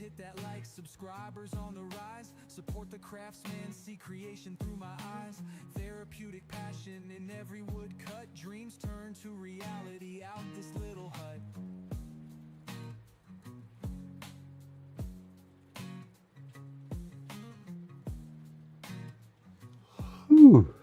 hit that like, subscribers on the rise. Support the craftsman, see creation through my eyes. Therapeutic passion in every woodcut. Dreams turn to reality out this little hut. Whew.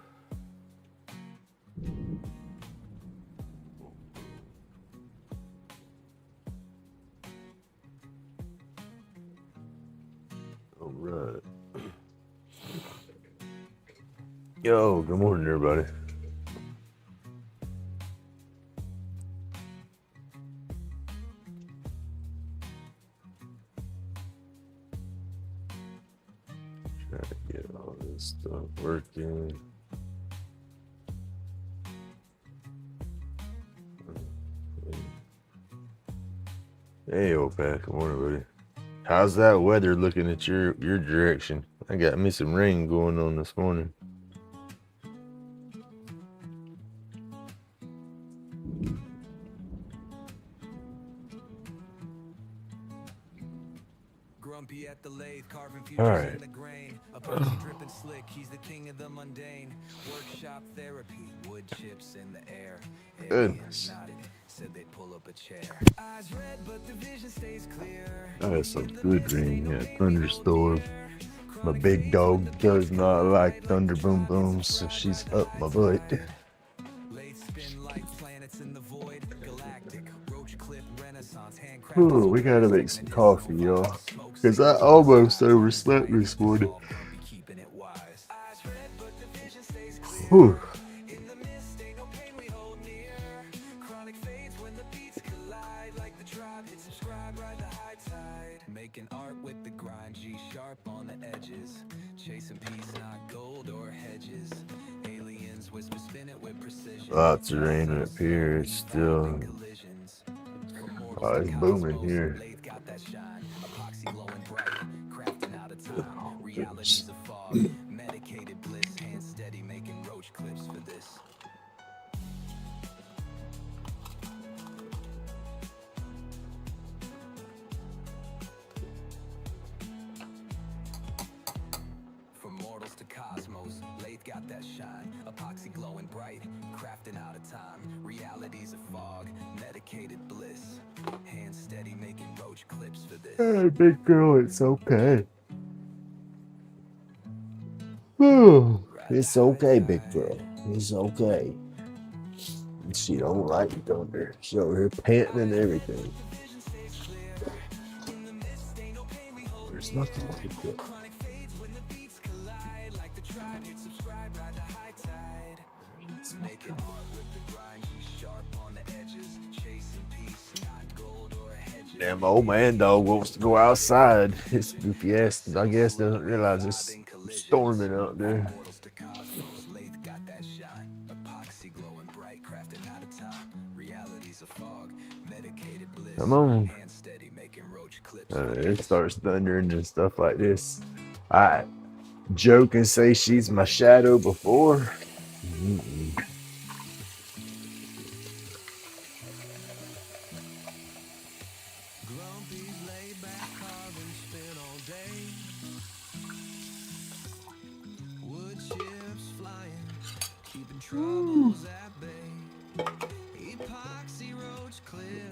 All right. Yo, good morning, everybody. Try to get all this stuff working. Hey, LaidBak, good morning, buddy. How's that weather looking at your direction? I got me some rain going on this morning. Grumpy at the lathe, carving All futures right. in the grain. A Percy dripping slick, he's the king of the mundane. Workshop therapy, wood chips in the air. Goodness. Nodded, said they'd pull up a chair. Eyes red, but the vision stays clear. I had some good rain, yeah, thunderstorm. My big dog does not like thunder boom booms, so she's up my butt. Late spin like planets in the void. Galactic, roach clip, renaissance, handcrafted. Ooh, we gotta make some coffee, y'all. Cause I almost overslept this morning. Whew. Making art with the grind, G sharp on the edges. Chasing peace, not gold or hedges. Aliens whisper, spin it with precision. Lots of rain up here. It's still it's booming here. Oh, realities of fog, medicated bliss, hand steady making roach clips for this. From mortals to cosmos, lathe got that shine, epoxy glowing bright, crafting out of time, realities of fog, medicated bliss, hand steady making roach clips for this. Hey, big girl, it's okay. Whew. It's okay, big girl. It's okay. She don't like thunder. She over here panting and everything. There's nothing like it. Damn, my old man dog wants to go outside. His goofy ass, I guess, doesn't realize it's storming out there. Come on. It starts thundering and stuff like this. I joke and say she's my shadow before.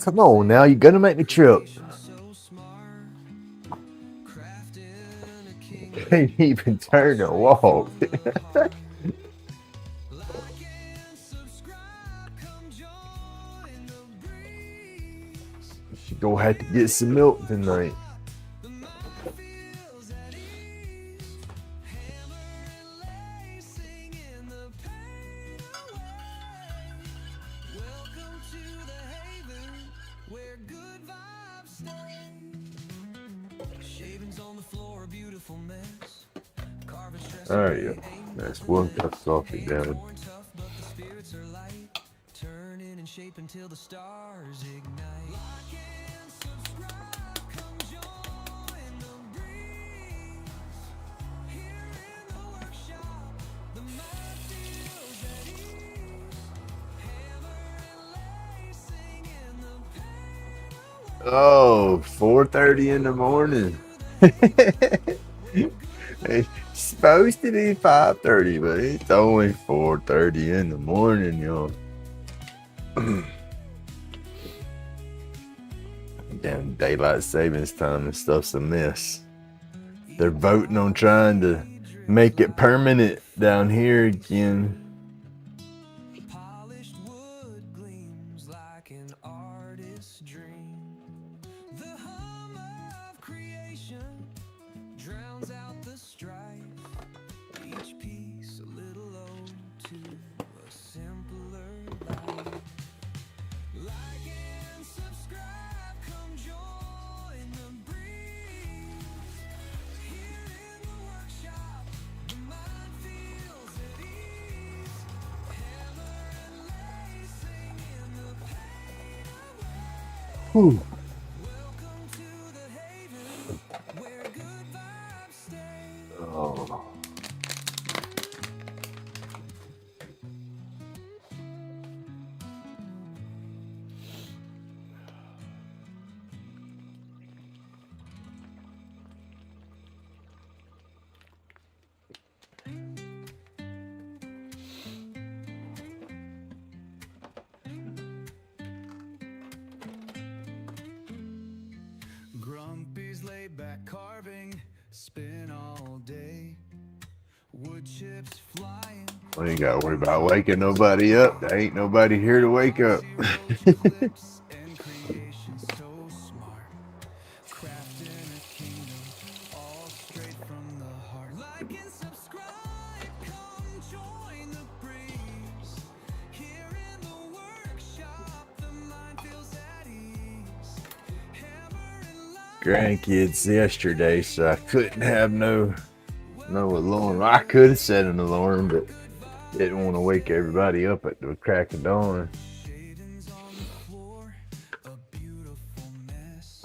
Come on now, you're gonna make me trip. Can't even turn or walk. She gonna have to get some milk tonight. Alright, yeah. That's one cup of coffee down. Turning and shape until the stars ignite. Oh, 4:30 in the morning. It's supposed to be 5:30, but it's only 4:30 in the morning, y'all. Damn daylight savings time and stuff's a mess. They're voting on trying to make it permanent down here again. Polished wood gleams like an artist's dream. The hum of creation drowns out the strife. Each piece a little ode to a simpler life. Like and subscribe, come join the breeze. Here in the workshop, the mind feels at ease. Hammer and lacing in the pain away. Whew. Welcome to the haven where good vibes stay. Oh. Grumpy's laid back carving, spin all day. Wood chips flying. We ain't gotta worry about waking nobody up. There ain't nobody here to wake up. Clips and creation so smart. Crafting a kingdom all straight from the heart. Like and subscribe, come join the breeze. Here in the workshop, the mind feels at ease. Hammer and light. Grandkids yesterday, so I couldn't have no alarm. I could have set an alarm, but didn't want to wake everybody up at the crack of dawn. Shavings on the floor, a beautiful mess.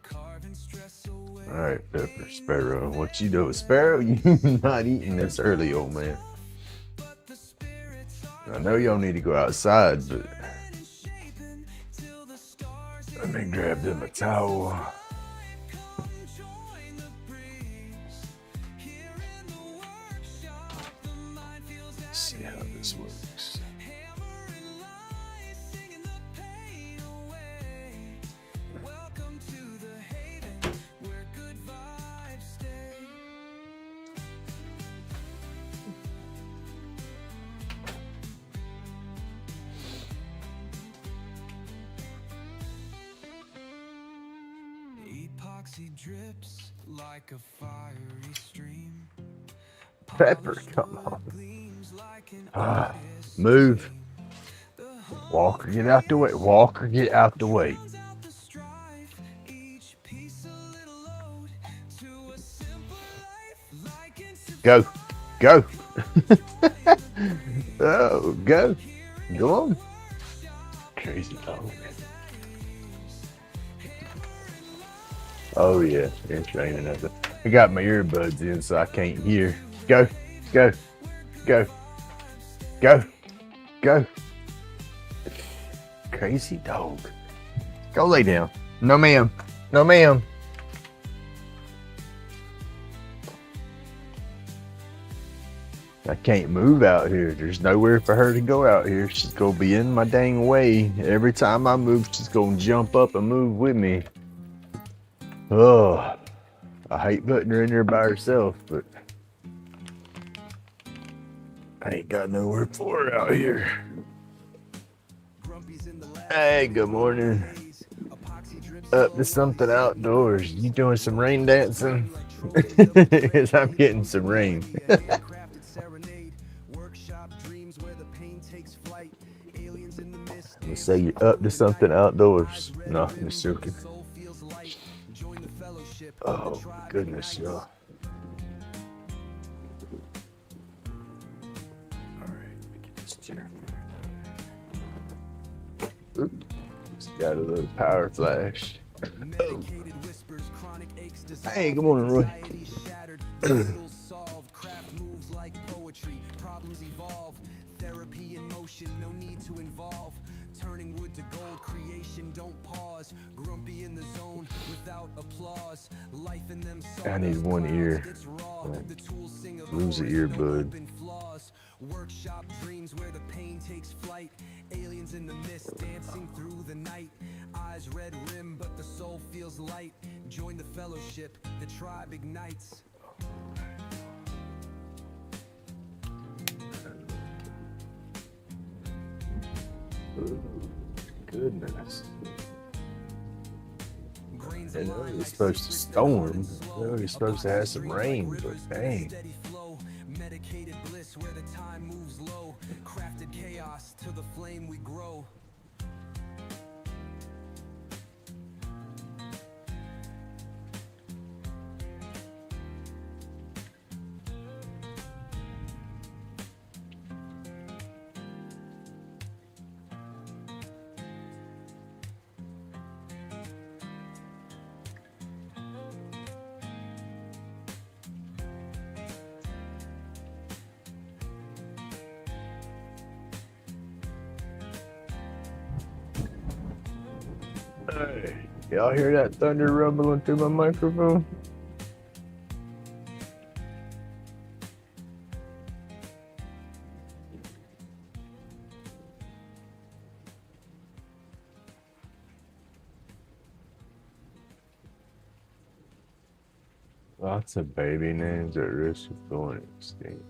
Carving stress away. All right, Pepper Sparrow, what you doing, Sparrow? You not eating this early, old man. But the spirits are I know y'all need to go outside, but and shaping till the stars let me grab them a towel. come join the breeze. Here in the workshop, the mind feels at See how this works. hammer and light, singing the pain away. Welcome to the haven where good vibes stay. Epoxy drips like a fiery stream. Pepper, come on. Move. Walker, get out the way. Walker, get out the way. Go. Go. Oh, go. Go on. Crazy dog. Oh, yeah. It's raining up there. I got my earbuds in, so I can't hear. Go. Go. Go. Go. Go. Crazy dog. Go lay down. No, ma'am. No, ma'am. I can't move out here. There's nowhere for her to go out here. She's gonna be in my dang way. Every time I move, she's gonna jump up and move with me. Oh, I hate putting her in there by herself, but I ain't got nowhere for her out here. Hey, good morning. Up to something outdoors. You doing some rain dancing? Because I'm getting some rain. You say you're up to something outdoors. No, I'm just joking. Oh, goodness, y'all. All right, let me get this chair. Oops, just got a little power flash. Oh. Hey, good morning, Roy. turning wood to gold. Creation don't pause. Grumpy in the zone without applause. Life in them I need one ear. gets raw. The tools sing of Lose the old, no earbud. open flaws. Workshop dreams where the pain takes flight. Aliens in the mist dancing through the night. Eyes red rim, but the soul feels light. Join the fellowship, the tribe ignites. Goodness. I know it's supposed to storm. I know it's supposed to have some rain, but dang. Medicated bliss where the time moves low. Crafted chaos to the flame we grow. Hey, y'all hear that thunder rumbling through my microphone? Lots of baby names at risk of going extinct.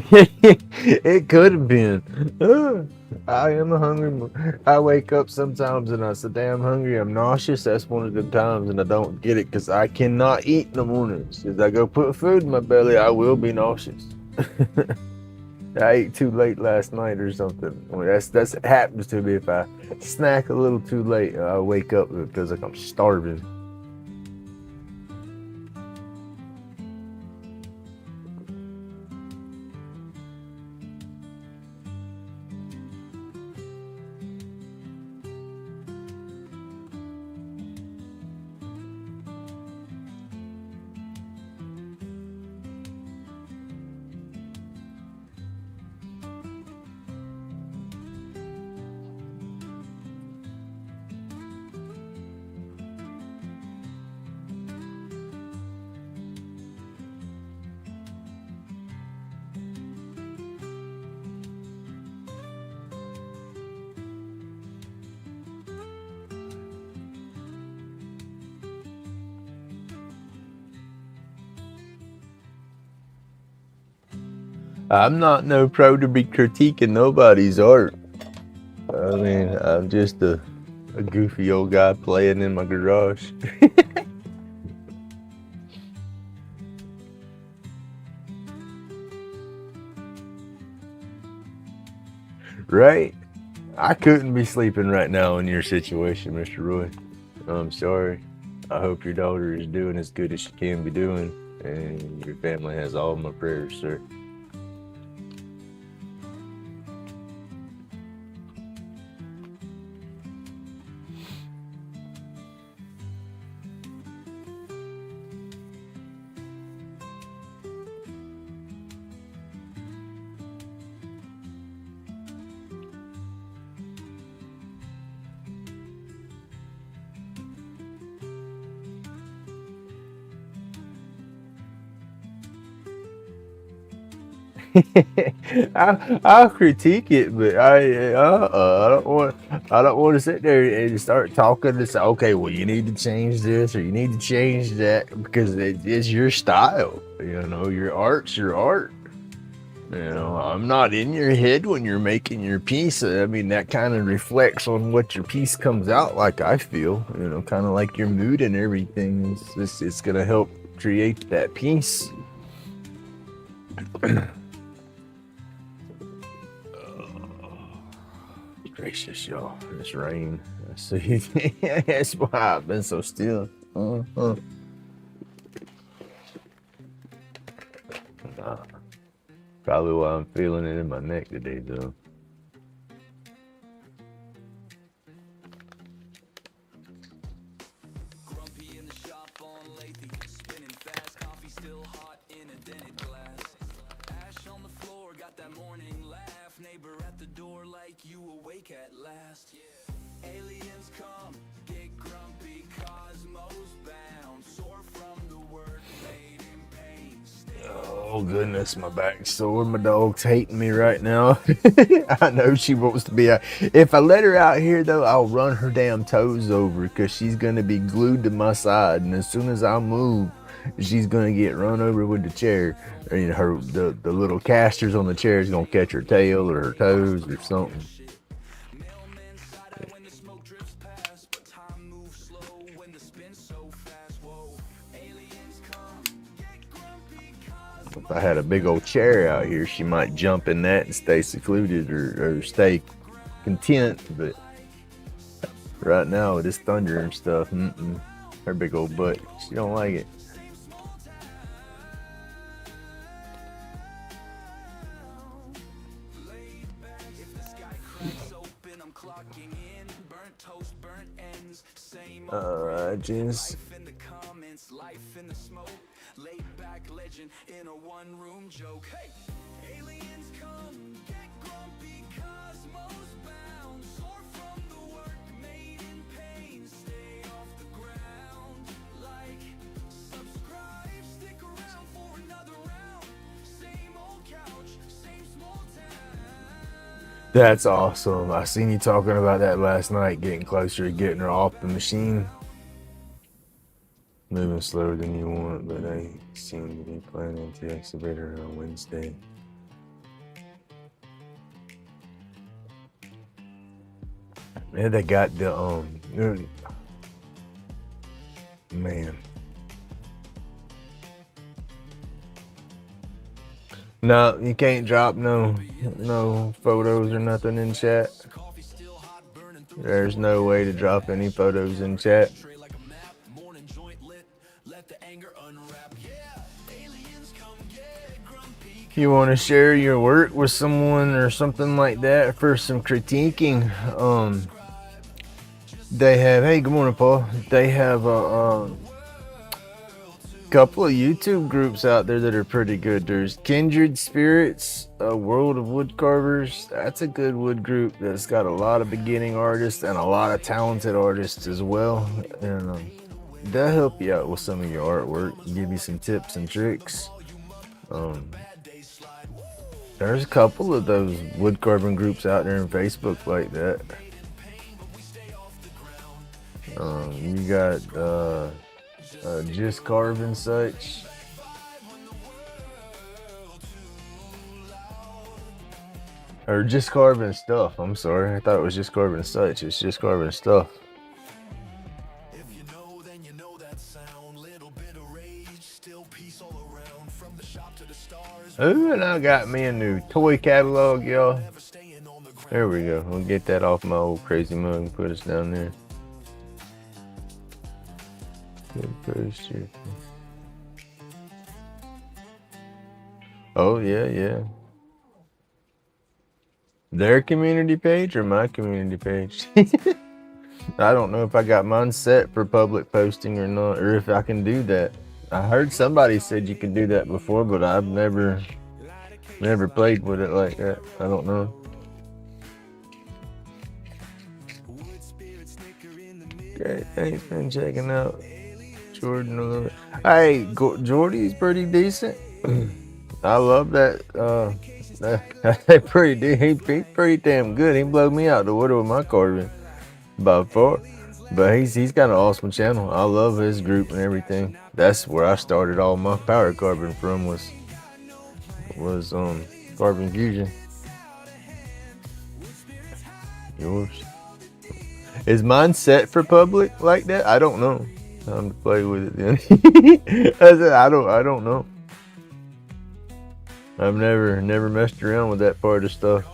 It could have been. I am hungry. I wake up sometimes and I say, damn hungry. I'm nauseous. That's one of the times, and I don't get it because I cannot eat in the mornings. As I go put food in my belly, I will be nauseous. I ate too late last night or something. Well, that's happens to me if I snack a little too late. I wake up and it feels like I'm starving. I'm not no pro to be critiquing nobody's art. I mean, I'm just a goofy old guy playing in my garage. Right? I couldn't be sleeping right now in your situation, Mr. Roy. I'm sorry. I hope your daughter is doing as good as she can be doing, and your family has all my prayers, sir. I'll critique it, but I don't want to sit there and start talking and say, okay, well, you need to change this or you need to change that because it's your style. You know, your art's your art. You know, I'm not in your head when you're making your piece. I mean, that kind of reflects on what your piece comes out like, I feel. You know, kind of like your mood and everything. It's going to help create that piece. gracious, y'all. This rain. See, that's why I've been so still. Nah, probably why I'm feeling it in my neck today, though. Grumpy in the shop on lately, spinning fast, coffee still hot in a dented glass. Ash on the floor, got that morning laugh. Neighbor at the door like you awake at last. Aliens come, get grumpy, cosmos bound, soar from the work made in pain. Oh goodness, my back's sore. My dog's hating me right now. I know she wants to be out. If I let her out here though, I'll run her damn toes over because she's gonna be glued to my side, and as soon as I move, she's gonna get run over with the chair. Or, you know, the little casters on the chair is gonna catch her tail or her toes or something. Mailman side when the smoke drifts past, but time moves slow when the spin's so fast. Whoa, aliens come, get grumpy, cosmos. If I had a big old chair out here, she might jump in that and stay secluded or stay content. But right now with this thunder and stuff, her big old butt, she don't like it. If the sky cracks open, I'm clocking in. Burnt toast, burnt ends. Same Alright, just life in the comments, life in the smoke. Laid back legend in a one-room joke. Hey, aliens come, get grumpy, cosmos bound. Soar from the work made in pain. Stay off the ground. Like, subscribe, stick around for another round. Same old couch, same small town. that's awesome. I seen you talking about that last night, getting closer to getting her off the machine. Moving slower than you want, but I seem to be planning to excavate her on Wednesday. Yeah, they got the man. No, you can't drop no photos or nothing in chat. There's no way to drop any photos in chat. You want to share your work with someone or something like that for some critiquing? They have. Hey, good morning, Paul. They have a couple of YouTube groups out there that are pretty good. There's Kindred Spirits, a World of Woodcarvers. That's a good wood group that's got a lot of beginning artists and a lot of talented artists as well. And they'll help you out with some of your artwork, give you some tips and tricks. There's a couple of those wood carving groups out there on Facebook like that. You got Just Carving Such. Or Just Carving Stuff. I'm sorry. I thought it was Just Carving Such. It's Just Carving Stuff. If you know, then you know that sound. Little bit of rage, still peace all around. From the shop to the stars. Ooh, and I got me a new toy catalog, y'all. There we go. We'll get that off my old crazy mug and put us down there. Good poster. Oh, yeah. Their community page or my community page? I don't know if I got mine set for public posting or not, or if I can do that. I heard somebody said you could do that before, but I've never played with it like that. I don't know. Okay, thanks for checking out Jordan a little bit. Hey, Jordy's pretty decent. I love that. He's pretty damn good. He blew me out the water with my carving by far. But he's got an awesome channel. I love his group and everything. That's where I started all my power carving from was Carving Fusion. Yours. Is mine set for public like that? I don't know. Time to play with it then. I said I don't know. I've never messed around with that part of stuff.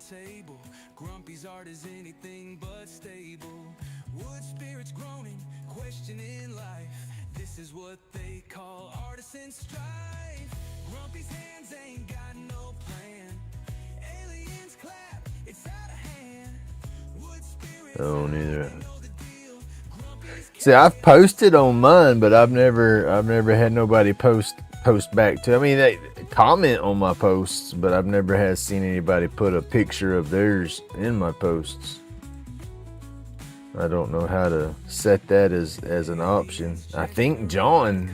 table. Grumpy's art is anything but stable. Wood spirits groaning, questioning life. This is what they call artisan strife. Grumpy's hands ain't got no plan. Aliens clap, it's out of hand. Wood spirits I don't either. know the deal. Grumpy's See, I've posted on mine, but I've never had nobody post back to. I mean, they comment on my posts, but I've never had seen anybody put a picture of theirs in my posts. I don't know how to set that as an option. I think John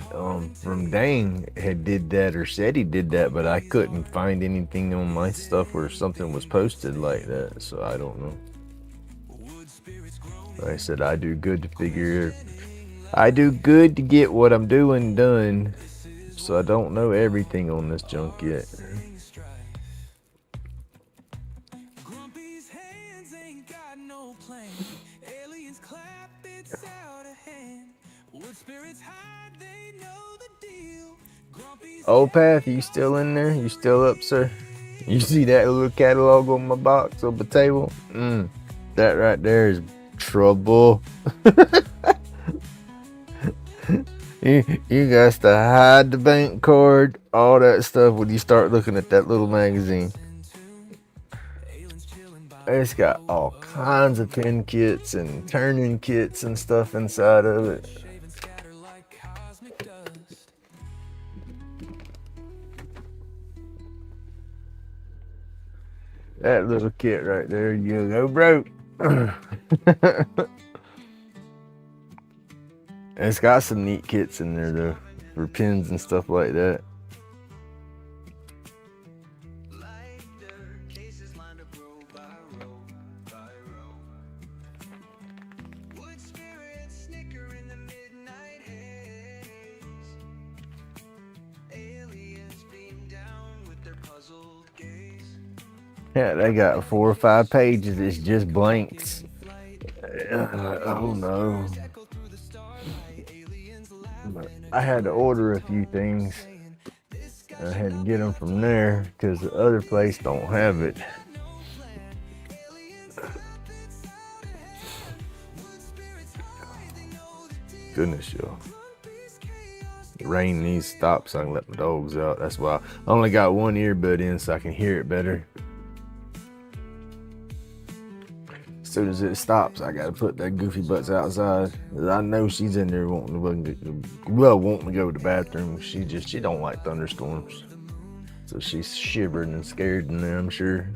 from Dang had did that or said he did that, but I couldn't find anything on my stuff where something was posted like that, so I don't know. Like I said, I do good to get what I'm doing done, so I don't know everything on this junk yet. Grumpy's hands ain't got no plan. Aliens clap, it's out of hand. Wood spirits hide, they know the deal. Grumpy's Old Path, you still in there? You still up, sir? You see that little catalog on my box on the table? That right there is trouble. You got to hide the bank card, all that stuff when you start looking at that little magazine. It's got all kinds of pen kits and turning kits and stuff inside of it. That little kit right there, you go broke. It's got some neat kits in there though, for pins and stuff like that. Yeah, they got 4 or 5 pages. It's just blanks. Oh no. I had to order a few things. I had to get them from there because the other place don't have it. Goodness, y'all. The rain needs to stop so I can let my dogs out. That's why I only got one earbud in so I can hear it better. As soon as it stops, I gotta put that goofy butts outside. I know she's in there wanting to go to the bathroom. She don't like thunderstorms, so she's shivering and scared in there, I'm sure.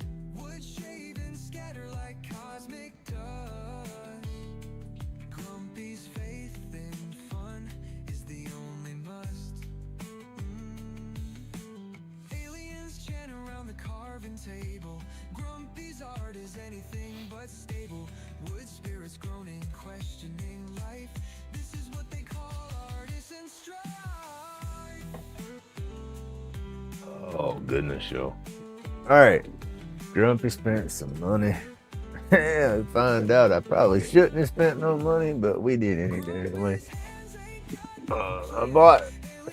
Table. Grumpy's art is anything but stable. Wood spirits groaning, questioning life. This is what they call artisan strife. Oh goodness, yo. Alright. Grumpy spent some money. I find out I probably shouldn't have spent no money, but we did anyway. I bought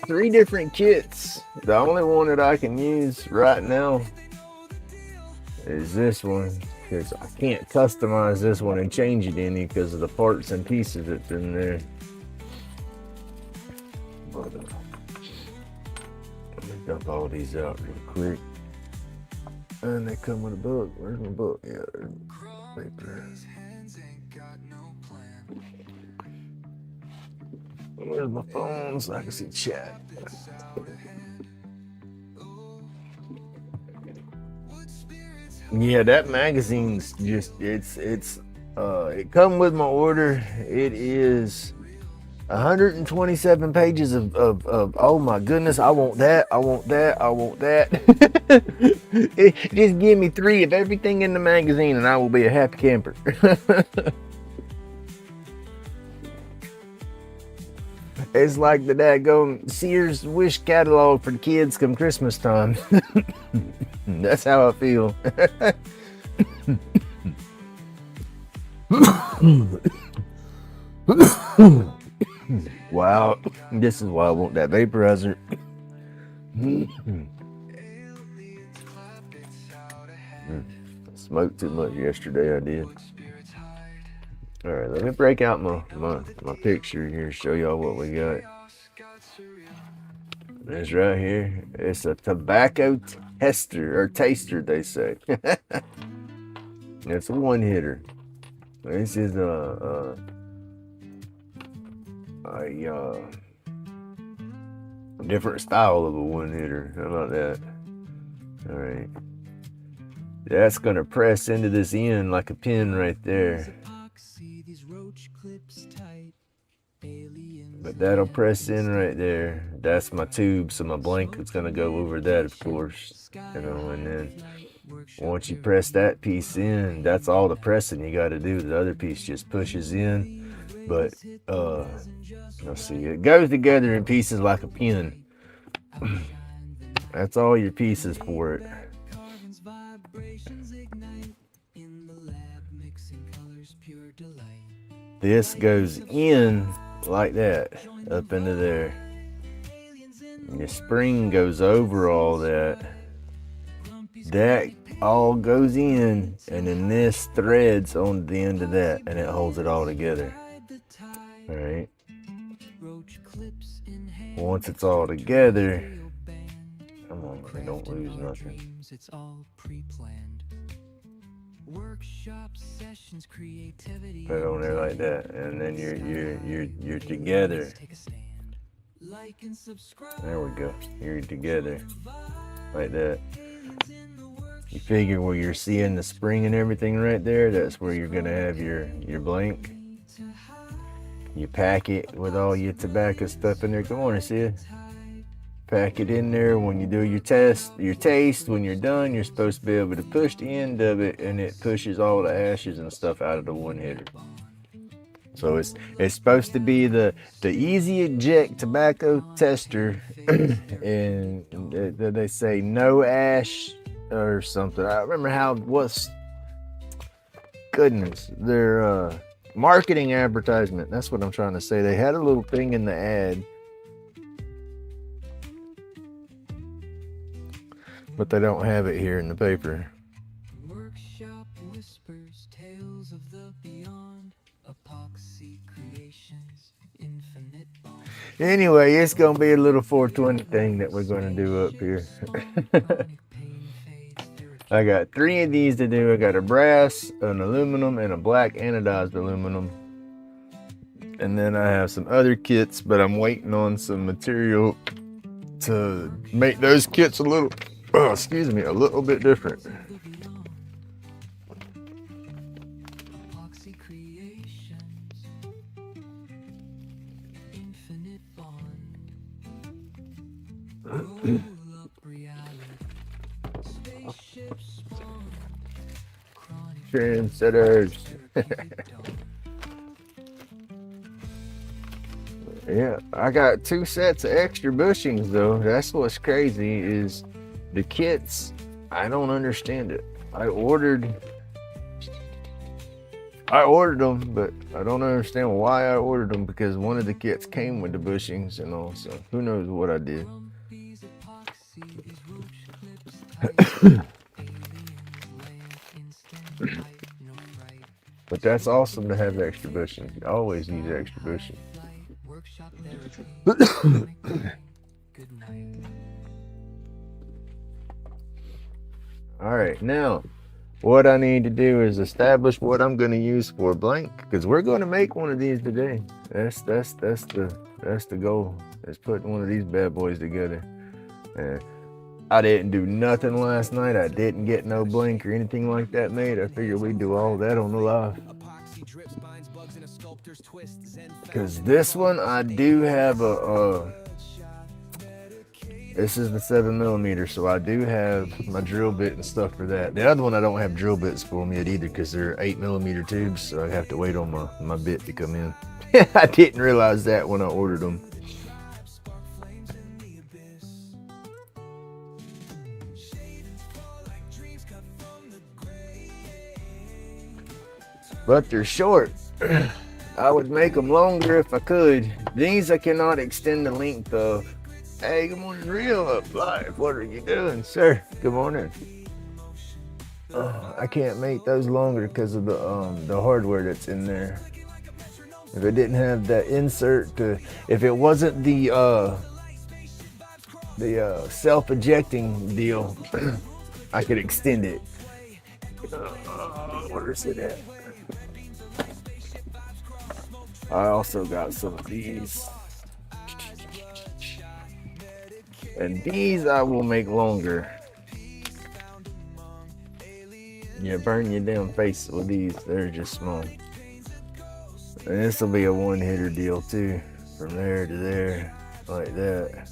3 different kits. The only one that I can use right now is this one, because I can't customize this one and change it any because of the parts and pieces that's in there. But, let me dump all these out real quick. And they come with a book. Where's my book? Yeah, paper. Where's my phone so I can see chat? Yeah, that magazine's just it come with my order. It is 127 pages of oh my goodness, I want that. Just give me 3 of everything in the magazine and I will be a happy camper. It's like the daggone Sears wish catalog for the kids come Christmas time. That's how I feel. Wow, this is why I want that vaporizer. Smoked too much yesterday, I did. All right, let me break out my picture here, show y'all what we got. It's right here. It's a tobacco tester, or taster, they say. It's a one hitter. This is a different style of a one hitter. How about that? All right. That's gonna press into this end like a pin right there. But that'll press in right there. That's my tube, so my blanket's gonna go over that, of course. You know, and then once you press that piece in, that's all the pressing you gotta do. The other piece just pushes in. But let's see, it goes together in pieces like a pin. That's all your pieces for it. This goes in like that, up into there. And your spring goes over all that. That all goes in, and then this threads on the end of that, and it holds it all together. All right. Once it's all together, come on, man, don't lose nothing. Put it on there like that, and then you're together. There we go. You're together like that. You figure where you're seeing the spring and everything right there, that's where you're gonna have your blank. You pack it with all your tobacco stuff in there. Come on, see it. Pack it in there. When you do your taste, when you're done, you're supposed to be able to push the end of it, and it pushes all the ashes and stuff out of the one hitter. So it's supposed to be the easy eject tobacco tester, and they say no ash or something. I remember their marketing advertisement. That's what I'm trying to say. They had a little thing in the ad, but they don't have it here in the paper. Workshop whispers, tales of the beyond, epoxy creations, infinite bond. Anyway, it's gonna be a little 420 thing that we're gonna do up here. I got 3 of these to do. I got a brass, an aluminum, and a black anodized aluminum. And then I have some other kits, but I'm waiting on some material to make those kits a little bit different. Trendsetters. Yeah, I got 2 sets of extra bushings though. That's what's crazy is the kits. I don't understand it. I ordered them, but I don't understand why I ordered them, because one of the kits came with the bushings and all, so who knows what I did. But that's awesome to have extra bushings. You always need extra bushings. All right, now what I need to do is establish what I'm going to use for a blank, because we're going to make one of these today. That's the goal. Is putting one of these bad boys together. And I didn't do nothing last night. I didn't get no blank or anything like that made. I figured we'd do all that on the live. Because this one, I do have this is the 7mm, so I do have my drill bit and stuff for that. The other one, I don't have drill bits for them yet either, because they're 8mm tubes, so I have to wait on my bit to come in. I didn't realize that when I ordered them. But they're short. I would make them longer if I could. These I cannot extend the length of. Hey, good morning, Real Up Live. What are you doing, sir? Good morning. I can't make those longer because of the hardware that's in there. If it didn't have that insert to, if it wasn't the self-ejecting deal, I could extend it. Where is it at? I also got some of these. And these I will make longer. You burn your damn face with these. They're just small. And this will be a one-hitter deal too. From there to there. Like that.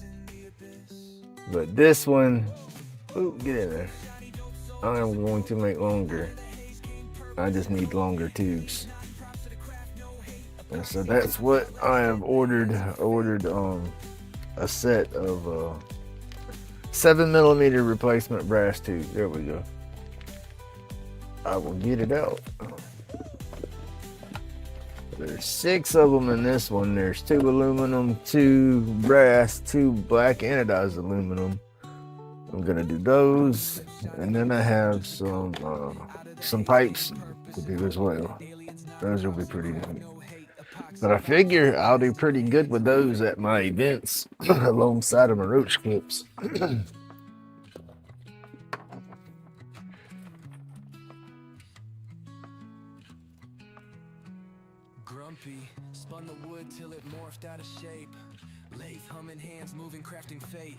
But this one, ooh, get in there. I am going to make longer. I just need longer tubes. And so that's what I have ordered. I ordered a set of 7mm replacement brass tubes. There we go. I will get it out. There's 6 of them in this one. There's 2 aluminum, 2 brass, 2 black anodized aluminum. I'm gonna do those, and then I have some pipes to do as well. Those will be pretty neat. But I figure I'll do pretty good with those at my events alongside of my roach clips. Grumpy, spun the wood till it morphed out of shape. Lathe humming hands moving, crafting fate.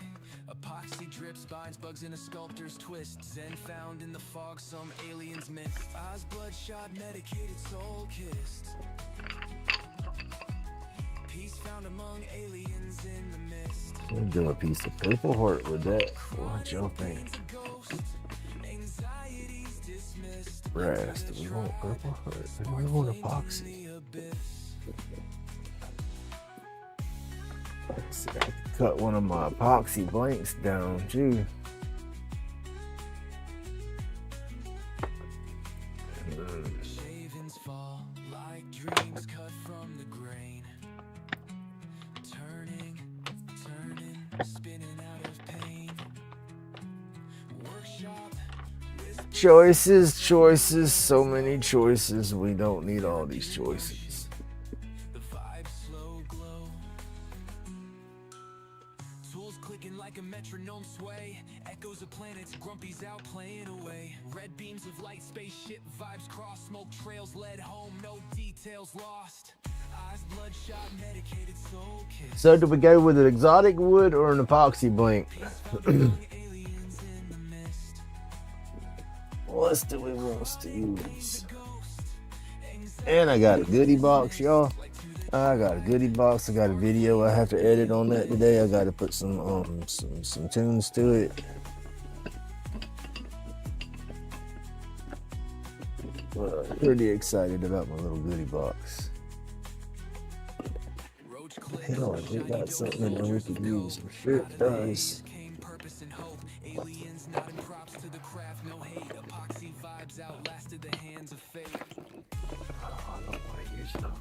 Epoxy drips, binds bugs in a sculptor's twist. Zen found in the fog, some aliens missed. Eyes bloodshot, medicated, soul kissed. Peace found among aliens in the mist. I'm gonna do a piece of Purple Heart with that. What y'all think? Brass. Do we want Purple Heart? Do we want epoxy? Let's see, I cut one of my epoxy blanks down too. Shavings fall like dreams cut from the grain. Turning, spinning out of pain. Workshop. Choices, so many choices. We don't need all these choices. The vibe slow glow. Tools clicking like a metronome sway. Echoes of planets, grumpies out playing away. Red beams of light, spaceship vibes cross. Smoke trails led home, no details lost. Eyes bloodshot, medicated, soul kissed. So do we go with an exotic wood or an epoxy blank? What do we want to use? And I got a goodie box, y'all. I got a goodie box. I got a video I have to edit on that today. I got to put some tunes to it. Pretty excited about my little goodie box. Hell, it got something that we could use. I'm sure it does. Aliens not in props to the craft, no hate. Epoxy vibes outlasted the hands of fate. I don't want to use those.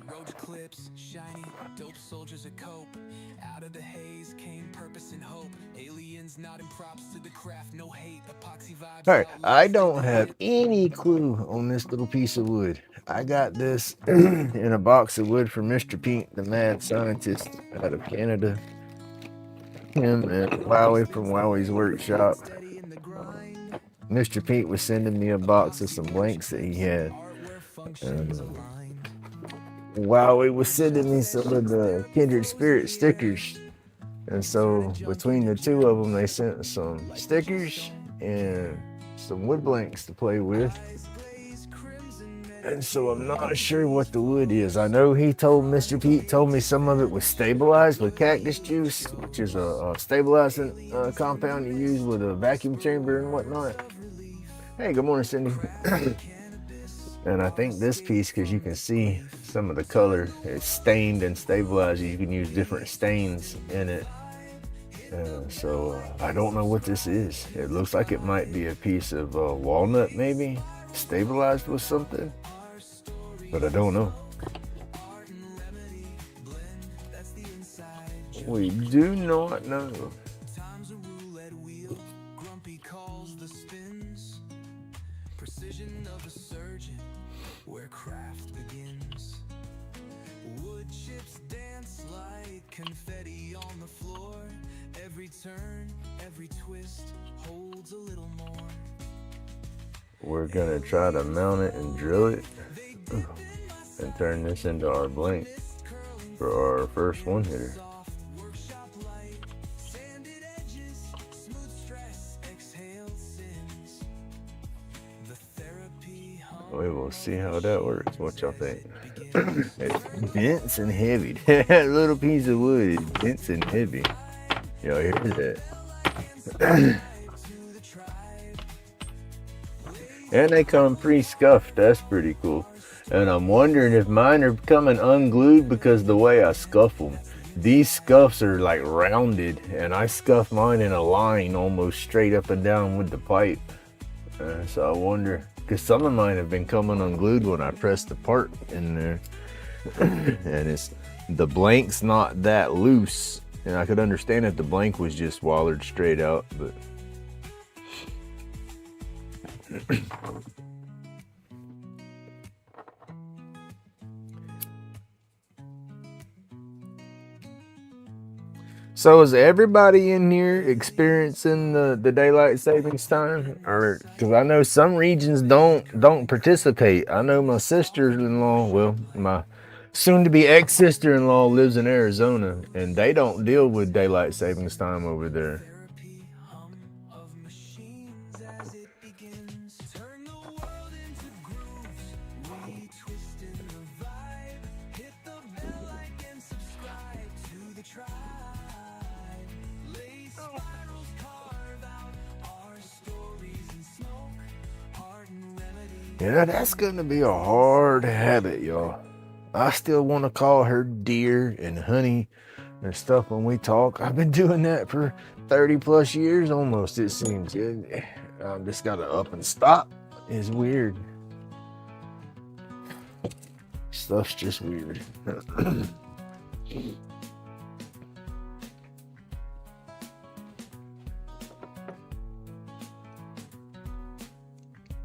Roach clips, shiny, dope soldiers a cope. Out of the haze came purpose and hope. Aliens nodding props to the craft, no hate. Epoxy vibes. All right, I don't have any clue on this little piece of wood. I got this in a box of wood from Mr. Pink, the mad scientist out of Canada. Him and Wowie from Wowie's workshop. Mr. Pink was sending me a box of some blanks that he had. Wowie was sending me some of the Kindred Spirit stickers. And so between the two of them, they sent some stickers and some wood blanks to play with. And so I'm not sure what the wood is. I know Mr. Pete told me some of it was stabilized with cactus juice, which is a stabilizing compound you use with a vacuum chamber and whatnot. Hey, good morning, Cindy. And I think this piece, because you can see some of the color, it's stained and stabilized. You can use different stains in it. So I don't know what this is. It looks like it might be a piece of walnut, maybe stabilized with something, but I don't know. We do not know. Time's a roulette wheel, grumpy calls the spins. Precision of a surgeon, where craft begins. Wood chips dance like confetti on the floor. Every turn, every twist holds a little more. We're gonna try to mount it and drill it and turn this into our blank for our first one hitter. Workshop light, sanded edges, smooth stress, exhaled sins. The therapy hum We will see how that works. What y'all think? It's dense and heavy. That little piece of wood is dense and heavy. Y'all hear that? to the tribe. And they come pre-scuffed. That's pretty cool. And I'm wondering if mine are coming unglued because the way I scuff them. These scuffs are like rounded, and I scuff mine in a line almost straight up and down with the pipe. So I wonder, because some of mine have been coming unglued when I press the part in there. And it's the blank's not that loose. And I could understand if the blank was just wallered straight out, but so is everybody in here experiencing the daylight savings time? Or because I know some regions don't participate. I know my sister-in-law, well, my soon-to-be ex-sister-in-law lives in Arizona, and they don't deal with daylight savings time over there. Therapy hum of machines as it begins. Turn the world into grooves, we twist in the vibe. Hit the bell like and subscribe to the tribe. Lace spirals carve out our stories in smoke. Art and remedy. Yeah, that's gonna be a hard habit, y'all. I still want to call her dear and honey and stuff when we talk. I've been doing that for 30 plus years almost, it seems. I'm just gotta up and stop. It's weird. Stuff's just weird.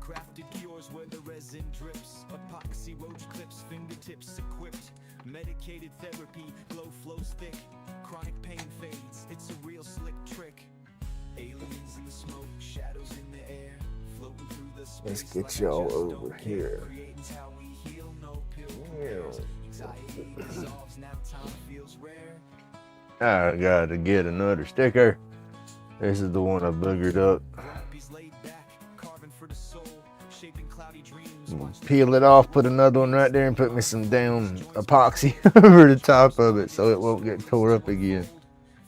Crafted cures where the resin drips. Epoxy roach clips, fingertips equipped. Medicated therapy, glow flows thick. Chronic pain fades, it's a real slick trick. Aliens in the smoke, shadows in the air. Floating through the space. Let's get like I y'all just over don't care. here. Creating's how we heal, no pill compares. Anxiety dissolves, now time feels rare. I gotta get another sticker. This is the one I boogered up. Therapies laid back, carving for the soul, shaping cloudy dreams. Watch the Peel it off, put another one right there, and put me some damn epoxy over the top of it so it won't get tore up again.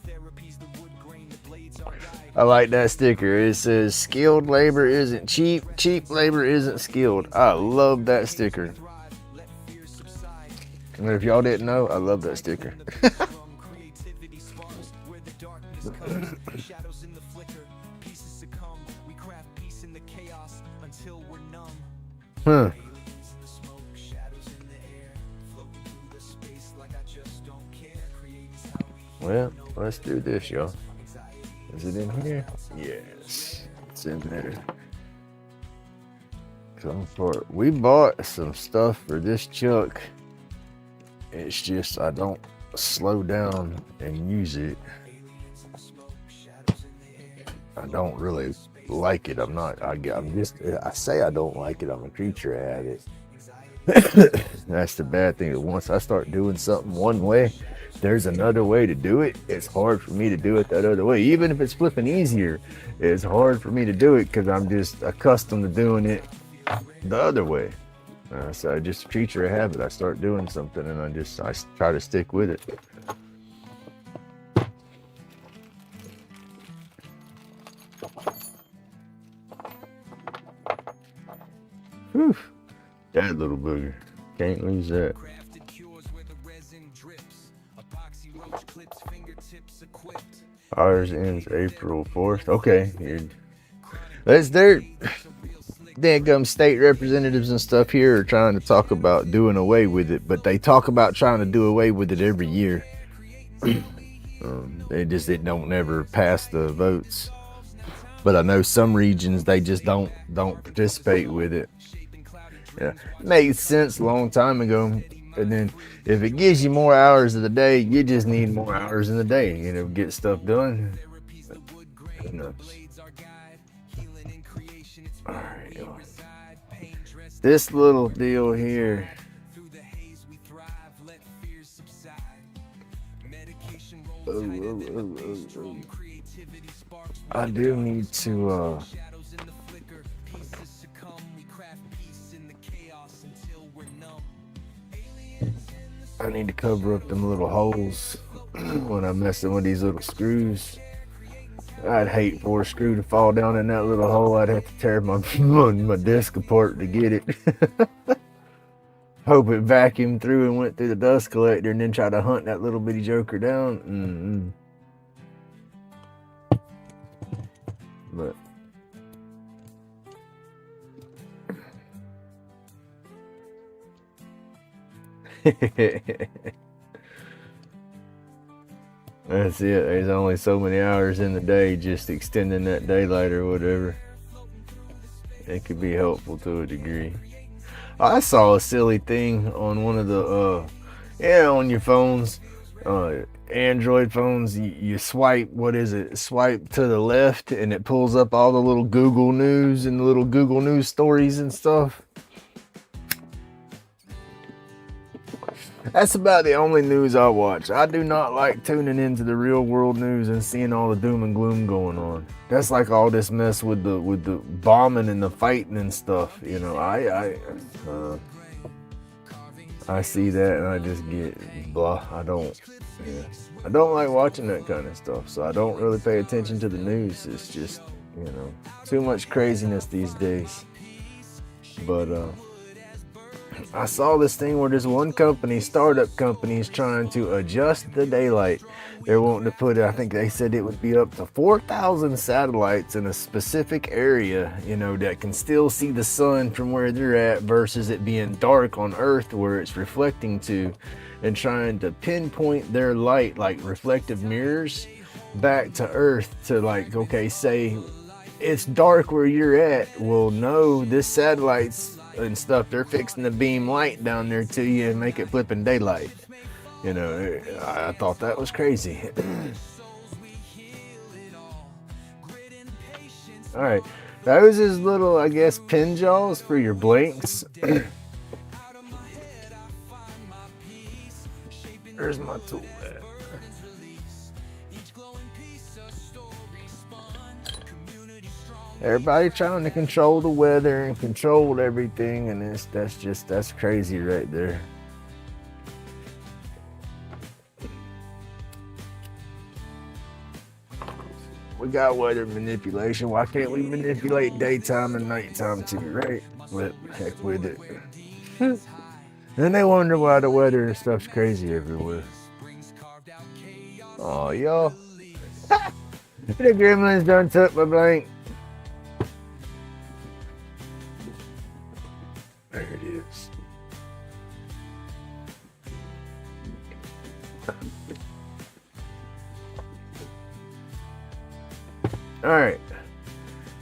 therapies, the wood grain, the blades are guide. I like that sticker. It says skilled labor isn't cheap, cheap labor isn't skilled. I love that sticker. Thrive, let fear subside. And if y'all didn't know, I love that sticker. From creativity sparks where the darkness comes. Shadows in the flicker, pieces succumb. We craft peace in the chaos until we're numb. Huh. Aliens in the smoke, shadows in the air. Floating through the space like I just don't care. Creating's how we Well, let's do this, y'all. anxiety. Is it in here? Yes, it's in there. Come for it. We bought some stuff for this chuck. It's just I don't slow down and use it. Aliens in the smoke, shadows in the air. I don't really like it. I say I don't like it. I'm a creature at it. That's the bad thing. Once I start doing something one way, there's another way to do it. It's hard for me to do it that other way. Even if it's flipping easier, it's hard for me to do it because I'm just accustomed to doing it the other way. So I just creature of habit. I start doing something and I try to stick with it. Whew. That little booger. Can't lose that. Crafted cures where the resin drips. Epoxy roach clips, fingertips equipped. Ours ends April 4th. Okay. That's their damn state representatives and stuff here are trying to talk about doing away with it, but they talk about trying to do away with it every year. They don't never pass the votes. But I know some regions they just don't participate with it. Yeah, it made sense a long time ago. And then if it gives you more hours of the day, you just need more hours in the day, you know, get stuff done. Who knows? All right, this little deal here. Oh. I do need to I need to cover up them little holes when I'm messing with these little screws. I'd hate for a screw to fall down in that little hole. I'd have to tear my disc apart to get it. Hope it vacuumed through and went through the dust collector and then try to hunt that little bitty joker down. But that's it. There's only so many hours in the day. Just extending that daylight or whatever, it could be helpful to a degree. I saw a silly thing on one of the on your phones, Android phones. You swipe, swipe to the left and it pulls up all the little Google News and the little Google News stories and stuff. That's about the only news I watch. I do not like tuning into the real world news and seeing all the doom and gloom going on. That's like all this mess with the bombing and the fighting and stuff. You know, I see that and I just get blah. I don't like watching that kind of stuff. So I don't really pay attention to the news. It's just, you know, too much craziness these days. But I saw this thing where this one startup company is trying to adjust the daylight. They're wanting to put, I think they said it would be up to 4,000 satellites in a specific area, you know, that can still see the sun from where they're at versus it being dark on Earth where it's reflecting to, and trying to pinpoint their light like reflective mirrors back to Earth to, like, okay, say it's dark where you're at. Well, no, this satellite's and stuff, they're fixing to beam light down there to you and make it flipping daylight. You know, I thought that was crazy. All right, those is little, I guess, pin jaws for your blanks. There's my tool at. Everybody trying to control the weather and control everything, and that's crazy right there. We got weather manipulation. Why can't we manipulate daytime and nighttime too, right? But heck with it. Then they wonder why the weather and stuff's crazy everywhere. Oh, y'all. The gremlins done took my blank. There it is. All right.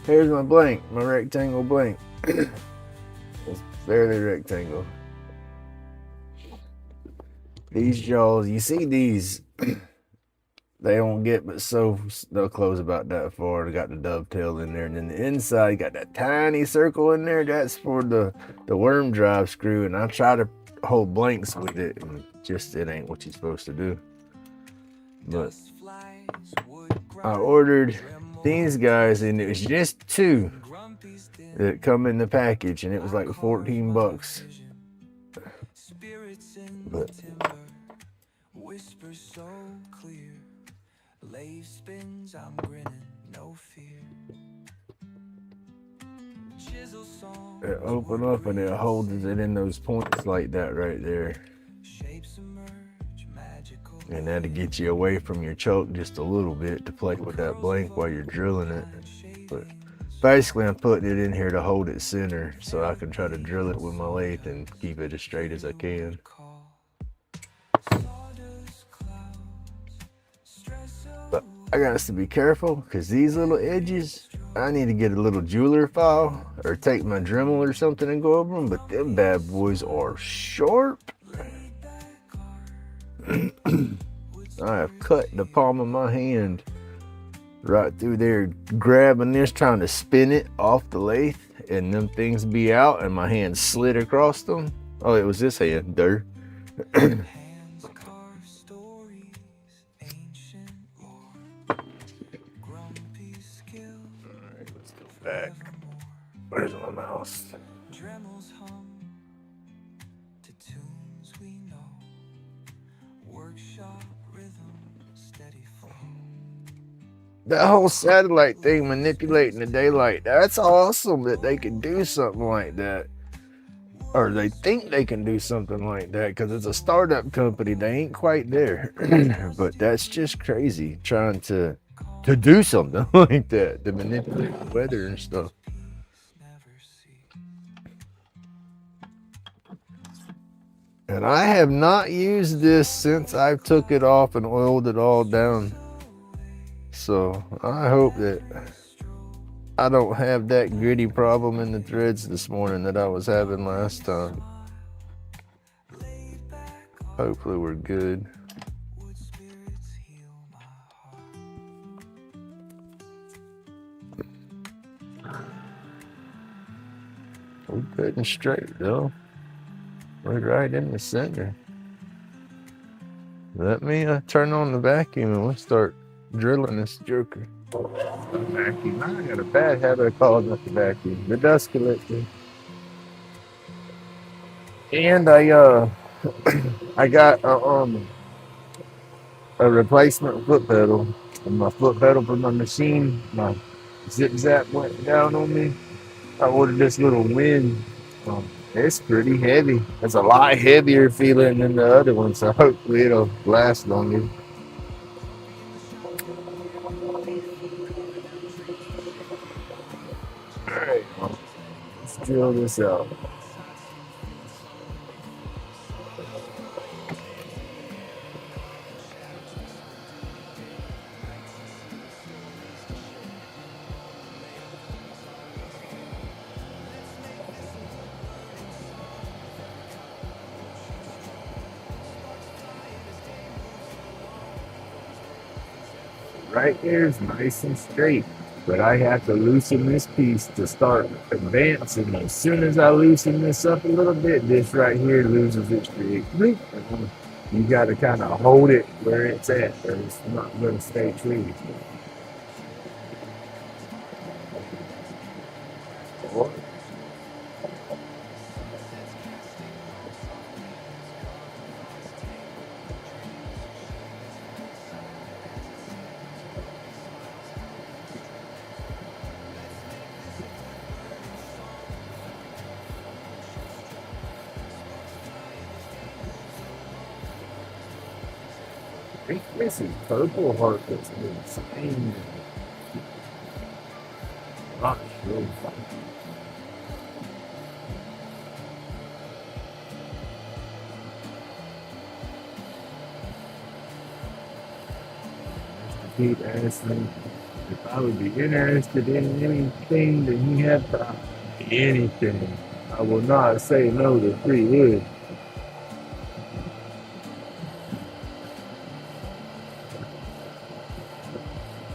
Here's my blank, my rectangle blank. It's barely rectangle. These jaws, you see these, they don't get but so, they'll close about that far. They got the dovetail in there, and then the inside got that tiny circle in there. That's for the worm drive screw, and I try to hold blanks with it, and just it ain't what you're supposed to do. But I ordered these guys, and it was just two that come in the package, and it was like $14. But I'm grinning, no fear. It open up and it holds it in those points like that right there. And that'll get you away from your choke just a little bit to play with that blank while you're drilling it. But basically I'm putting it in here to hold it center so I can try to drill it with my lathe and keep it as straight as I can. But I got to be careful because these little edges, I need to get a little jeweler file or take my Dremel or something and go over them, but them bad boys are sharp. I have cut the palm of my hand right through there grabbing this, trying to spin it off the lathe, and them things be out and my hand slid across them. Oh, it was this hand there. Alright, let's go back. Where's my mouse? That whole satellite thing manipulating the daylight, that's awesome that they can do something like that. Or they think they can do something like that because it's a startup company. They ain't quite there. But that's just crazy trying to do something like that, to manipulate the weather and stuff. And I have not used this since I took it off and oiled it all down. So I hope that I don't have that gritty problem in the threads this morning that I was having last time. Hopefully we're good. We're good and straight though. We're right in the center. Let me turn on the vacuum and we'll start drilling this joker. Vacuum. I got a bad habit of calling it the vacuum. The dust collector. And I got a replacement foot pedal. And my foot pedal for my machine, my zip zap went down on me. I ordered this little wind. It's pretty heavy. It's a lot heavier feeling than the other one, so hopefully it'll last longer. Alright, well, let's drill this out. Right there is nice and straight, but I have to loosen this piece to start advancing. As soon as I loosen this up a little bit, this right here loses its shape. You got to kind of hold it where it's at, or it's not going to stay true. I think this is Purple Heart that's insane. Not sure. Keep asking if I would be interested in anything that you have to anything. I will not say no to free wood.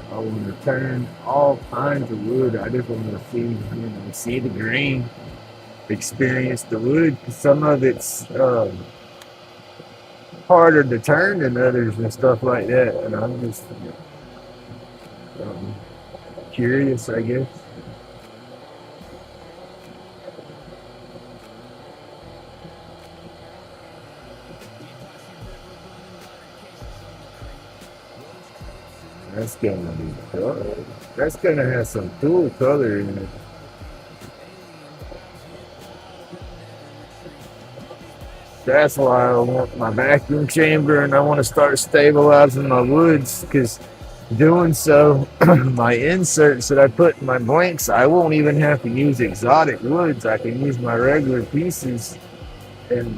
I want to turn all kinds of wood. I just want to see the grain, experience the wood. Some of it's harder to turn than others and stuff like that. And I'm just curious, I guess. That's gonna be color. That's gonna have some cool color in it. That's why I want my vacuum chamber and I want to start stabilizing my woods because doing so, my inserts that I put in my blanks, I won't even have to use exotic woods. I can use my regular pieces and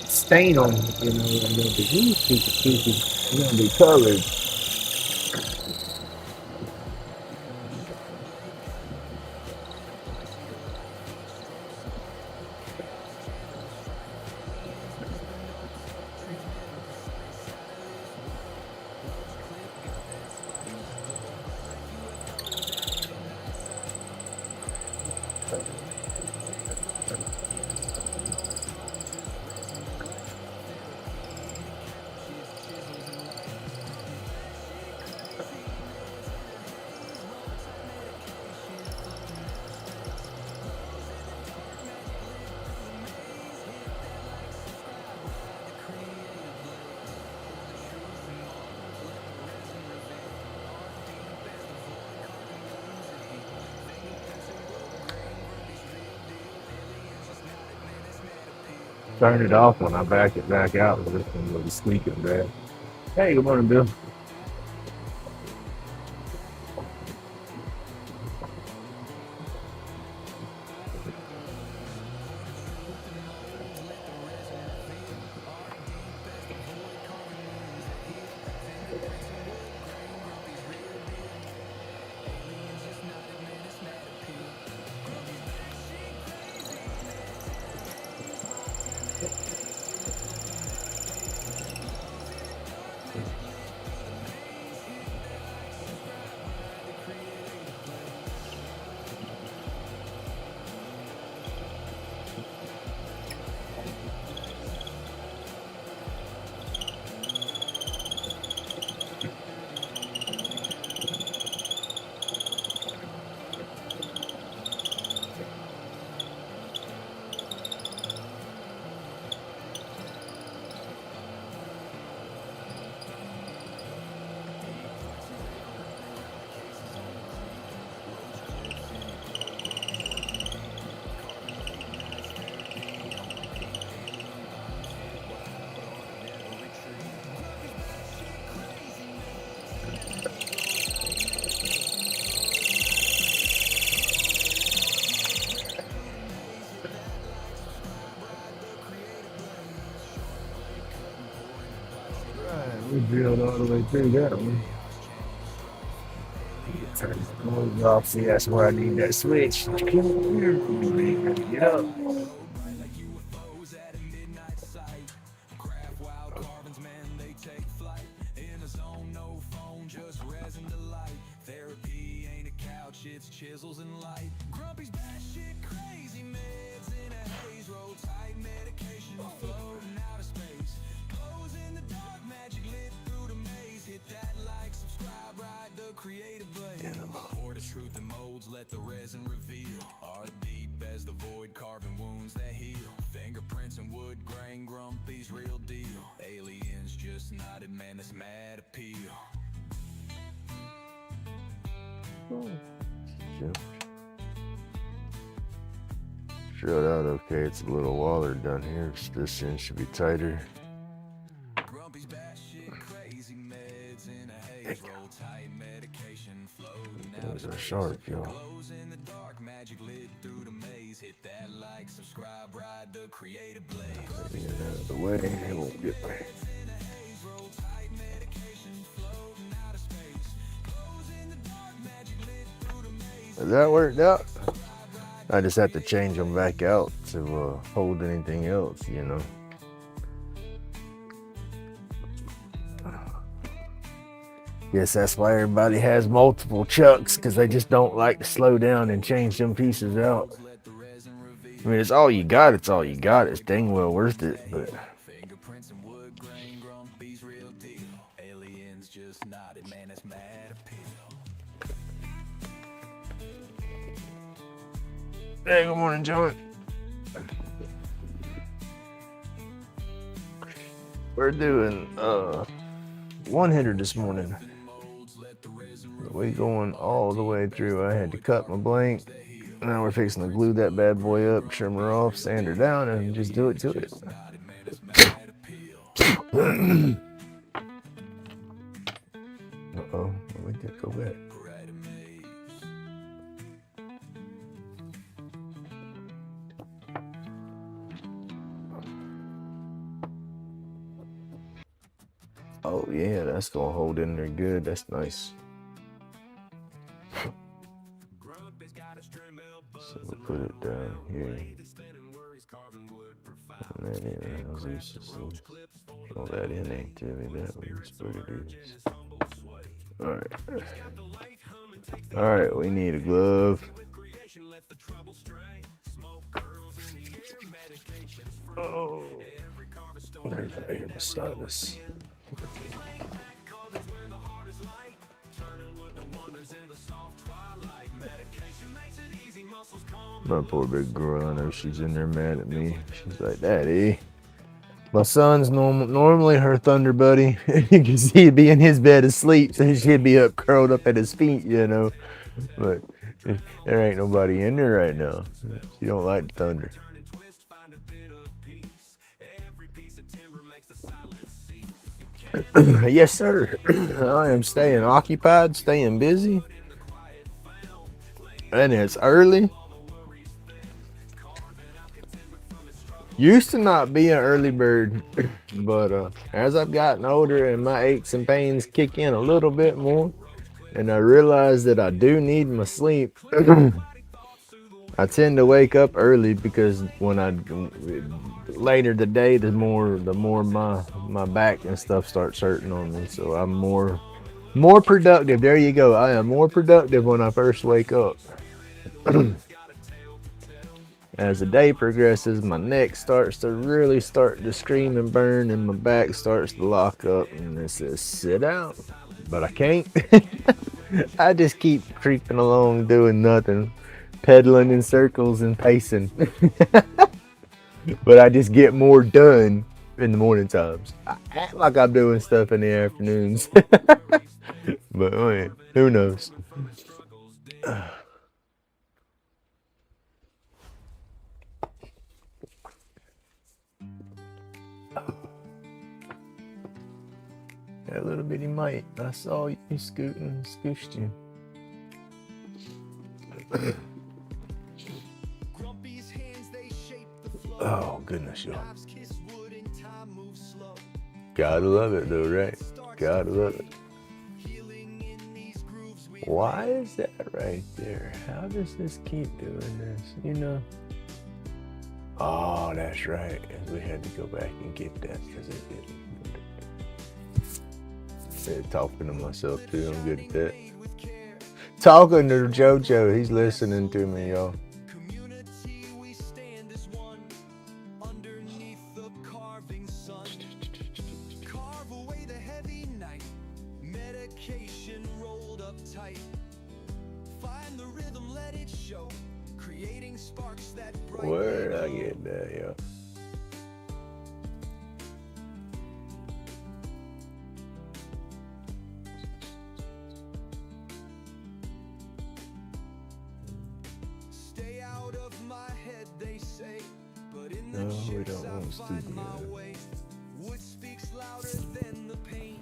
stain them, you know, and then these pieces are going to be colored. Turn it off when I back it back out. This one will be squeaking bad. Hey, good morning, Bill. We drilled all the way through that one. Turn the noise off. See, that's where I need that switch. Get up. It's chisels and light. Grumpy's batshit crazy meds in a haze. Roll tight medication floating out of space. Glows in the dark, magic lit through the maze. Hit that like, subscribe, ride the creative blade. Pour the truth in molds, let the resin reveal. Art deep as the void, carving wounds that heal. Fingerprints and wood grain, Grumpy's real deal. Aliens just nodded, man, this mad appeal. Shut out okay. It's a little waller down here. This end should be tighter. Grumpy's batshit crazy meds in a haze. Roll tight medication floating out of Those are space. sharp, y'all. Glows in the dark, magic lit through the maze. Hit that like, subscribe, ride the creative blade. Get it out of the way. It won't get me. Roll tight medication floating out of space. Glows in the dark, magic lit through the maze. Has that worked out? I just have to change them back out to hold anything else, you know. Guess that's why everybody has multiple chucks, because they just don't like to slow down and change them pieces out. I mean, it's all you got. It's all you got. It's dang well worth it, but Fingerprints and wood grain, Grumpy's real deal. Aliens just nodded, man, it's mad appeal. hey, good morning, John. We're doing one hitter this morning. We going all the way through. I had to cut my blank Now we're fixing to glue that bad boy up, trim her off, sand her down, and just do it to it. Uh-oh, we did go back. Oh yeah, that's gonna hold in there good. That's nice. So we'll put it down here. And then all that in activity. That was what it is. Alright. Alright, we need a glove. Oh, there's right here beside us. My poor big girl, I know she's in there mad at me. She's like, Daddy. My son's normally her thunder buddy, because he'd be in his bed asleep, so she'd be up curled up at his feet, you know. But there ain't nobody in there right now. She don't like thunder. Yes, sir. I am staying occupied, staying busy. And it's early. Used to not be an early bird, but as I've gotten older and my aches and pains kick in a little bit more, and I realize that I do need my sleep, I tend to wake up early, because when I later the day, the more my back and stuff starts hurting on me. So I'm more productive. There you go. I am more productive when I first wake up. As the day progresses, my neck starts to really scream and burn, and my back starts to lock up, and it says sit down, but I can't. I just keep creeping along doing nothing, pedaling in circles and pacing. But I just get more done in the morning times. I act like I'm doing stuff in the afternoons. But who knows? That little bitty mite, I saw you scooting and scooshed you. Oh, goodness, y'all. Gotta love it, though, right? Gotta love it. Why is that right there? How does this keep doing this? You know? Oh, that's right. We had to go back and get that because it didn't. Talking to myself too, I'm good at that. Talking to JoJo, he's listening to me, y'all. Where'd I get that, yo? No, we don't want studio. Wood speaks louder than the pain.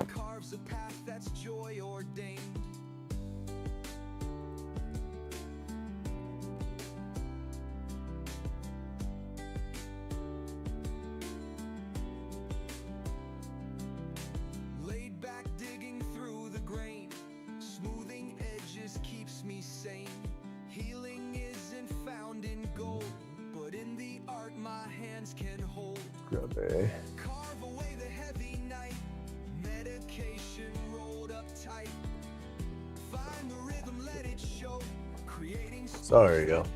It carves a path that's joy ordained. Laid back, digging through the grain. Smoothing edges keeps me sane. Healing isn't found in gold, but in the art my hands can hold. Grubby. Carve away the heavy night. Medication rolled up tight. Find the rhythm, let it show. Creating. Sorry, y'all.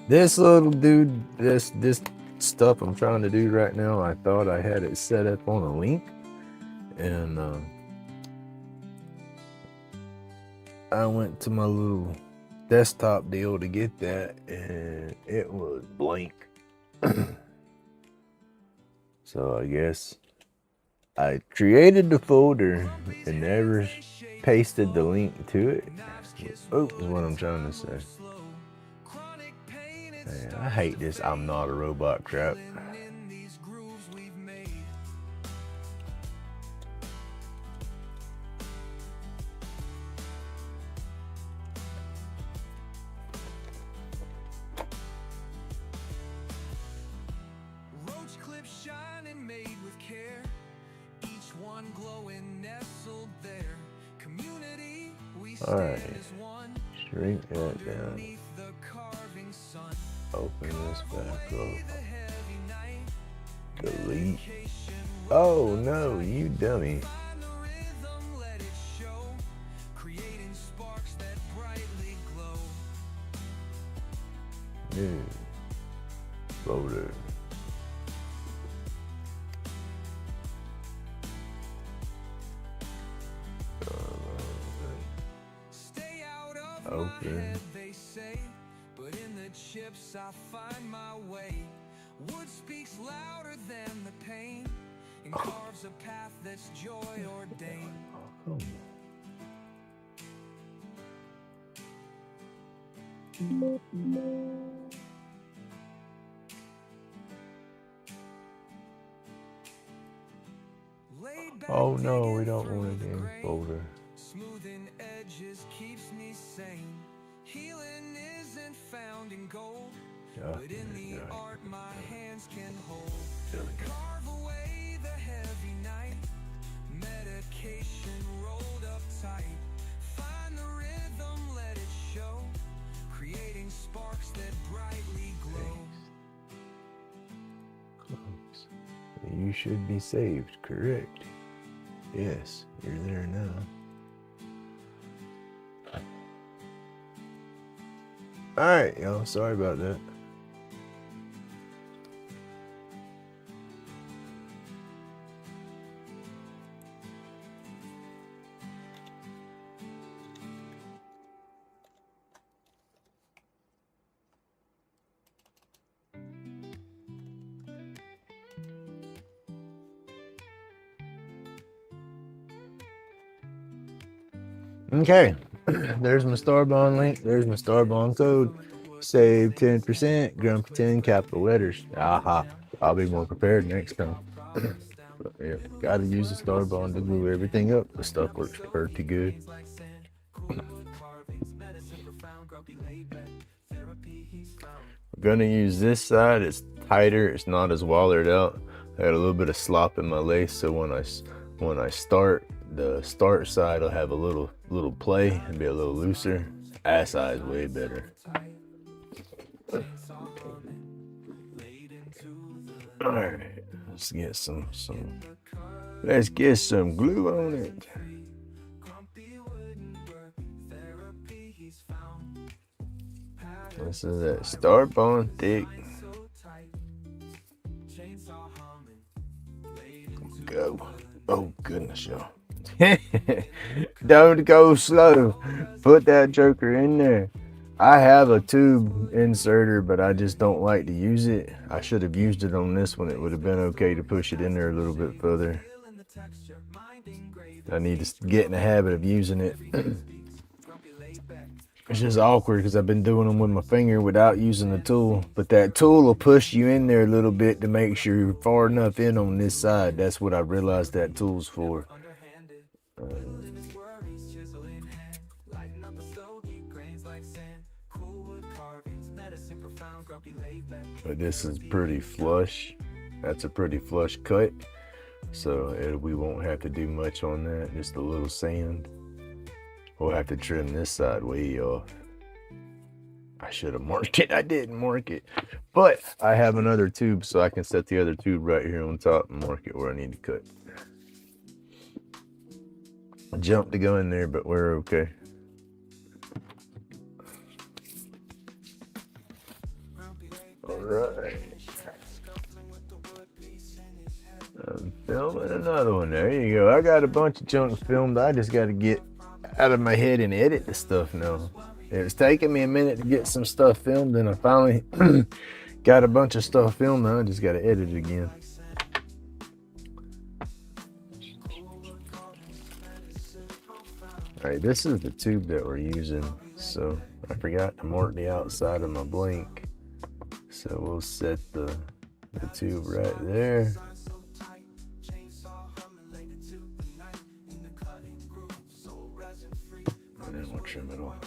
This little dude, this stuff I'm trying to do right now, I thought I had it set up on a link, and I went to my little desktop deal to get that, and it was blank. So I guess I created the folder and never pasted the link to it. Oh, is what I'm trying to say. Man, I hate this I'm not a robot crap. Alright, shrink that down. Open this back up. Delete. Oh no, you dummy. New folder. Open. They say, but in the chips I find my way. Wood speaks louder than the pain and carves a path that's joy ordained. Oh, oh no, we don't want a game folder. Smoothing edges keeps me sane. Healing isn't found in gold, but in the art my hands can hold. Carve away the heavy night, medication rolled up tight. Find the rhythm, let it show, creating sparks that brightly glow. Close. You should be saved, correct? Yes, you're there now. Alright, y'all, sorry about that. Okay, there's my Starbond link. There's my Starbond code. Save 10%, Grumpy 10, capital letters. Aha, I'll be more prepared next time. But yeah, gotta use the Starbond to glue everything up. The stuff works pretty good. We're gonna use this side. It's tighter. It's not as wallered out. I got a little bit of slop in my lace, so when I start, the start side will have a little play and be a little looser. Ass side is way better. All right, let's get some glue on it. This is that Starbond thick. Go. Oh goodness, y'all. Don't go slow. Put that joker in there. I have a tube inserter, but I just don't like to use it. I should have used it on this one. It would have been okay to push it in there a little bit further. I need to get in the habit of using it. It's just awkward because I've been doing them with my finger without using the tool. But that tool will push you in there a little bit to make sure you're far enough in on this side. That's what I realized that tool's for. But this is pretty flush. That's a pretty flush cut. So we won't have to do much on that. Just a little sand. We'll have to trim this side way off. I should have marked it. I didn't mark it. But I have another tube, so I can set the other tube right here on top and mark it where I need to cut. I jumped to go in there, but we're okay. All right. I'm filming another one. There you go. I got a bunch of junk filmed. I just got to get out of my head and edit the stuff now. It was taking me a minute to get some stuff filmed, and I finally got a bunch of stuff filmed. Now I just got to edit it again. Alright, this is the tube that we're using, so I forgot to mark the outside of my blank. So we'll set the tube right there. And then we'll trim it off.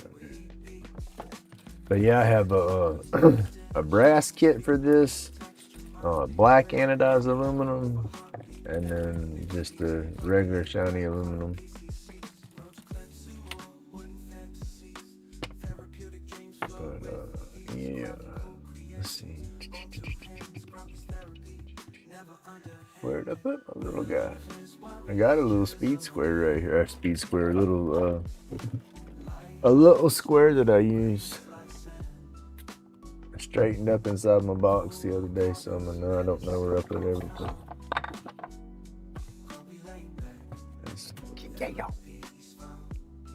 But yeah, I have a a brass kit for this, black anodized aluminum, and then just the regular shiny aluminum. But yeah, let's see. Where'd I put my little guy? I got a little speed square right here. A little square that I use. I straightened up inside my box the other day, so I don't know where I put everything.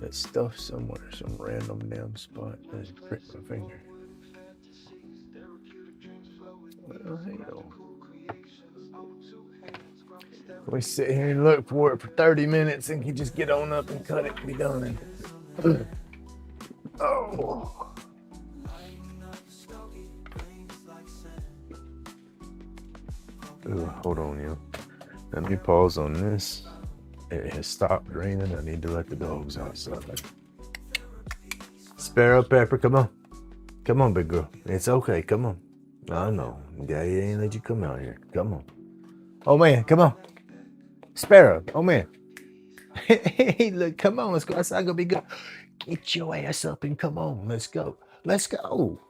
That stuff somewhere, some random damn spot. I just pricked my finger. Well, hell. We sit here and look for it for 30 minutes and can just get on up and cut it and be done. Oh. Ooh, hold on, yo. Let me pause on this. It has stopped raining. I need to let the dogs outside. Sparrow Pepper, come on. Come on, big girl. It's okay. Come on. I know. Daddy ain't let you come out here. Come on. Oh, man. Come on. Sparrow. Oh, man. Hey, look. Come on. Let's go outside. Go be good. Get your ass up and come on. Let's go. Let's go.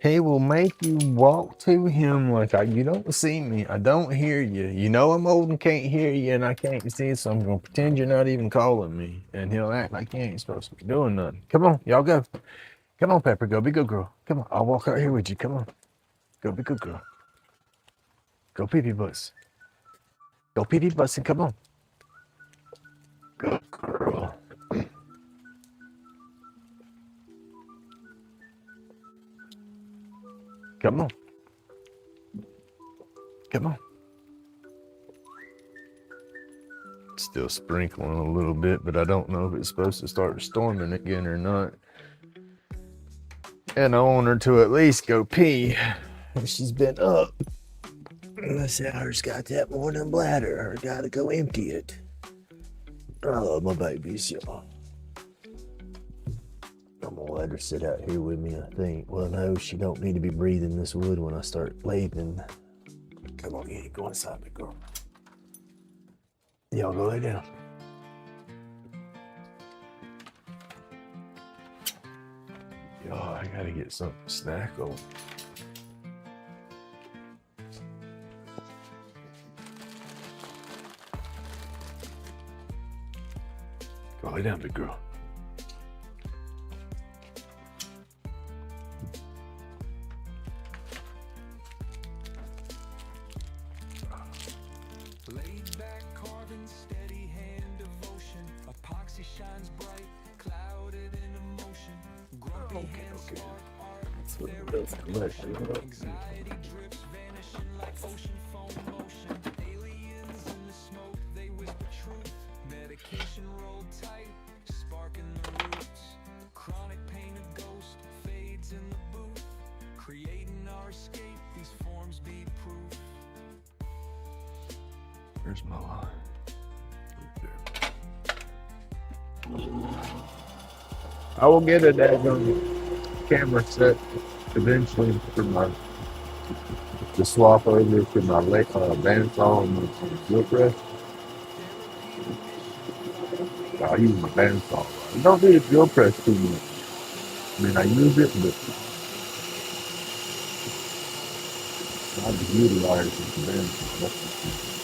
He will make you walk to him like you don't see me. I don't hear you. You know I'm old and can't hear you and I can't see you, so I'm going to pretend you're not even calling me. And he'll act like he ain't supposed to be doing nothing. Come on, y'all go. Come on, Pepper, go be good girl. Come on, I'll walk out here with you. Come on. Go be good girl. Go pee-pee butts. Go pee-pee butts and come on. Good girl. Come on. Come on. Still sprinkling a little bit, but I don't know if it's supposed to start storming again or not. And I want her to at least go pee. She's been up. This hour's got that morning bladder. I gotta go empty it. Oh, my babies, y'all. I'm gonna let her sit out here with me, I think. Well, no, she don't need to be breathing this wood when I start leaving. Come on, Edie, go inside, big girl. Y'all go lay down. Y'all, I gotta get something to snack on. Go lay down, big girl. Laid back, carving, steady hand devotion. Epoxy shines bright, clouded in emotion. Grumpy hands, smart art, anxiety drips, vanishing like ocean foam motion. Aliens in the smoke, they whisper truth. Medication rolled tight, sparking the roots. Chronic pain, a ghost, fades in the booth. Creating our escape, these forms be proof. Where's my line? I will get a daggone camera set eventually for to swap over to my bandsaw and my drill press. I'll use my bandsaw. I don't need a drill press too much. I mean, I use it, but I just utilize it for bandsaw. That's the thing.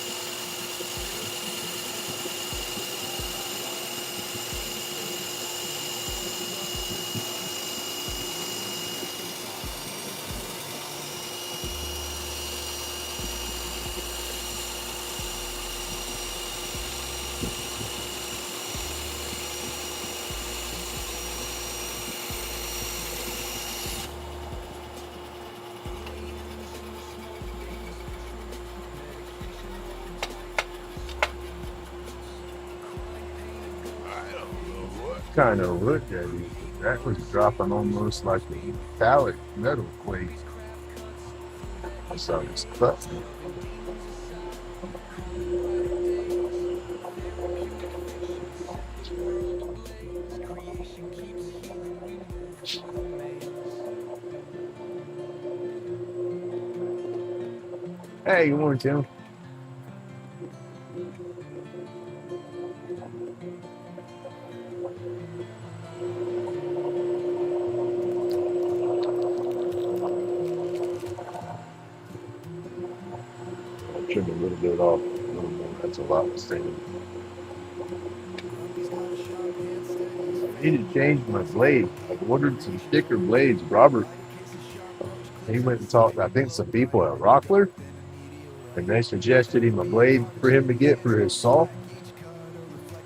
what kind of wood that is. That was dropping almost like a metallic metal plate. I saw this cut. Hey, good morning, Tim. I trimmed a little bit off. That's a lot of sand. I need to change my blade. I've ordered some thicker blades. Robert, he went and talked, I think, some people at Rockler, and they suggested him a blade for him to get for his saw.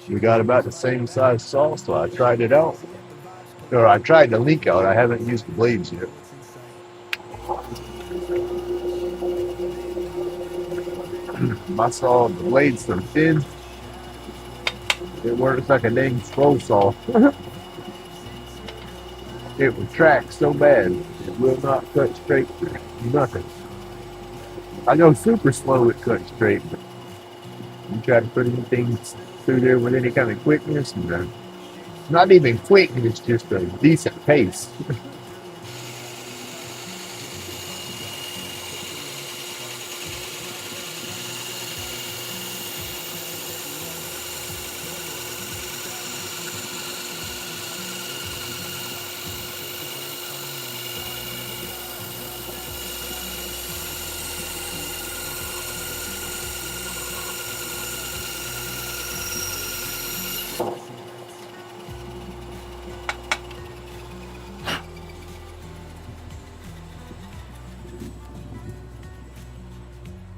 We got about the same size saw, so I tried it out. Or I tried the link out. I haven't used the blades yet. My saw, the blades are thin. It works like a dang scroll saw. It will track so bad, it will not cut straight through nothing. I go super slow at cut straight, but you try to put anything through there with any kind of quickness, and not even quick, it's just a decent pace.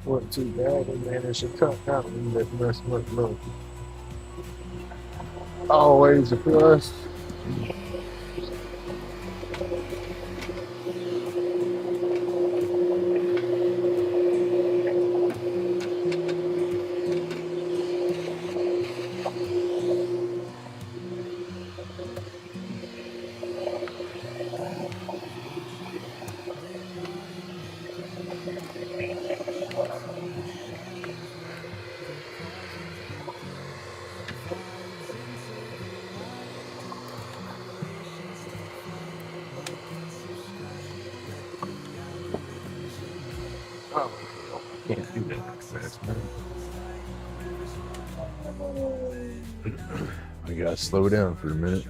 Wasn't too bad, and managed to cut that one, but must went low. Always a plus. Oh, I can't do that fast, man. I gotta slow down for a minute.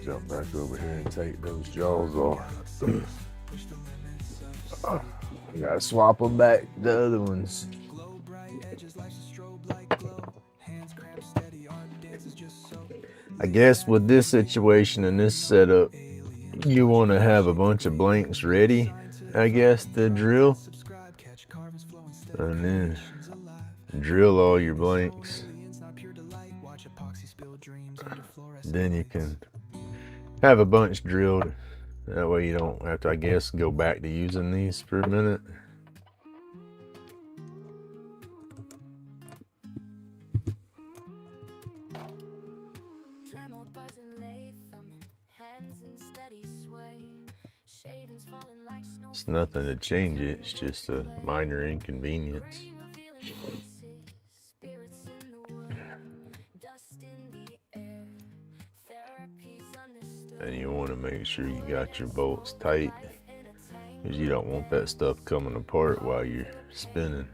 Jump back over here and take those jaws off. I gotta swap them back to the other ones. I guess with this situation and this setup, you want to have a bunch of blanks ready, I guess, to drill. And then drill all your blanks. Then you can have a bunch drilled. That way you don't have to, I guess, go back to using these for a minute. It's nothing to change it, it's just a minor inconvenience. And you want to make sure you got your bolts tight, because you don't want that stuff coming apart while you're spinning.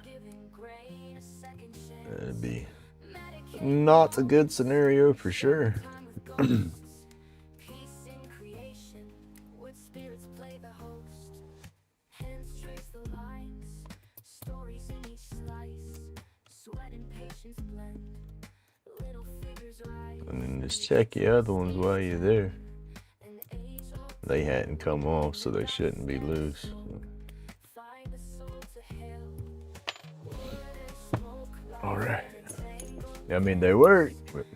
That'd be not a good scenario for sure. And then just check the other ones while you're there. They hadn't come off, so they shouldn't be loose. All right. I mean, they work, but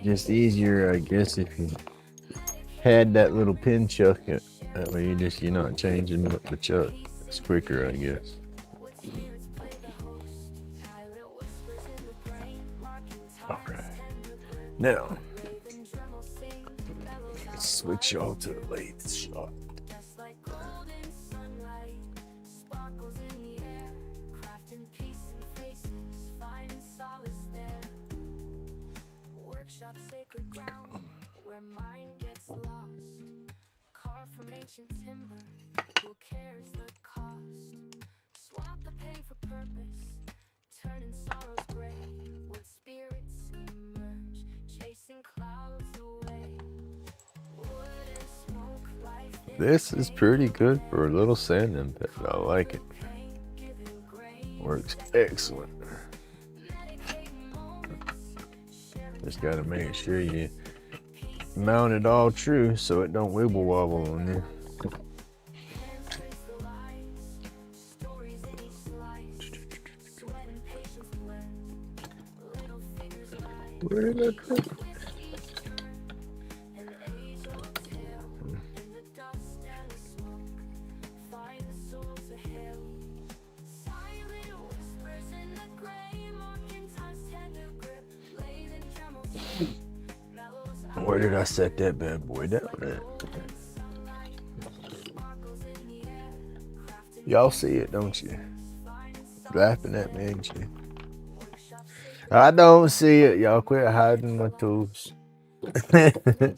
just easier, I guess, if you had that little pin chuck That way you're not changing up the chuck. It's quicker, I guess. All right. Now, let's switch y'all to the lathe shot. This is pretty good for a little sanding pit. I like it. Works excellent. Just gotta make sure you mount it all true so it don't wibble wobble on you. Where did I go? Where did I set that bad boy down at? Y'all see it, don't you? Laughing at me, ain't you? I don't see it. Y'all quit hiding my tools. The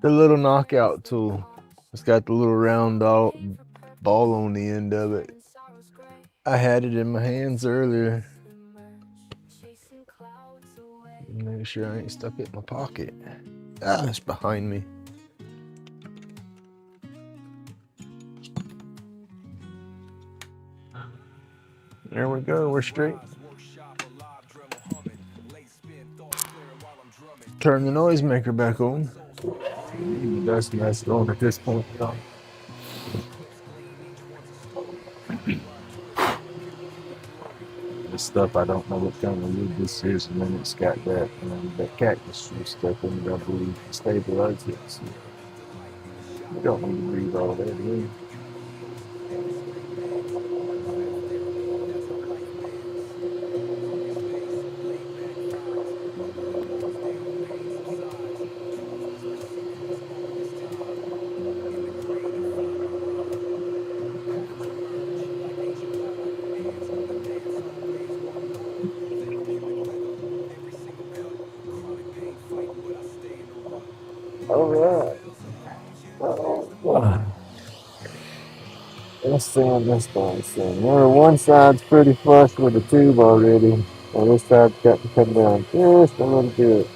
little knockout tool. It's got the little round ball on the end of it. I had it in my hands earlier. Make sure I ain't stuck it in my pocket. Ah, it's behind me. There we go, we're straight. Turn the noisemaker back on. That's messed on at this point. This stuff, I don't know what kind of wood this is, and then it's got that cactus tree stuff in it, I believe, to stabilize it. So you don't need to breathe all that in. All right. Let's sand this thing. Remember, one side's pretty flush with the tube already, and this side's got to come down just a little bit.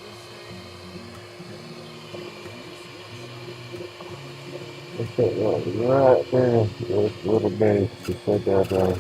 Let's put that right there. This little base to put that down.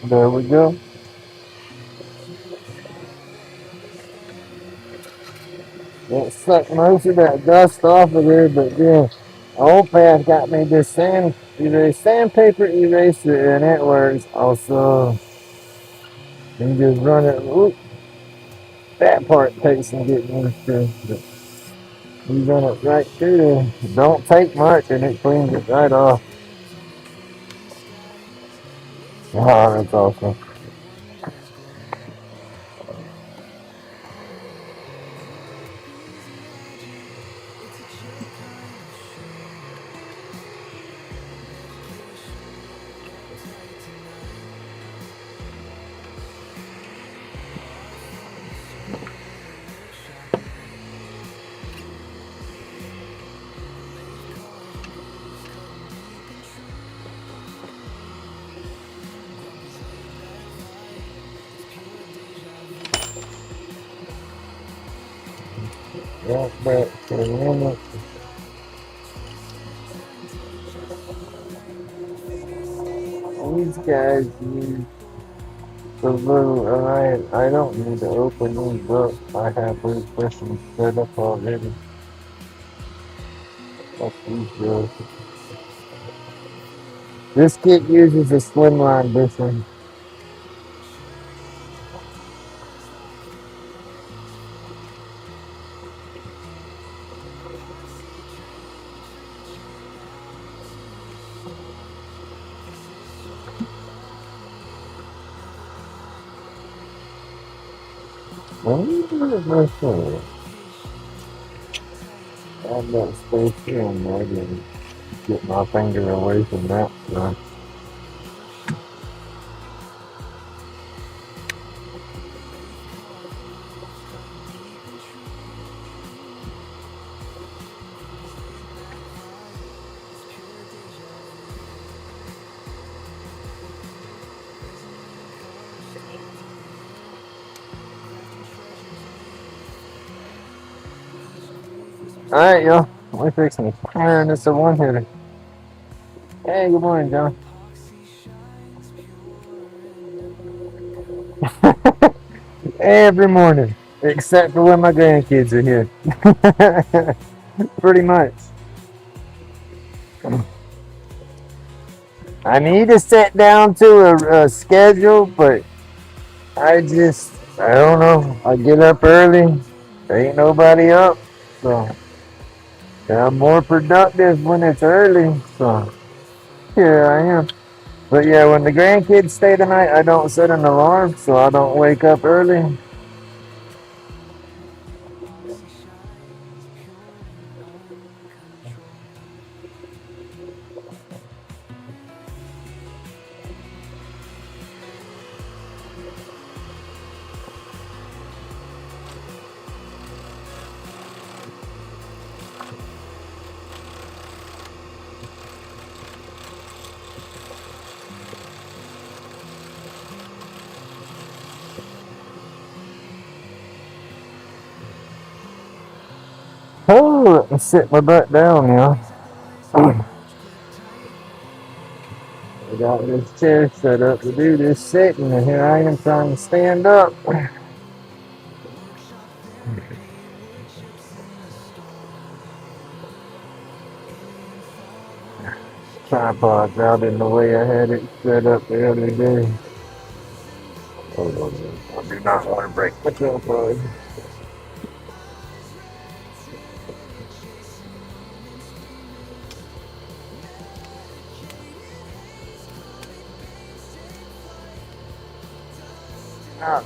There we go. It sucked most of that dust off of there, but yeah, old pad got me this sandpaper eraser, and it works also. You just run it. Whoop, that part takes some getting used to. But you run it right through there. It don't take much, and it cleans it right off. Oh, that's awesome. Yeah, but for a minute, these guys use the little, I don't need to open these up. I have those questions set up already. That's these girls. This kit uses a slimline bushing. Add that space in there and get my finger away from that stuff. Alright, y'all. We're fixing to iron this a one hitter. Hey, good morning, John. Every morning, except for when my grandkids are here. Pretty much. I need to sit down to a schedule, but I don't know. I get up early, there ain't nobody up, so I'm more productive when it's early, so here I am. But yeah, when the grandkids stay tonight, I don't set an alarm, so I don't wake up early. Oh, let me sit my butt down, yeah. I got this chair set up to do this sitting, and here I am trying to stand up. Tripod's out in the way I had it set up the other day. Hold on, I do not want to break my tripod. Ah,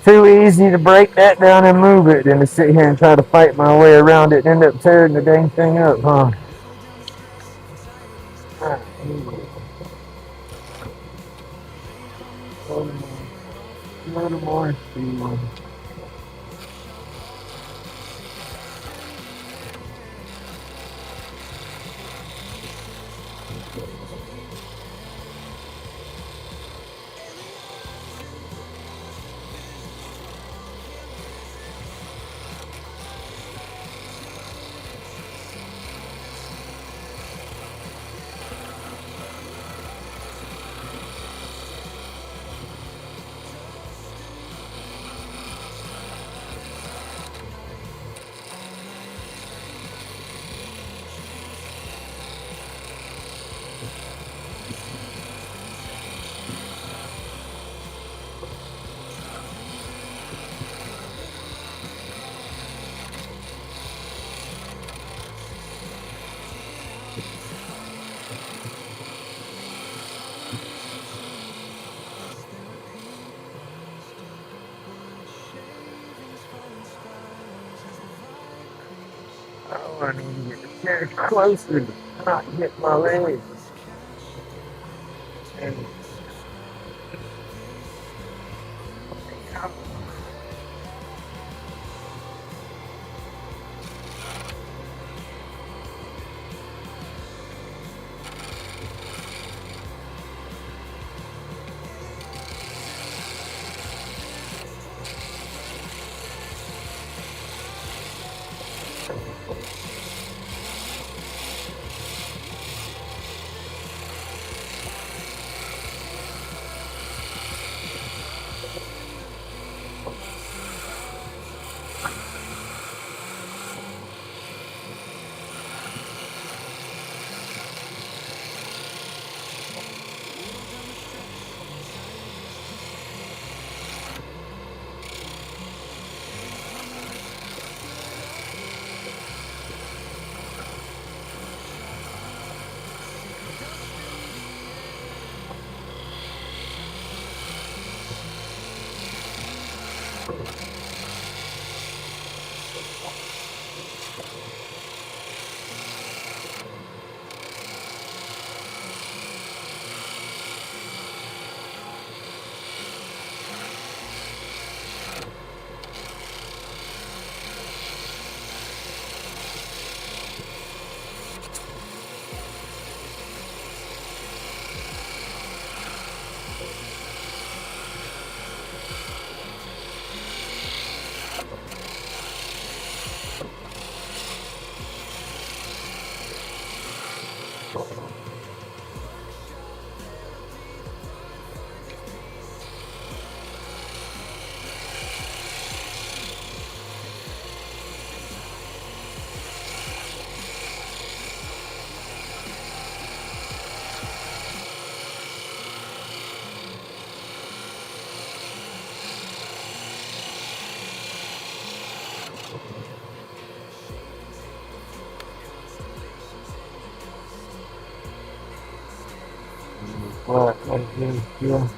too easy to break that down and move it than to sit here and try to fight my way around it and end up tearing the dang thing up, huh? Ah, a little more speed. I need to get the chair closer to not hit my legs. And what? Yeah.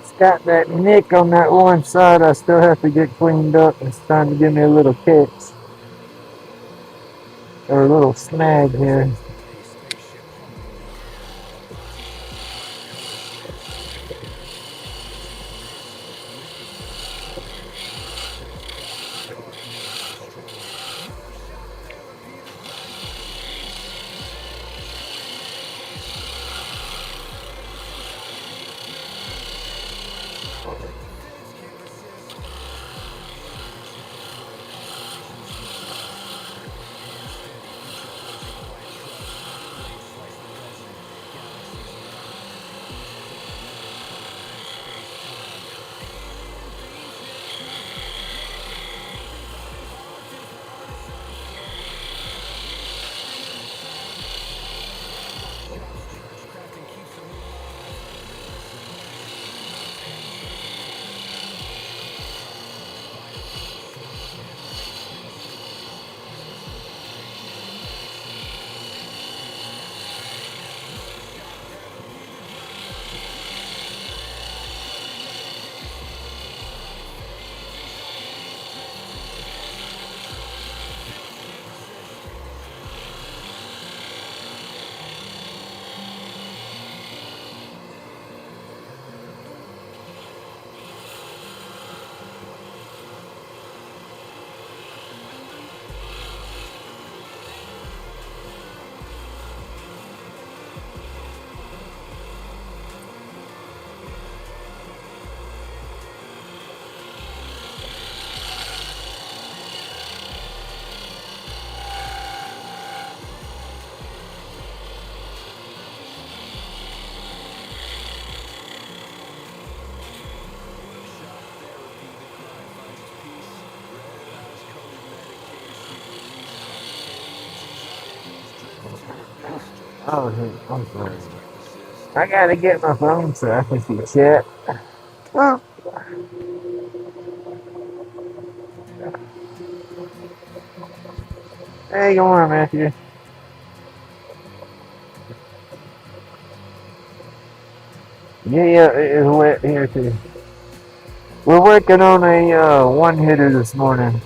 It's got that nick on that one side I still have to get cleaned up. It's trying to give me a little kicks or a little snag here. Oh, I'm sorry. I gotta get my phone so I can see chat. Oh, hey, go on, Matthew. Yeah, it is wet here too. We're working on a one hitter this morning.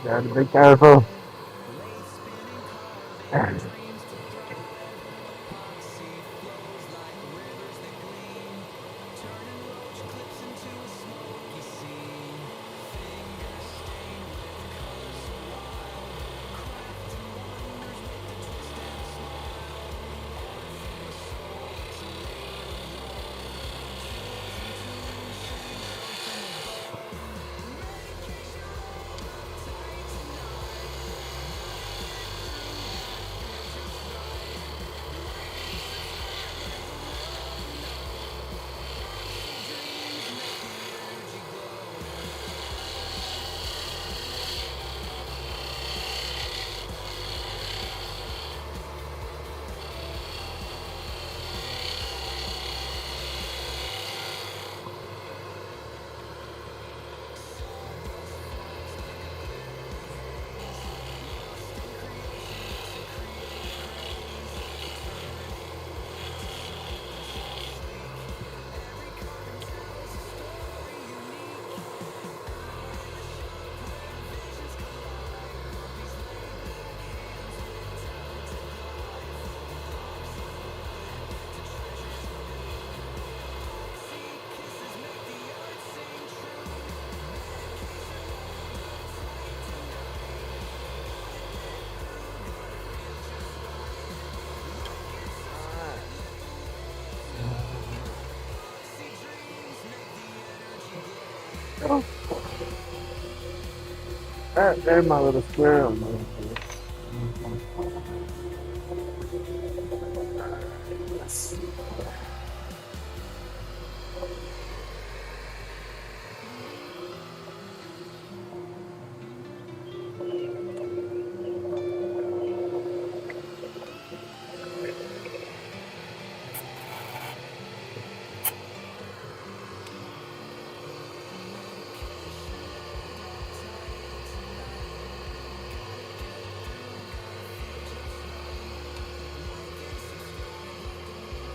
Gotta be careful. Oh, there's my little squirrel.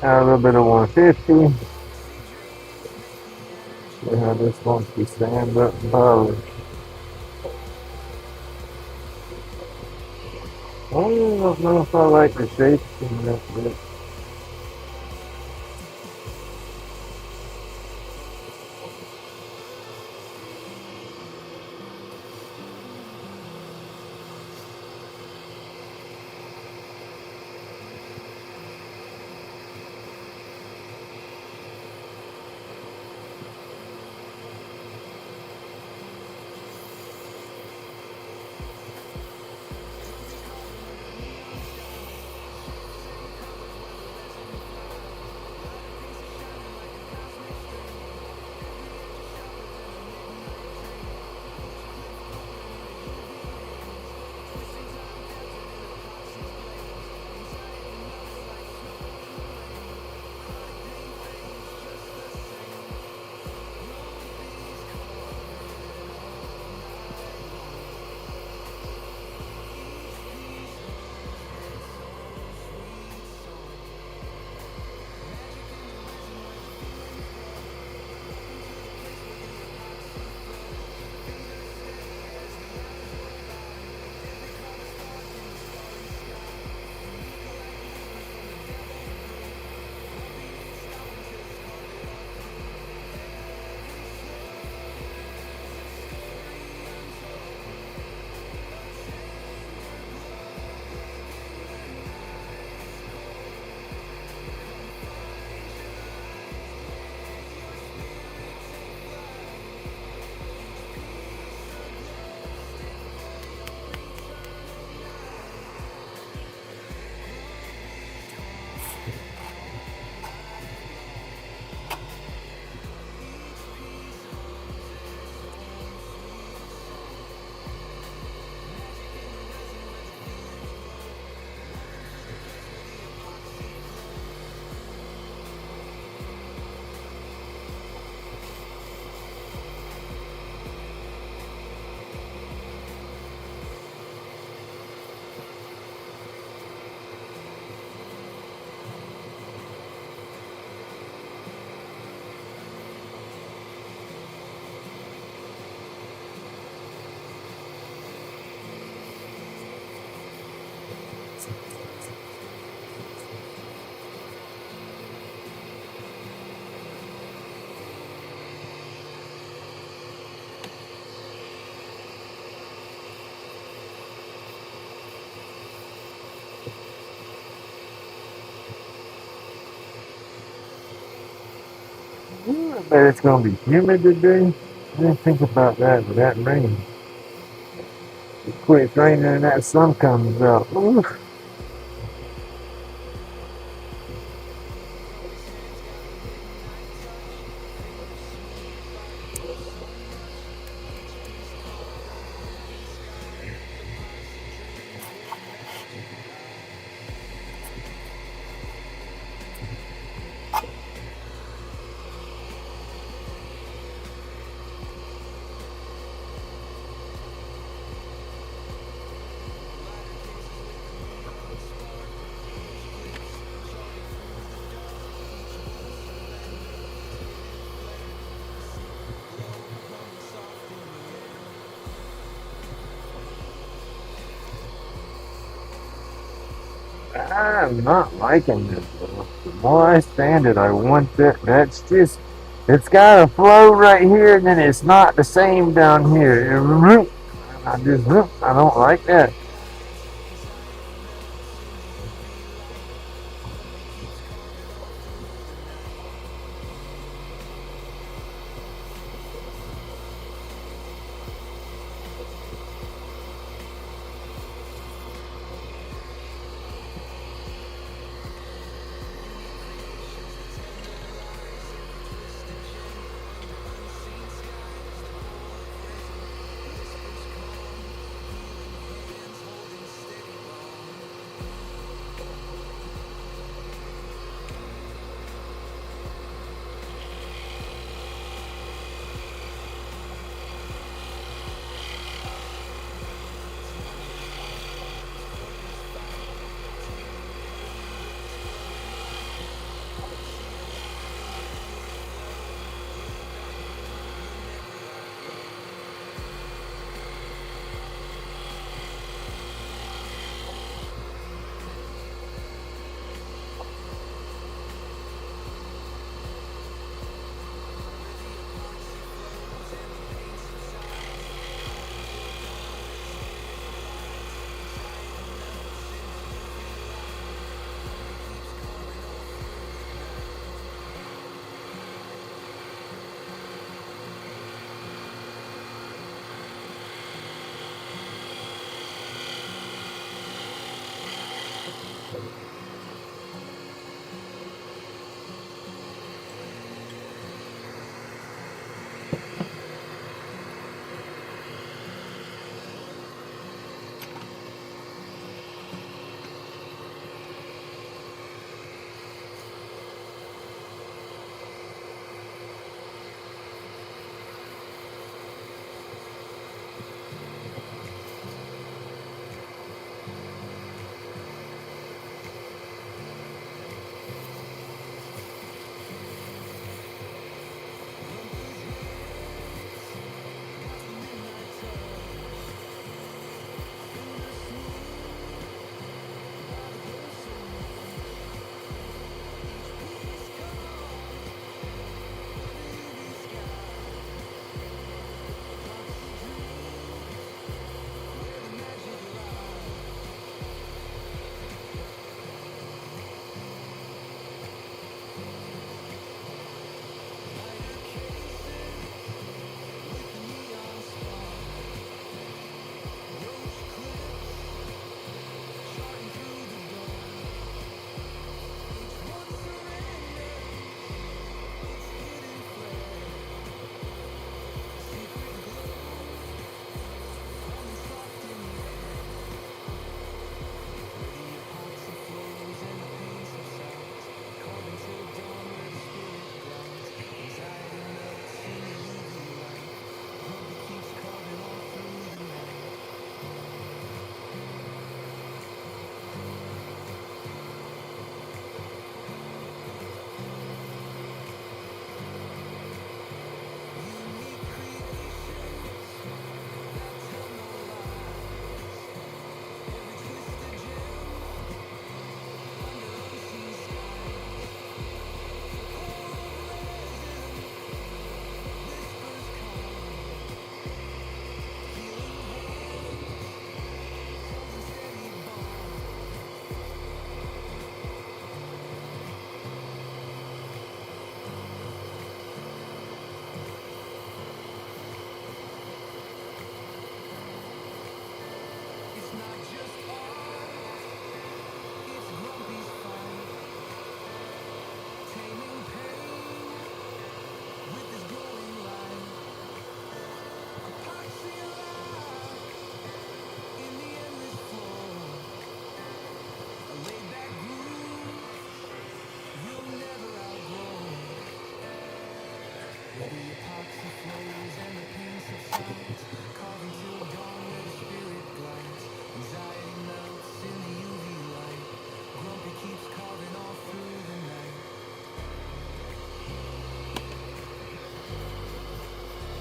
Add a little bit of 150. See how this wants to stand up bow. I don't know if I like the shape in that bit. I bet it's gonna be humid today. I didn't think about that with that rain. It quits raining and that sun comes out. Ooh. I'm not liking this. Though. The more I stand it, I want that. That's just. It's got a flow right here, and then it's not the same down here. I don't like that.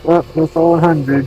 Well, that's 400.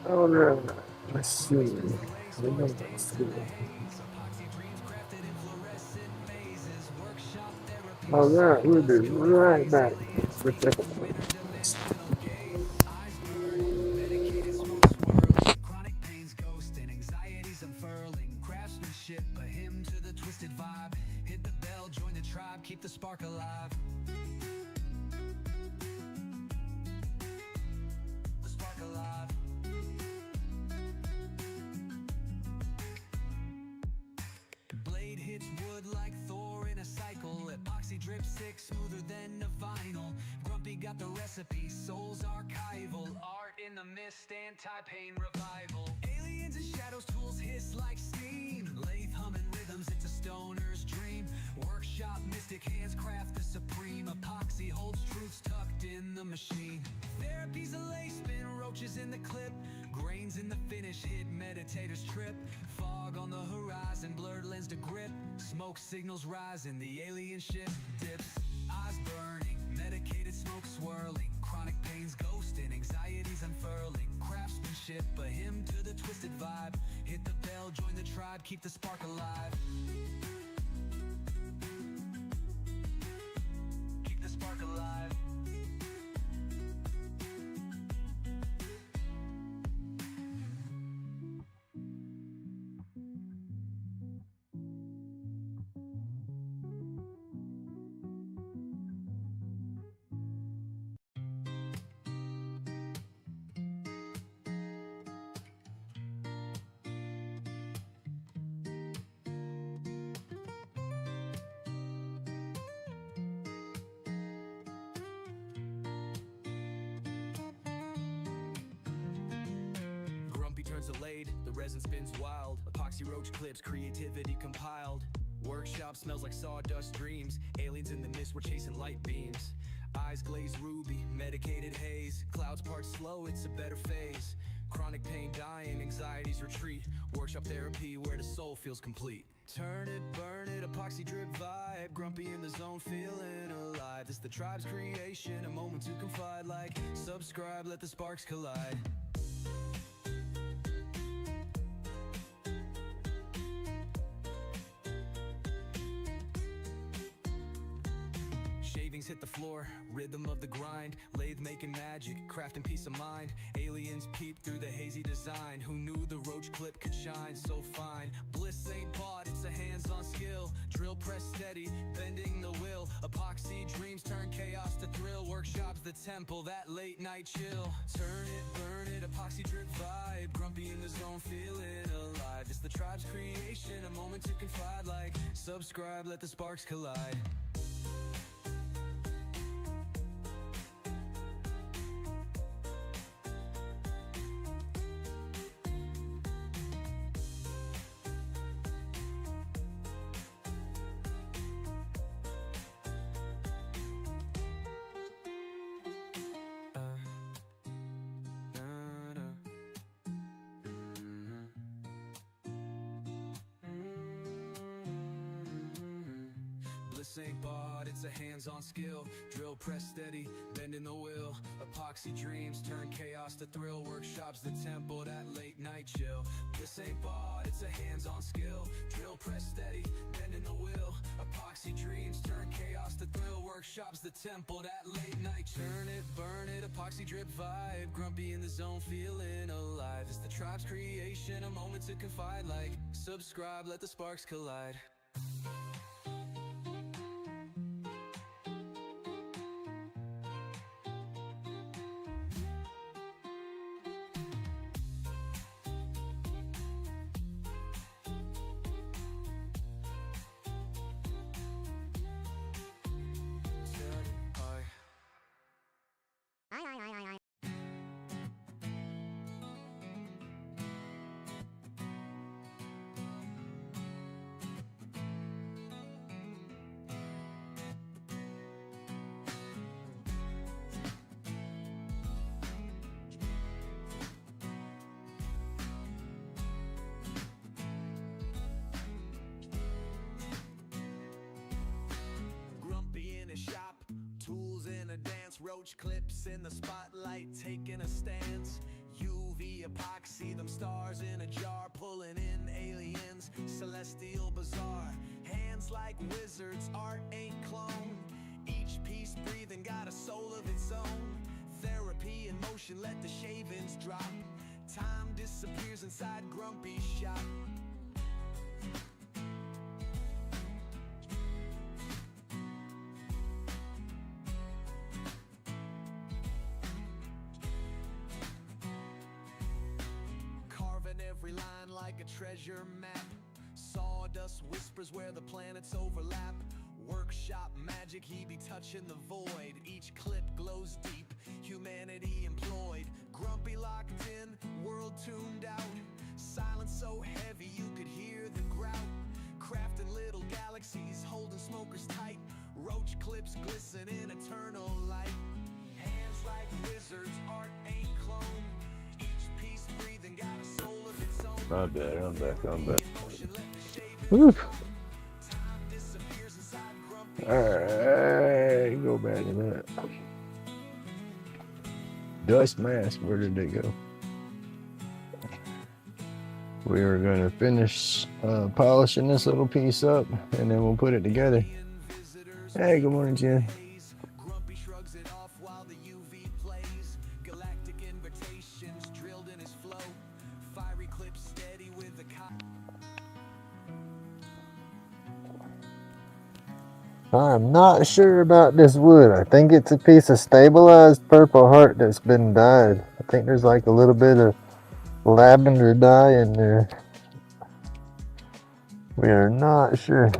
All right. Let's see. Let's see. All right, we'll be right back. Medicated smoke swirling, chronic pains ghosting, anxieties unfurling, craftsmanship, a hymn to the twisted vibe. Hit the bell, join the tribe, keep the spark alive. The spark alive. Blade hits wood like Thor in a cycle. Epoxy drip sick, smoother than a vinyl. Grumpy got the recipe, soul's archival. Art in the mist, anti-pain revival. Aliens and shadows, tools hiss like steam. Lathe humming rhythms, it's a stoner's dream. Workshop, mystic hands craft the supreme. Epoxy holds truths tucked in the machine. Therapy's a lace spin, roaches in the clip. Grains in the finish, hit meditators trip. Fog on the horizon, blurred lens to grip. Smoke signals rising, the alien ship dips. Eyes burning, medicated smoke swirling. Chronic pains ghosting, anxieties unfurling. Craftsmanship, a hymn to the twisted vibe. Hit the bell, join the tribe, keep the spark alive. Keep the spark alive. Turns to laid, the resin spins wild. Epoxy roach clips, creativity compiled. Workshop smells like sawdust dreams. Aliens in the mist, we're chasing light beams. Eyes glazed ruby, medicated haze. Clouds part slow, it's a better phase. Chronic pain dying, anxieties retreat. Workshop therapy where the soul feels complete. Turn it, burn it, epoxy drip vibe. Grumpy in the zone, feeling alive. This the tribe's creation, a moment to confide. Like, subscribe, let the sparks collide. Shavings hit the floor, rhythm of the grind. Lathe making magic, crafting peace of mind. Aliens peep through the hazy design. Who knew the roach clip could shine so fine? Bliss ain't bought, it's a hands-on skill. Drill press steady, bending the will. Epoxy dreams turn chaos to thrill. Workshops the temple, that late night chill. Turn it, burn it, epoxy drip vibe. Grumpy in the zone, feeling alive. It's the tribe's creation, a moment to confide. Like, subscribe, let the sparks collide. Ain't bought, it's a hands-on skill. Drill press steady, bending the will. Epoxy dreams turn chaos to thrill. Workshops the temple, that late night chill. This ain't bought, it's a hands-on skill. Drill press steady, bending the will. Epoxy dreams turn chaos to thrill. Workshops the temple, that late night. Turn it, burn it, epoxy drip vibe. Grumpy in the zone, feeling alive. It's the tribe's creation, a moment to confide. Like, subscribe, let the sparks collide. Roach clips in the spotlight, taking a stance. UV epoxy, them stars in a jar, pulling in aliens, celestial bizarre. Hands like wizards, art ain't clone. Each piece breathing, got a soul of its own. Therapy in motion, let the shavings drop. Time disappears inside Grumpy's shop. Every line like a treasure map. Sawdust whispers where the planets overlap. Workshop magic, he be touching the void. Each clip glows deep, humanity employed. Grumpy locked in, world tuned out. Silence so heavy you could hear the grout. Crafting little galaxies, holding smokers tight. Roach clips glisten in eternal light. Hands like wizards, art ain't clone. Each piece breathing, got a soul of its own. I'm back. Woo. Alright, go back to that. Dust mask, where did it go? We are going to finish polishing this little piece up and then we'll put it together. Hey, good morning, Jen. I'm not sure about this wood. I think it's a piece of stabilized purple heart that's been dyed. I think there's like a little bit of lavender dye in there. We are not sure.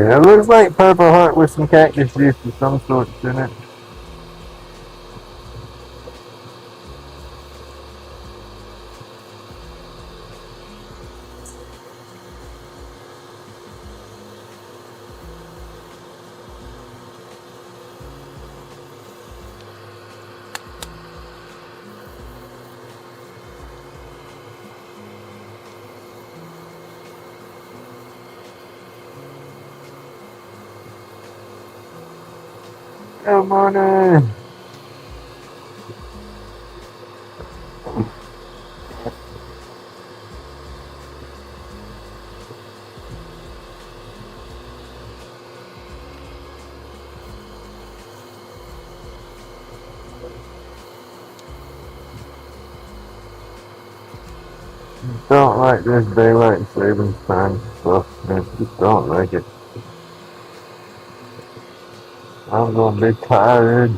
Yeah, it looks like Purple Heart with some cactus juice of some sort in it. Come on in. Don't like this daylight savings time stuff, man. Just don't like it. I'm gonna be tired.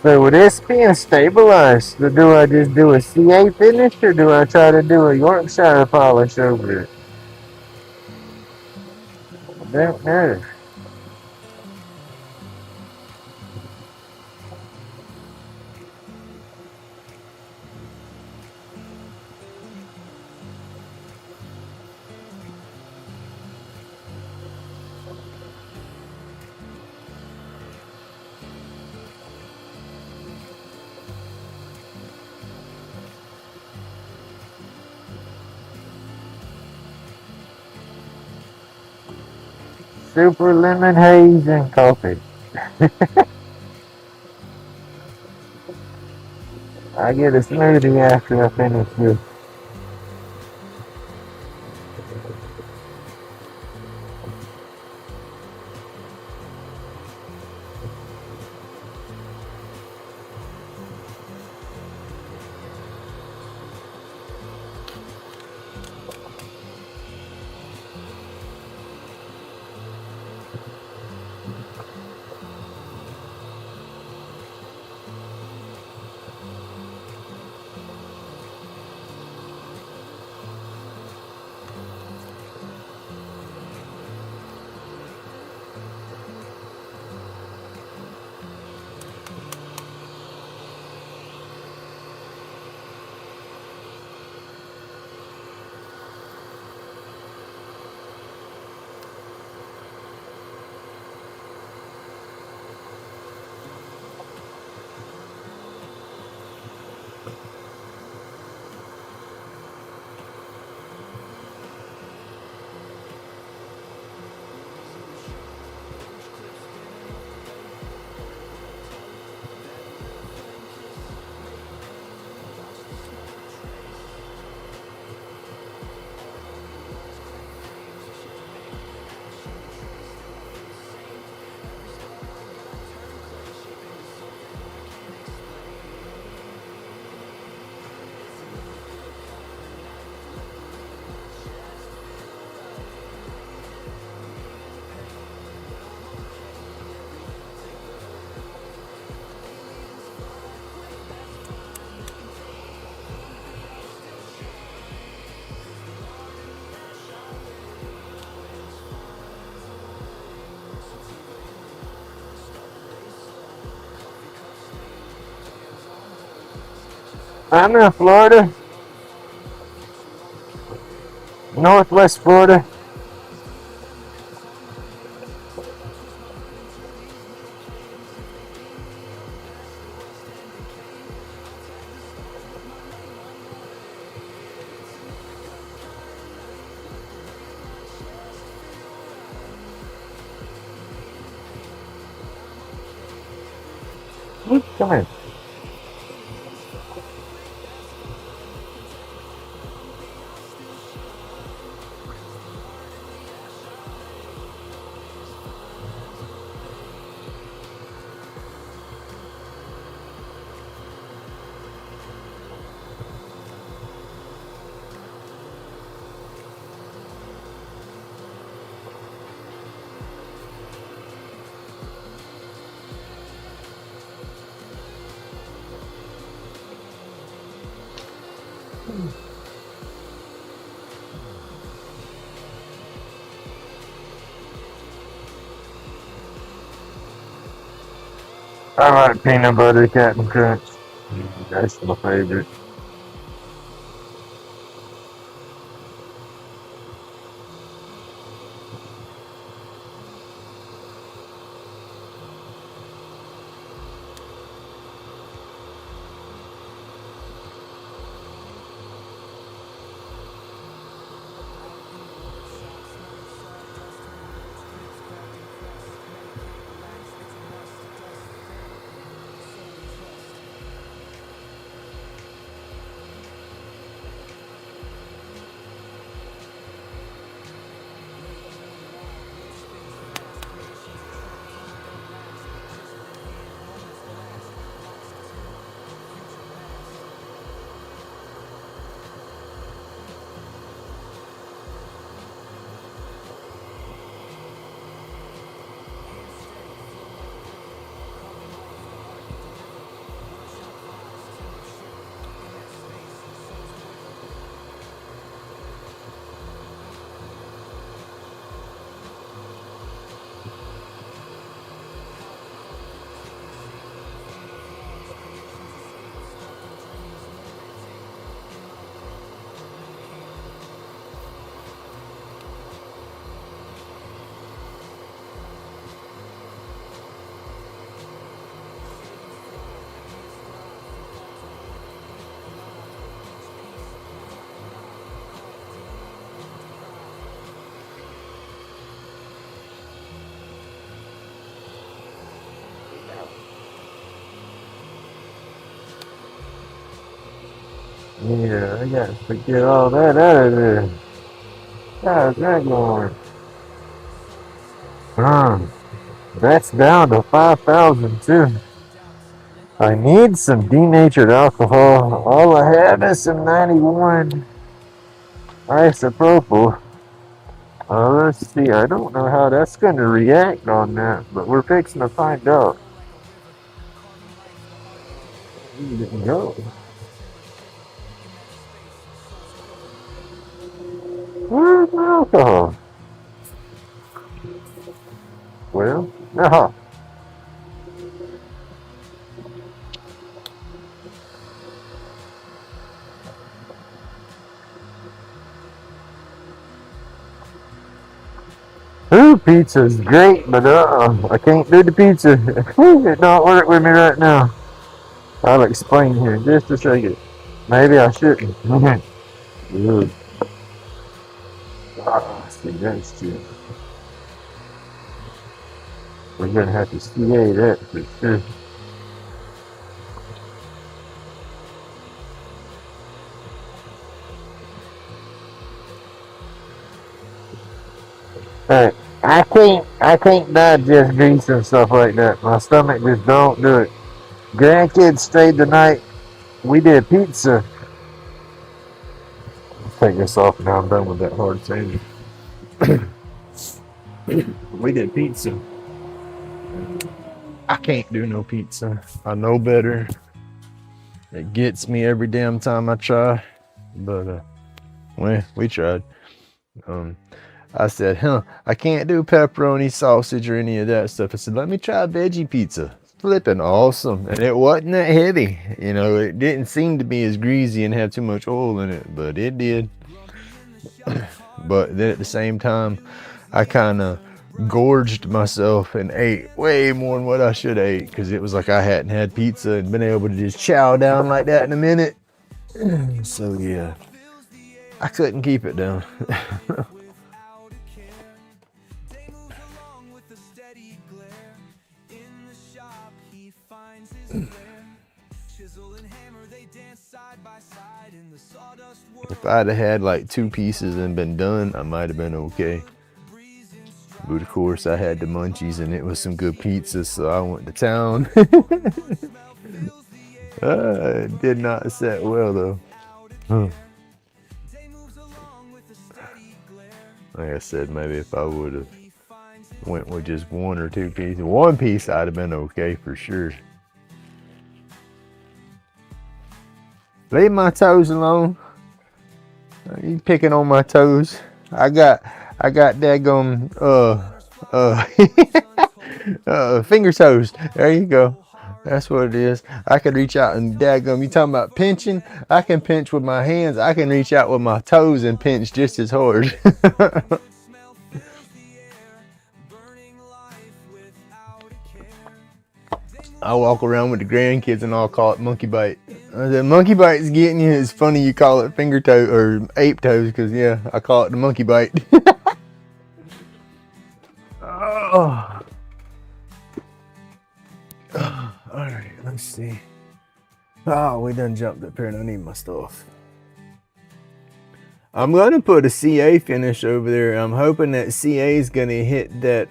So with this being stabilized, do I just do a CA finish or do I try to do a Yorkshire polish over it? I don't know. Super lemon haze and coffee. I get a smoothie after I finish this. I'm in Florida, Northwest Florida. Come here. I like peanut butter Captain Crunch. That's my favorite. Yeah, I got to get all that out of there. How's that going? That's down to 5,000 too. I need some denatured alcohol. All I have is some 91 isopropyl. Let's see. I don't know how that's going to react on that, but we're fixing to find out. No. Where's the alcohol? Well, no. Ooh, pizza's great, but I can't do the pizza. It don't work with me right now. I'll explain here in just a second. Maybe I shouldn't. Ooh. See, that's too. We're gonna have to CA that for sure. Alright, I can't digest grease and stuff like that. My stomach just don't do it. Grandkids stayed the night. We did pizza. Take this off now. I'm done with that hard sandwich. We did pizza. I can't do no pizza. I know better. It gets me every damn time I try. But we tried. I said, I can't do pepperoni, sausage, or any of that stuff. I said, let me try veggie pizza. flipping awesome, and it wasn't that heavy. You know, it didn't seem to be as greasy and have too much oil in it, but it did. But then at the same time, I kind of gorged myself and ate way more than what I should have ate, because it was like I hadn't had pizza and been able to just chow down like that in a minute. So yeah, I couldn't keep it down. If I'd have had like 2 pieces and been done, I might have been okay. But of course, I had the munchies and it was some good pizza, so I went to town. It did not set well though. Like I said, maybe if I would have went with just 1 or 2 pieces, 1 piece, I'd have been okay for sure. Leave my toes alone. You picking on my toes? I got daggum finger toes. There you go. That's what it is. I can reach out and daggum. You talking about pinching? I can pinch with my hands. I can reach out with my toes and pinch just as hard. I walk around with the grandkids and I'll call it monkey bite. I said, monkey bite's getting you. It's funny you call it finger toe or ape toes, because yeah, I call it the monkey bite. Oh. Alright, let's see. Oh, we done jumped up here and I need my stuff. I'm gonna put a CA finish over there. I'm hoping that CA is gonna hit that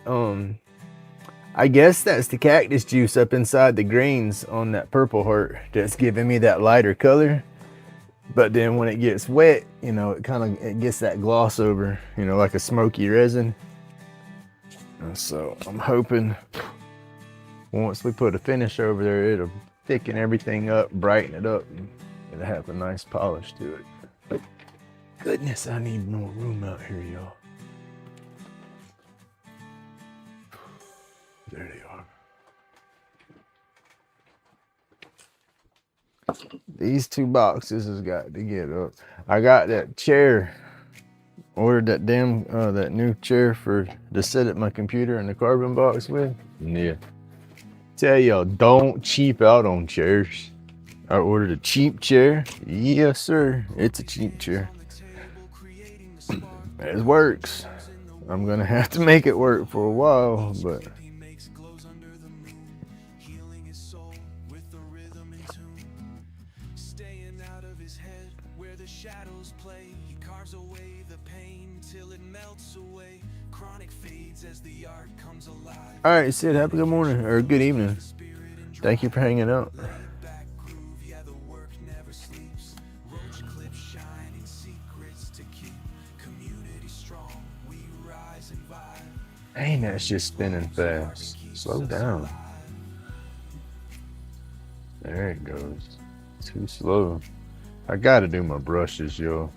I guess that's the cactus juice up inside the grains on that purple heart that's giving me that lighter color. But then when it gets wet, you know, it gets that gloss over, you know, like a smoky resin. And so I'm hoping once we put a finish over there, it'll thicken everything up, brighten it up, and it'll have a nice polish to it. But goodness, I need more room out here, y'all. There they are. These 2 boxes has got to get up. I got that chair. Ordered that damn that new chair to sit at my computer in the carbon box with. Yeah. Tell y'all, don't cheap out on chairs. I ordered a cheap chair. Yes, sir. It's a cheap chair. It works. I'm gonna have to make it work for a while, but all right, Sid, have a good morning or good evening. Thank you for hanging out. Dang, that's just spinning fast. Slow down. There it goes. Too slow. I gotta do my brushes, yo.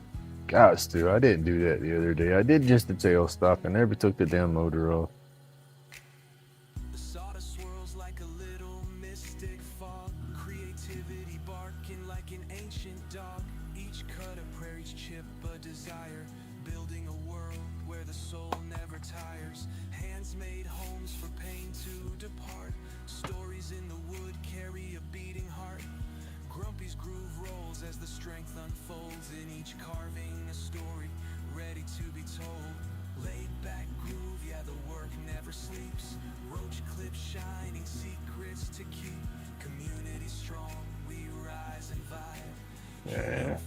Gots to. I didn't do that the other day. I did just the tailstock. I never took the damn motor off. Yeah.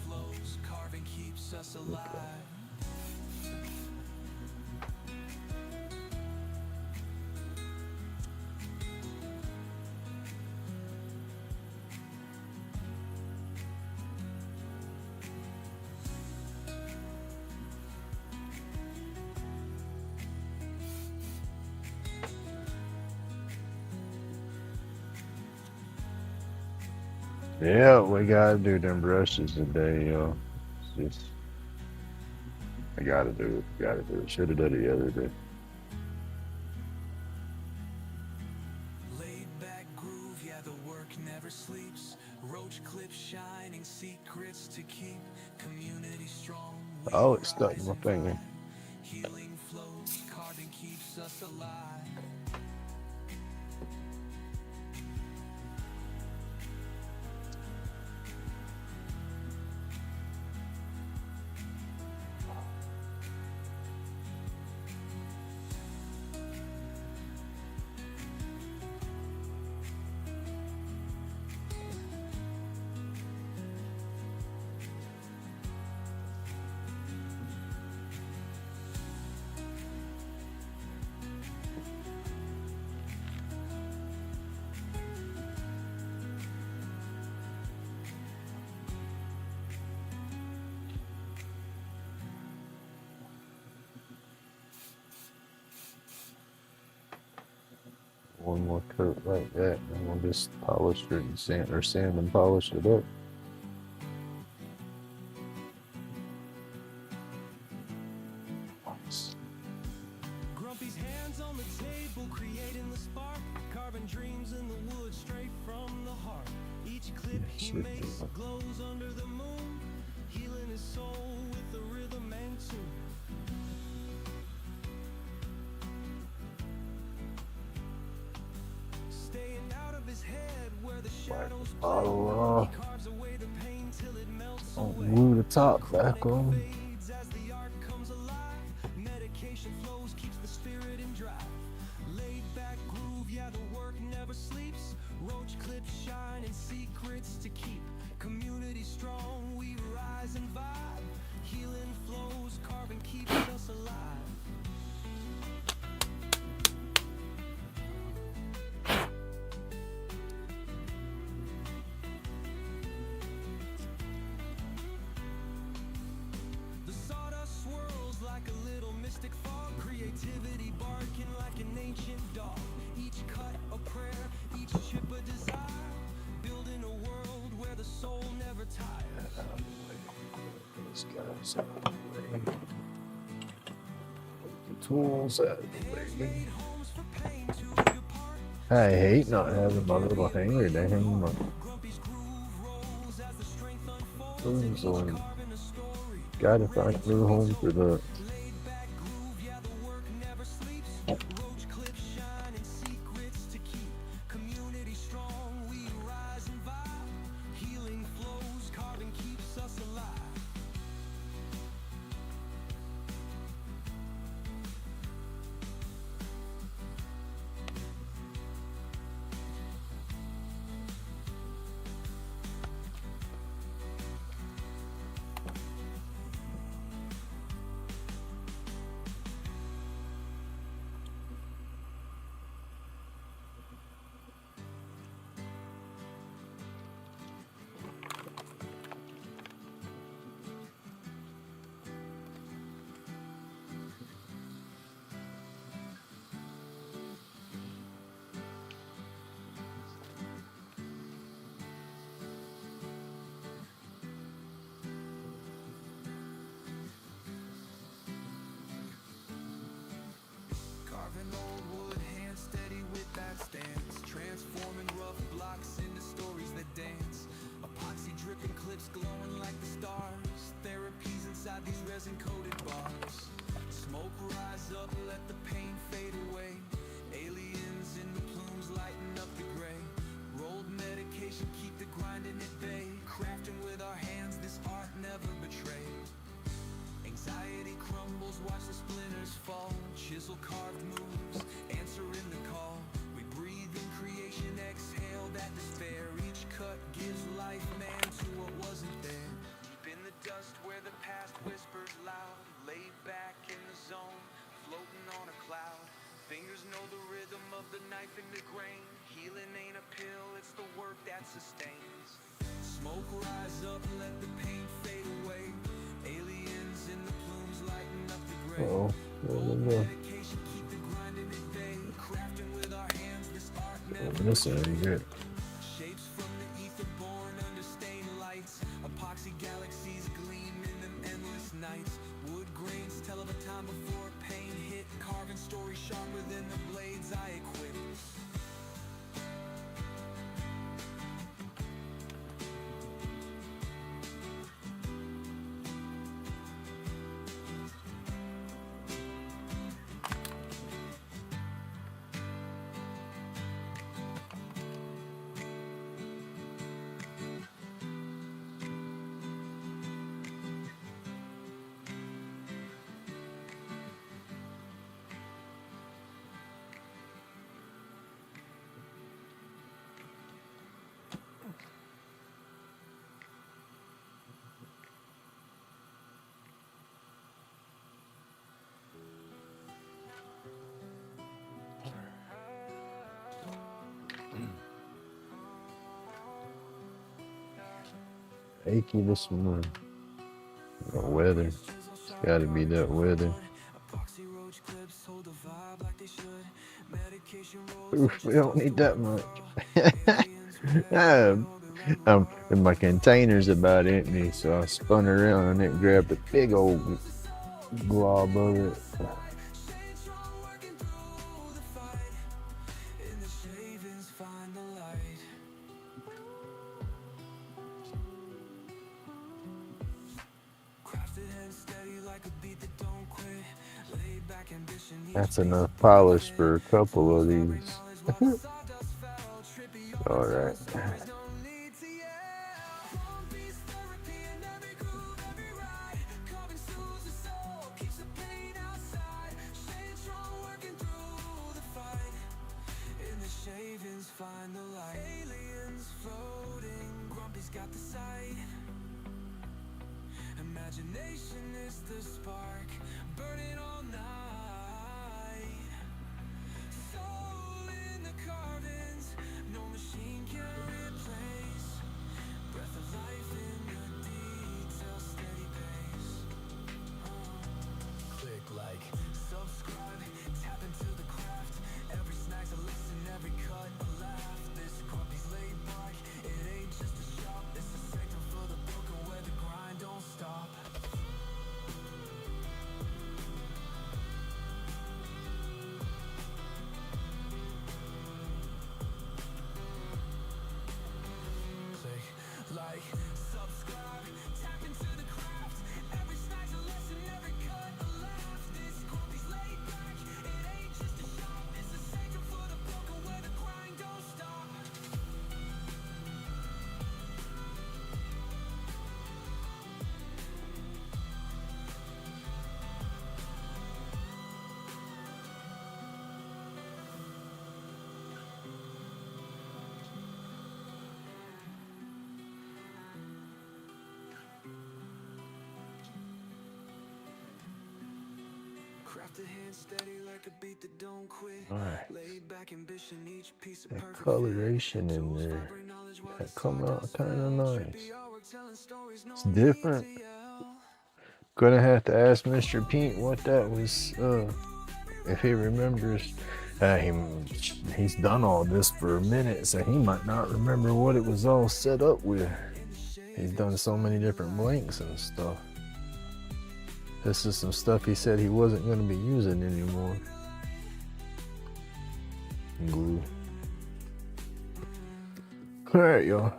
Yeah, we gotta do them brushes today, yo. It's just, I gotta do it. Gotta do it. Should have done it the other day. secrets to keep community strong. Oh, it's stuck in my finger. Healing flows, carving keeps us alive. One more coat like that, and we'll just polish it and sand and polish it up. Grumpy's hands on the table, creating the spark, carving dreams in the wood straight from the heart. Each clip he makes glows under the moon, healing his soul with the rhythm and tune. Staying out of his head where the shadows play, he carves away the pain till it melts away. Glue the top back on. Fades as the art comes alive. Medication flows, keeps the spirit in drive. Laid back groove, yeah, the work never sleeps. Roach clips shine and secrets to keep. Community strong, we rise and vibe. Healing flows, carving keeps us alive. The sawdust swirls like a little mystic fog. Creativity barking like an ancient dog. Each cut a prayer, each chip a desire. Building a world where the soul never tires. These guys out of the way. Put the tools out of the way. Made homes for pain to depart. I hate not having my little hanger to hang my Grumpy's groove rolls as the strength unfolds. tools on. Carving a story. Gotta find a new home for the Laid back groove, yeah, the work never sleeps. Roach clips shine and secrets to keep. Community strong, we rise and vibe. Healing flows, carving keeps us alive. Carving old wood, hand steady with that stance. Transforming rough blocks into stories that dance. Epoxy dripping clips glowing like the stars. Therapies inside these resin-coated bars. Smoke rise up, let the pain fade away. Aliens in the plumes lighting up the gray. Rolled medication, keep the grinding at bay. Crafting with our hands, this art never betrayed. Anxiety crumbles, watch the splinters fall. Chisel carved moves, answering the call. We breathe in creation, exhale that despair. Each cut gives life, man, to what wasn't there. Deep in the dust where the past whispers loud. Laid back in the zone, floating on a cloud. Fingers know the rhythm of the knife in the grain. Healing ain't a pill, it's the work that sustains. Smoke rise up, let the pain fade away. Aliens in the plumes lighting up the gray. oh, Old medication, keep the grinding at bay. Crafting with our hands, this art never this ain't good. shapes from the ether born under stained lights. Epoxy galaxies gleam in them endless nights. Wood grains tell of a time before pain hit. Carving stories sharper than the blades I equip. achy this morning. The weather. It's gotta be that weather. Oof, we don't need that much. And my container's about empty, so I spun around and it grabbed a big old glob of it. That's enough polish for a couple of these. All right. Imagination is the spark, burning all night. Soul in the carvings, no machine can replace. Breath of life in the details, steady pace. Click like, subscribe, tap into the craft. Every snack's a lesson, every cut a laugh. This grumpy's laid back, it ain't just a shop. It's a sanctum for the broken where the grind don't stop. Like, subscribe, tap into the craft. Every snack's a lesson, every cut a laugh. This grumpy's laid back, it ain't just a shop. It's a sanctum for the broken where the grind don't stop. Craft a hand steady like a beat that don't quit. Laid back ambition, each piece of That coloration in there. That come out kind of nice. It's different. Gonna have to ask Mr. Pete what that was, if he remembers. He's done all this for a minute, so he might not remember what it was all set up with. He's done so many different blanks and stuff. This is some stuff he said he wasn't going to be using anymore. Glue. Alright, y'all.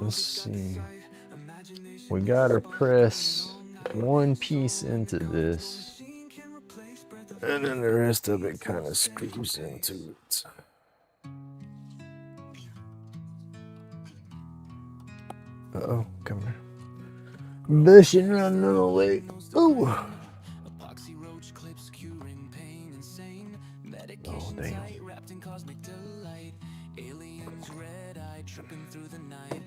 Let's see. We gotta press one piece into this, and then the rest of it kind of screws into it. Uh-oh, come here. Bushing around a little late. Ooh. Epoxy roach clips curing pain insane. Oh, Medications damn. light wrapped in cosmic delight. Aliens red eye tripping through the night.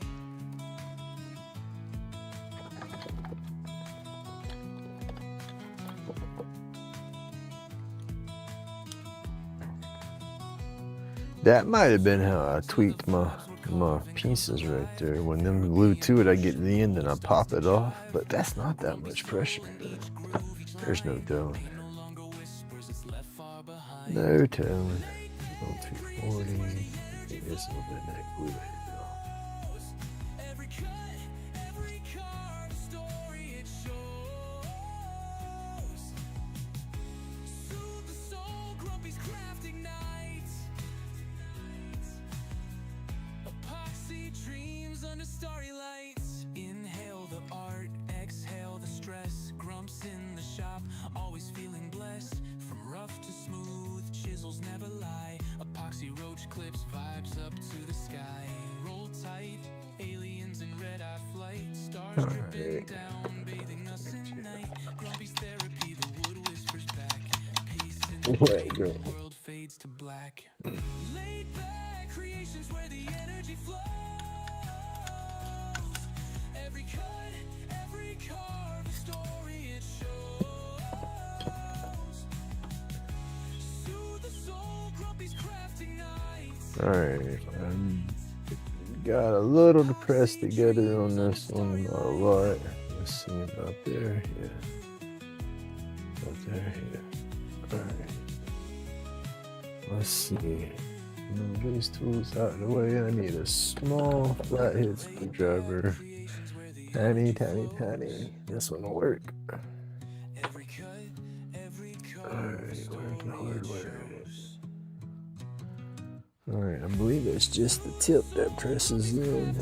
That might have been how I tweaked my pieces right there. When them glued to it, I get to the end and I pop it off. But that's not that much pressure. There's no telling. No telling. On 240. It's a little bit of that glue. Starry lights. Inhale the art, exhale the stress. Grumps in the shop, always feeling blessed. From rough to smooth, chisels never lie. Epoxy roach clips, vibes up to the sky. Roll tight, aliens in red-eye flight. Stars dripping down, bathing us in night. Grumpy's therapy, the wood whispers back. Peace in the world fades to black. Laid back creations where the energy flows. Every cut, every carve, story it shows. Soothe the soul, Grumpy's crafting nights. Alright, got a little to press together on this one, not a lot. Let's see about there, yeah. About there, yeah. Alright. Let's see. Move these tools out of the way. I need a small flathead screwdriver. Tiny, tiny, tiny. This one will work. Alright, where? Alright, I believe it's just the tip that presses in.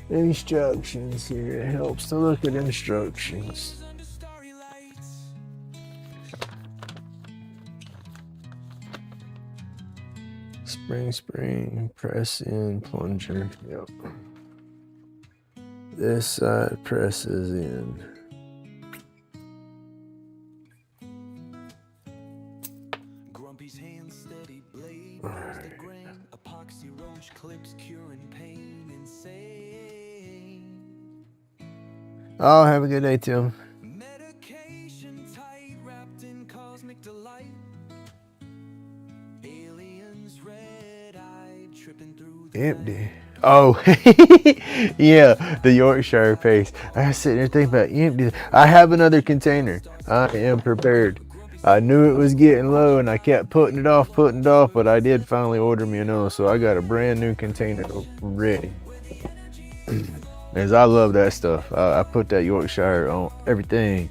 Instructions here. It helps to look at instructions. Spring, press in, plunger. Yep. This side presses in. Grumpy's hand steady blade, the grain, epoxy roach clips curing pain, insane. Oh, have a good day, Tim. Medication tight, wrapped in cosmic delight. Aliens red-eyed, tripping through the Empty. Oh, yeah, the Yorkshire paste. I was sitting there thinking about empty. I have another container. I am prepared. I knew it was getting low and I kept putting it off, but I did finally order me another, so I got a brand new container ready. As I love that stuff. I put that Yorkshire on everything.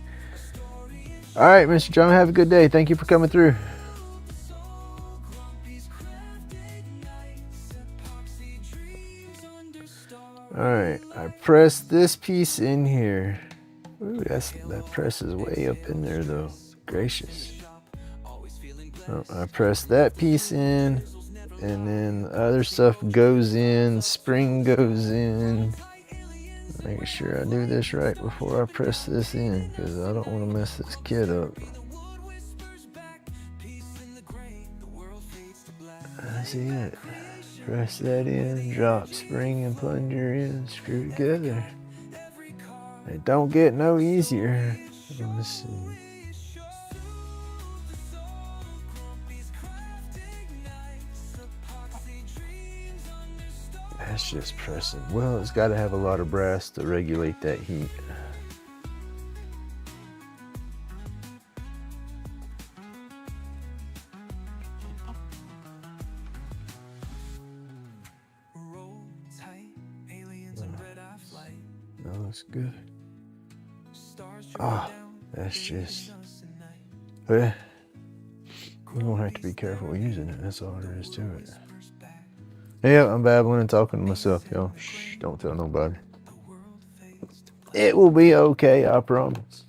All right, Mr. John, have a good day. Thank you for coming through. All right, I pressed this piece in here. Ooh, that presses way up in there though. Gracious. Oh, I pressed that piece in, and then the other stuff goes in, spring goes in. Make sure I do this right before I press this in, because I don't want to mess this kit up. That's it. Press that in, drop spring and plunger in, screw together. It don't get no easier. Let's see. That's just pressing. Well, it's got to have a lot of brass to regulate that heat. No, that's good. Ah, that's just. Well, you're gonna have to be careful using it. That's all there is to it. Yeah, I'm babbling and talking to myself, y'all. Shh, don't tell nobody. It will be okay, I promise.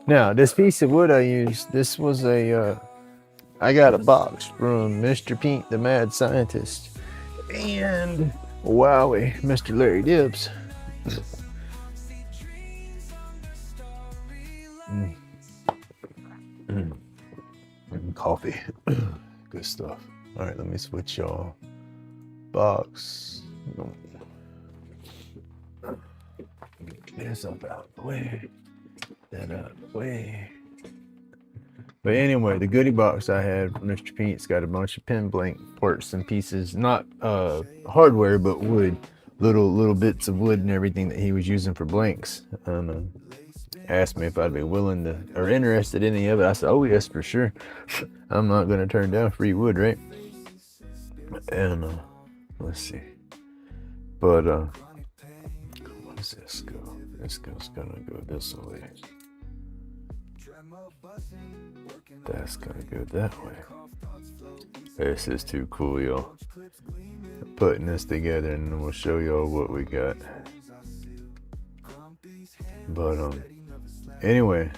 Now, this piece of wood I used, this was I got a box from Mr. Pink, the Mad Scientist, and wowie, Mr. Larry Dibbs. Coffee. Good stuff. All right, let me switch y'all. Box. Get this up out of the way. That out of the way. But anyway, the goodie box I had from Mr. Pete's got a bunch of pen blank parts and pieces, not hardware, but wood, little bits of wood and everything that he was using for blanks. Asked me if I'd be willing to or interested in any of it. I said, oh yes, for sure. I'm not gonna turn down free wood, right? And let's see. But what does this go? This goes gonna go this way. That's gonna go that way. This is too cool, y'all. Putting this together, and then we'll show y'all what we got. But anyway,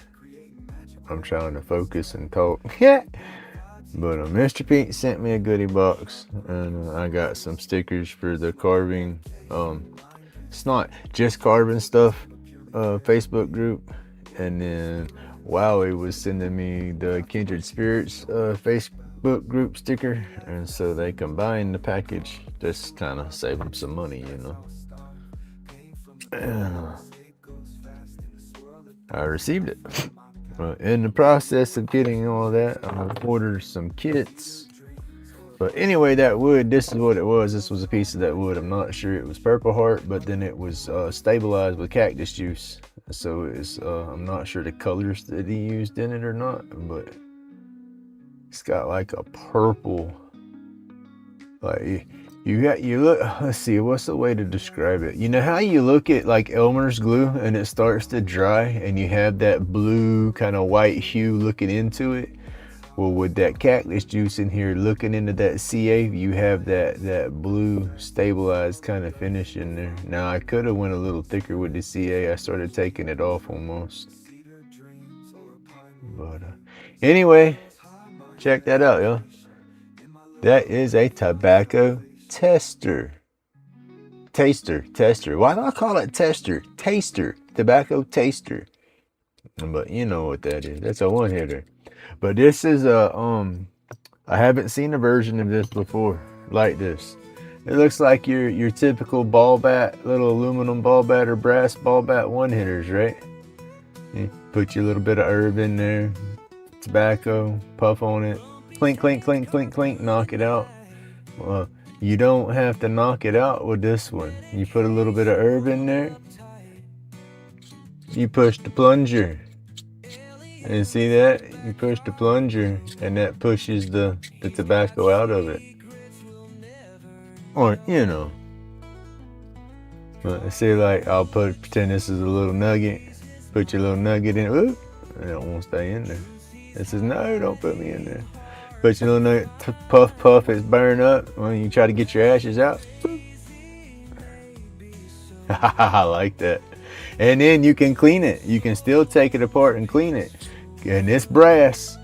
I'm trying to focus and talk. But Mr. Pete sent me a goodie box, and I got some stickers for the carving. It's not just carving stuff. Facebook group, and then Wowie was sending me the Kindred Spirits Facebook group sticker, and so they combined the package, just kind of save them some money, you know. And I received it. In the process of getting all that, I ordered some kits. But anyway, that wood, this is what it was. This was a piece of that wood. I'm not sure it was Purple Heart, but then it was stabilized with cactus juice. So it's I'm not sure the colors that he used in it or not, but it's got like a purple, like you look, let's see, what's the way to describe it? You know how you look at like Elmer's glue and it starts to dry and you have that blue kind of white hue looking into it? Well, with that cactus juice in here looking into that CA, you have that blue stabilized kind of finish in there. Now I could have went a little thicker with the CA. I started taking it off almost. But anyway, check that out, yo. That is a tobacco tester. Taster. Why do I call it tester? Taster. Tobacco taster. But you know what that is. That's a one hitter. But this is a I haven't seen a version of this before like this. It looks like your typical ball bat, little aluminum ball bat or brass ball bat one hitters, right? You put your little bit of herb in there, tobacco, puff on it, clink, clink, clink, clink, clink, knock it out. Well, you don't have to knock it out with this one. You put a little bit of herb in there, you push the plunger. And see that? You push the plunger and that pushes the tobacco out of it. Or, you know. But say like, I'll pretend this is a little nugget. Put your little nugget in. Oop, and it won't stay in there. It says, no, don't put me in there. Put your little nugget, puff, it's burn up. When you try to get your ashes out. I like that. And then you can clean it. You can still take it apart and clean it. And it's brass,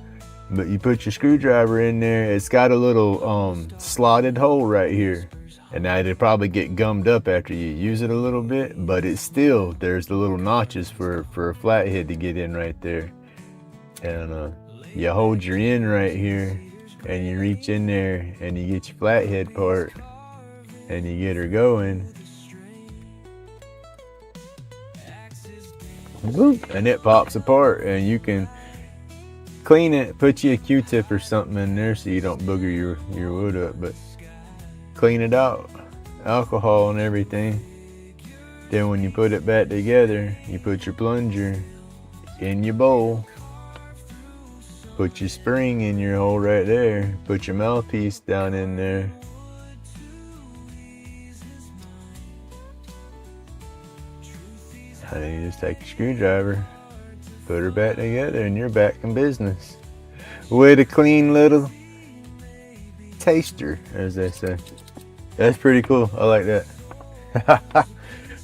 but you put your screwdriver in there. It's got a little slotted hole right here. And now it'll probably get gummed up after you use it a little bit, but it's still, there's the little notches for a flathead to get in right there. And you hold your end right here and you reach in there and you get your flathead part and you get her going. And it pops apart and you can clean it, put you a Q-tip or something in there so you don't booger your wood up, but clean it out, alcohol and everything. Then when you put it back together, you put your plunger in your bowl, put your spring in your hole right there, put your mouthpiece down in there. And then you just take your screwdriver, put her back together, and you're back in business with a clean little taster, as they say. That's pretty cool. I like that.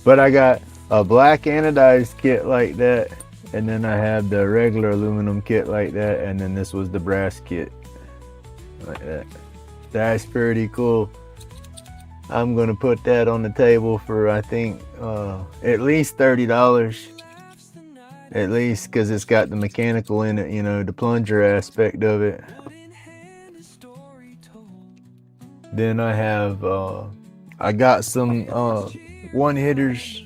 But I got a black anodized kit like that, and then I have the regular aluminum kit like that, and then this was the brass kit like that. That's pretty cool. I'm gonna put that on the table for, I think, at least $30. At least, because it's got the mechanical in it, you know, the plunger aspect of it. Then I have, I got some one hitters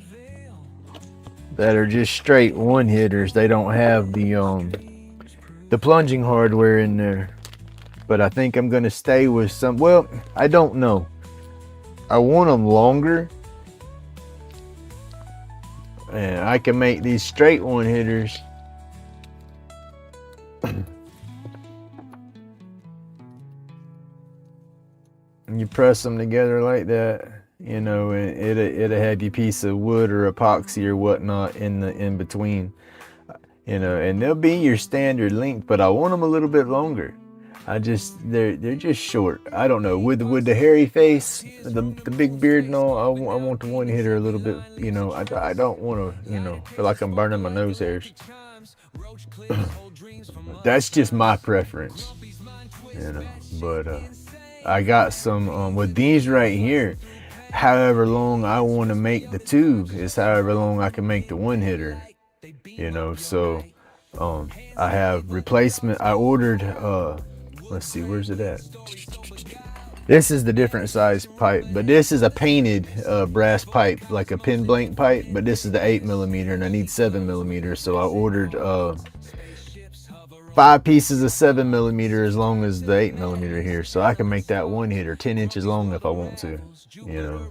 that are just straight one hitters. They don't have the plunging hardware in there. But I think I'm gonna stay with some, well, I don't know. I want them longer, and I can make these straight one hitters. And you press them together like that, you know, and it'll have your piece of wood or epoxy or whatnot in between, you know, and they'll be your standard length, but I want them a little bit longer. They're just short. I don't know, with the hairy face, the big beard and all, I want the one hitter a little bit, you know, I don't want to, you know, feel like I'm burning my nose hairs. That's just my preference, you know. But I got some with these right here. However long I want to make the tube is however long I can make the one hitter, you know. So I have replacement. I ordered let's see, where's it at? This is the different size pipe, but this is a painted brass pipe, like a pin blank pipe, but this is the 8mm and I need 7mm. So I ordered 5 pieces of 7mm as long as the 8mm here, so I can make that one hitter 10 inches long if I want to, you know.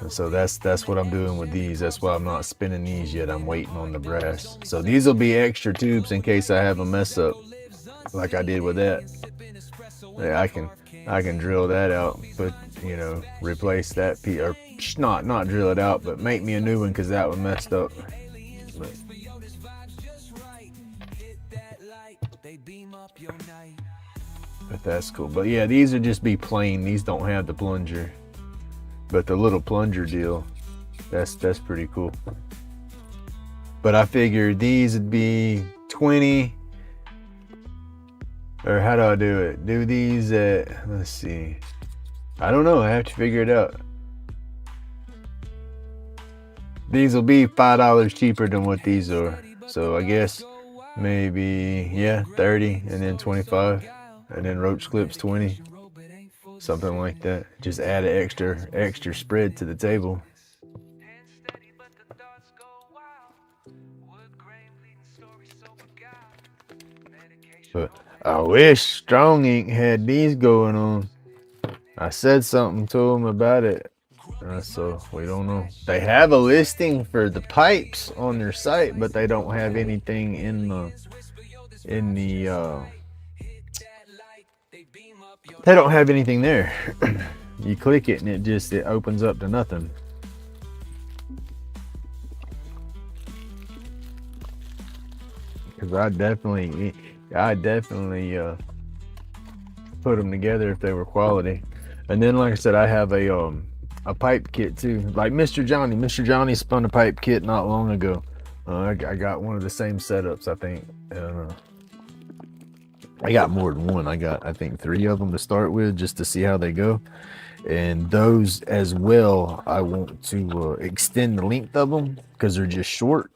And so that's what I'm doing with these. That's why I'm not spinning these yet. I'm waiting on the brass. So these will be extra tubes in case I have a mess up like I did with that. Yeah, I can drill that out, but you know, replace that piece, or not drill it out, but make me a new one because that one messed up. But that's cool. But yeah, these would just be plain. These don't have the plunger. But the little plunger deal, that's pretty cool. But I figured these would be 20, or how do I do it? Do these at, let's see. I don't know, I have to figure it out. These will be $5 cheaper than what these are. So I guess maybe, yeah, 30 and then 25 and then roach clips 20. Something like that. Just add an extra spread to the table. But I wish Strong Ink had these going on. I said something to them about it. So we don't know. They have a listing for the pipes on their site, but they don't have anything in the they don't have anything there. You click it and it opens up to nothing. Because I definitely put them together if they were quality. And then, like I said, I have a pipe kit too. Like Mr. Johnny spun a pipe kit not long ago. I got one of the same setups, I think. I got more than one. I got, I think, 3 of them to start with just to see how they go. And those as well, I want to extend the length of them because they're just short.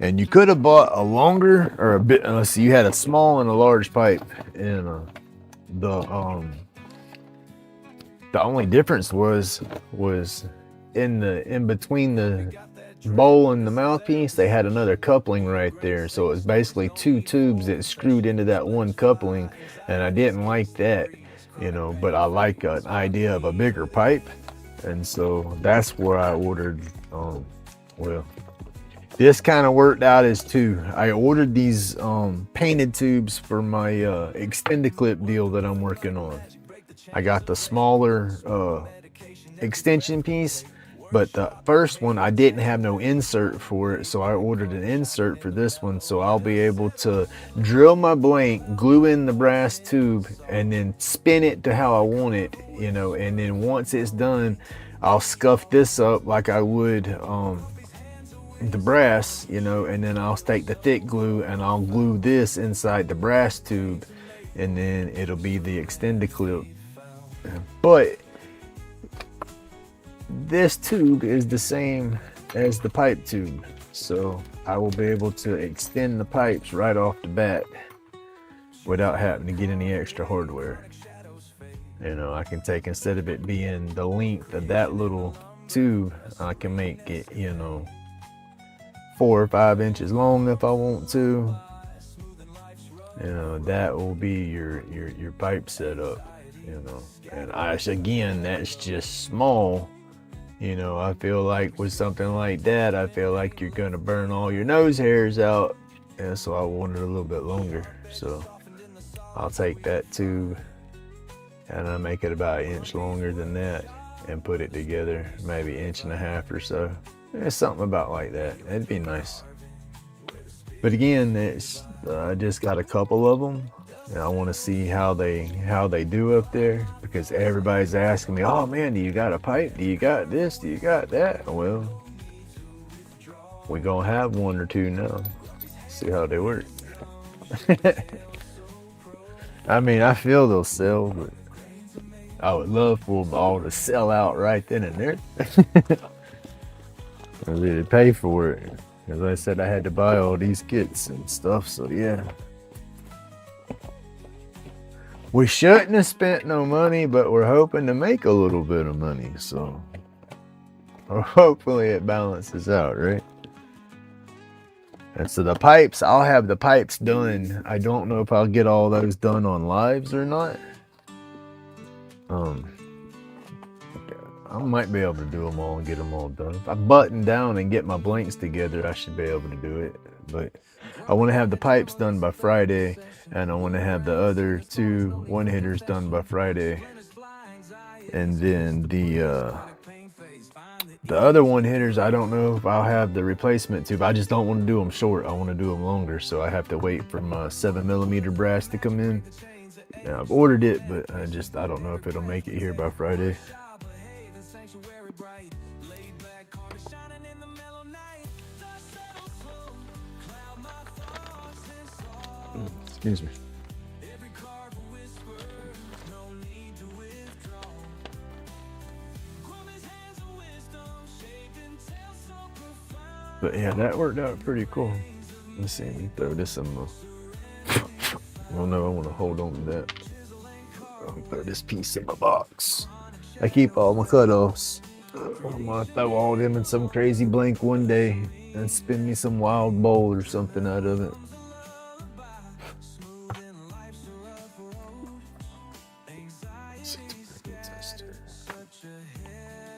And you could have bought a longer or a bit. Let's see, you had a small and a large pipe, and the only difference was in between the bowl and the mouthpiece, they had another coupling right there. So it was basically 2 tubes that screwed into that one coupling, and I didn't like that, you know, but I like an idea of a bigger pipe. And so that's where I ordered, well, this kind of worked out as 2. I ordered these painted tubes for my extended clip deal that I'm working on. I got the smaller extension piece, but the first one I didn't have no insert for it, so I ordered an insert for this one, so I'll be able to drill my blank, glue in the brass tube, and then spin it to how I want it, you know. And then once it's done, I'll scuff this up like I would the brass, you know, and then I'll take the thick glue and I'll glue this inside the brass tube, and then it'll be the extended clip. But this tube is the same as the pipe tube, so I will be able to extend the pipes right off the bat without having to get any extra hardware. You know, I can take, instead of it being the length of that little tube, I can make it, you know, 4 or 5 inches long if I want to. You know, that will be your pipe setup, you know. And again, that's just small. You know, I feel like with something like that, I feel like you're gonna burn all your nose hairs out, and so I want it a little bit longer. So I'll take that tube and I make it about 1 inch longer than that and put it together, maybe 1.5 inches or so. It's something about like that. It'd be nice. But again, it's I just got a couple of them, and I want to see how they do up there, because everybody's asking me, "Oh man, do you got a pipe? Do you got this? Do you got that?" Well, we're gonna have 1 or 2 now. See how they work. I mean, I feel they'll sell, but I would love for them all to sell out right then and there. I really pay for it. As I said, I had to buy all these kits and stuff, so yeah. We shouldn't have spent no money, but we're hoping to make a little bit of money, so hopefully it balances out, right? And so the pipes, I'll have the pipes done. I don't know if I'll get all those done on lives or not. I might be able to do them all and get them all done. If I button down and get my blanks together, I should be able to do it. But I want to have the pipes done by Friday, and I want to have the other 2 one-hitters done by Friday. And then the other one-hitters, I don't know if I'll have the replacement tube. I just don't want to do them short. I want to do them longer, so I have to wait for my 7mm brass to come in. Now, I've ordered it, but I don't know if it'll make it here by Friday. Excuse me. But yeah, that worked out pretty cool. Let's see, let me throw this in my... Oh no, I want to hold on to that. I'll throw this piece in my box. I keep all my cutoffs. I'm gonna throw all them in some crazy blank one day and spin me some wild bowl or something out of it.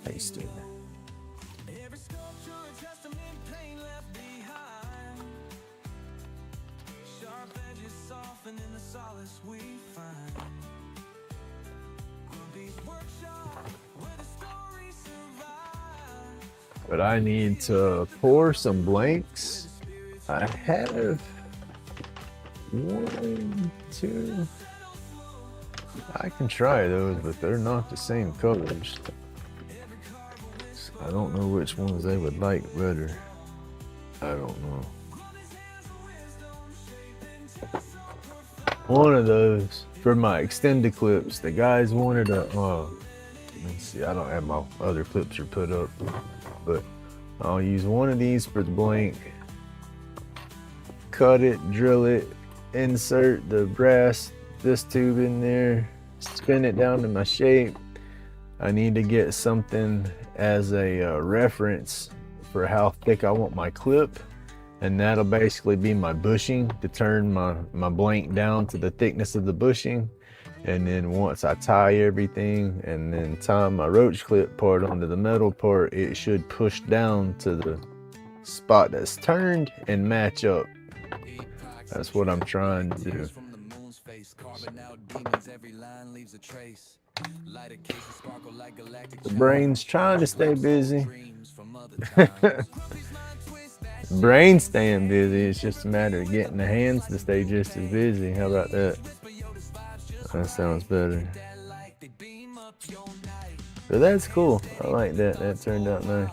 Tasty. But I need to pour some blanks. I have 1, 2. I can try those, but they're not the same colors. I don't know which ones they would like better. I don't know. One of those for my extended clips. The guys wanted a. Let's see. I don't have my other clips are put up, but I'll use one of these for the blank. Cut it, drill it, insert the brass, this tube in there, spin it down to my shape. I need to get something as a reference for how thick I want my clip, and that'll basically be my bushing to turn my blank down to the thickness of the bushing. And then once I tie everything and then tie my roach clip part onto the metal part, it should push down to the spot that's turned and match up. That's what I'm trying to do. The brain's trying to stay busy. Brain's staying busy. It's just a matter of getting the hands to stay just as busy. How about that? That sounds better. But that's cool. I like that. That turned out nice.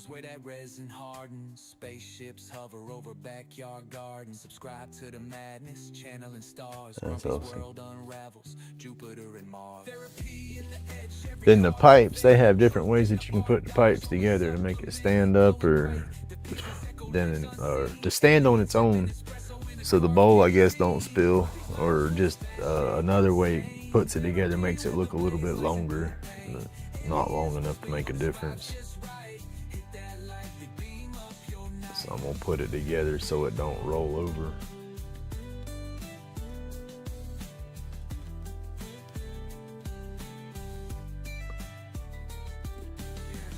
Where that resin hardens, spaceships hover over backyard gardens. Subscribe to the madness, channeling stars. That's awesome. World unravels, Jupiter and Mars. Then the pipes, they have different ways that you can put the pipes together to make it stand up, or to stand on its own, so the bowl, I guess, don't spill, or just another way it puts it together makes it look a little bit longer, not long enough to make a difference. So I'm gonna put it together so it don't roll over.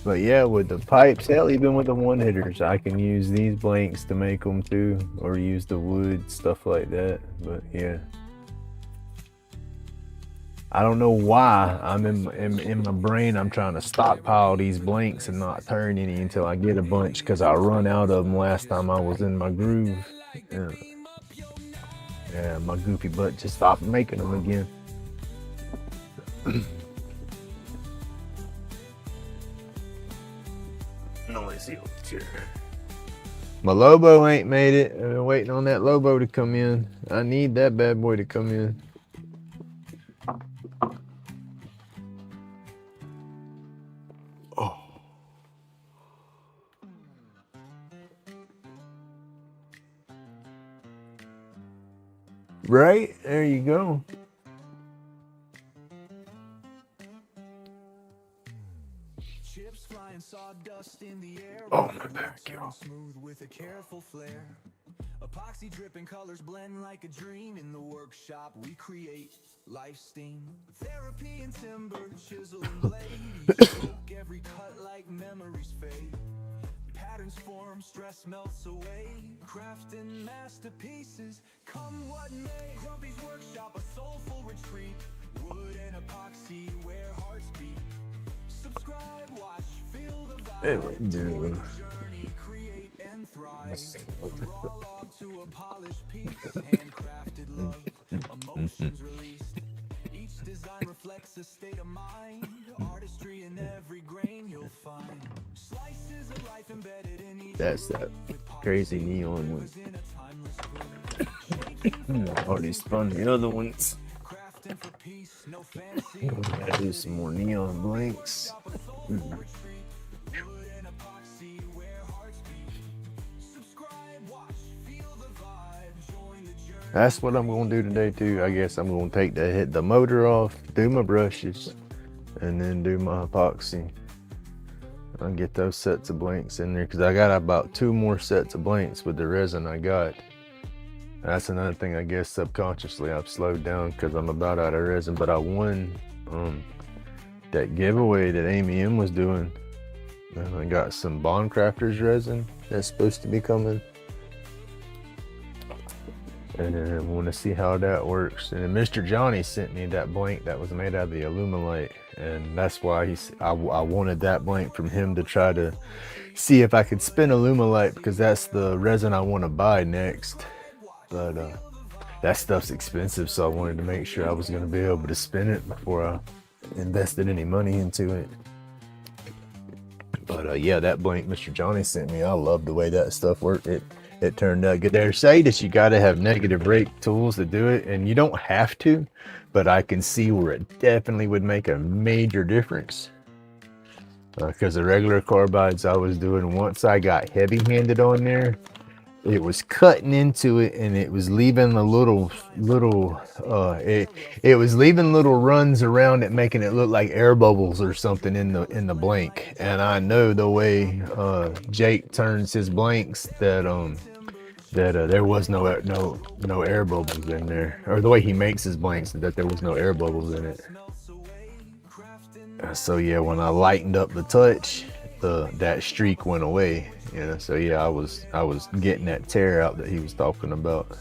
But yeah, with the pipes, hell, even with the one hitters, I can use these blanks to make them too, or use the wood, stuff like that. But yeah, I don't know why I'm in my brain. I'm trying to stockpile these blanks and not turn any until I get a bunch, because I run out of them last time I was in my groove. Yeah, my goofy butt just stopped making them again. Noisy old chair. My Lobo ain't made it. I've been waiting on that Lobo to come in. I need that bad boy to come in. Oh. Right, there you go. Oh, my back, y'all. Smooth with a careful flair. Epoxy dripping colors blend like a dream. In the workshop we create life steam. Therapy and timber, chisel and blade. Each stroke, every cut like memories fade. Patterns form, stress melts away. Crafting masterpieces, come what may. Grumpy's workshop, a soulful retreat. Wood and epoxy, where hearts beat. Subscribe, watch, feel the vibe. Hey, what you doing? Journey, create and thrive. Raw log to a polished piece. Handcrafted love, emotions released. Each design reflects a state of mind. Artistry in every grain you'll find. Slices of life embedded in each. That's that crazy neon one. All these fun, the other ones. Crafting for peace, no fancy. Gotta do some more neon blanks. That's what I'm gonna do today too. I guess I'm gonna hit the motor off, do my brushes, and then do my epoxy. I'll get those sets of blanks in there because I got about 2 more sets of blanks with the resin I got. That's another thing, I guess subconsciously I've slowed down because I'm about out of resin, but I won that giveaway that Amy M was doing. And I got some Bond Crafters resin that's supposed to be coming. And I want to see how that works. And then Mr. Johnny sent me that blank that was made out of the Alumilite, and that's why I wanted that blank from him to try to see if I could spin Alumilite, because that's the resin I want to buy next. But that stuff's expensive, so I wanted to make sure I was going to be able to spin it before I invested any money into it. But yeah, that blank Mr. Johnny sent me, I love the way that stuff worked. It turned out good. They say that you got to have negative rake tools to do it, and you don't have to, but I can see where it definitely would make a major difference. Because the regular carbides I was doing, once I got heavy-handed on there, it was cutting into it, and it was leaving a little it was leaving little runs around it, making it look like air bubbles or something in the blank. And I know the way Jake turns his blanks that there was no air bubbles in there, or the way he makes his blanks, that there was no air bubbles in it. So yeah, when I lightened up the touch, that streak went away. You know, so yeah, I was getting that tear out that he was talking about.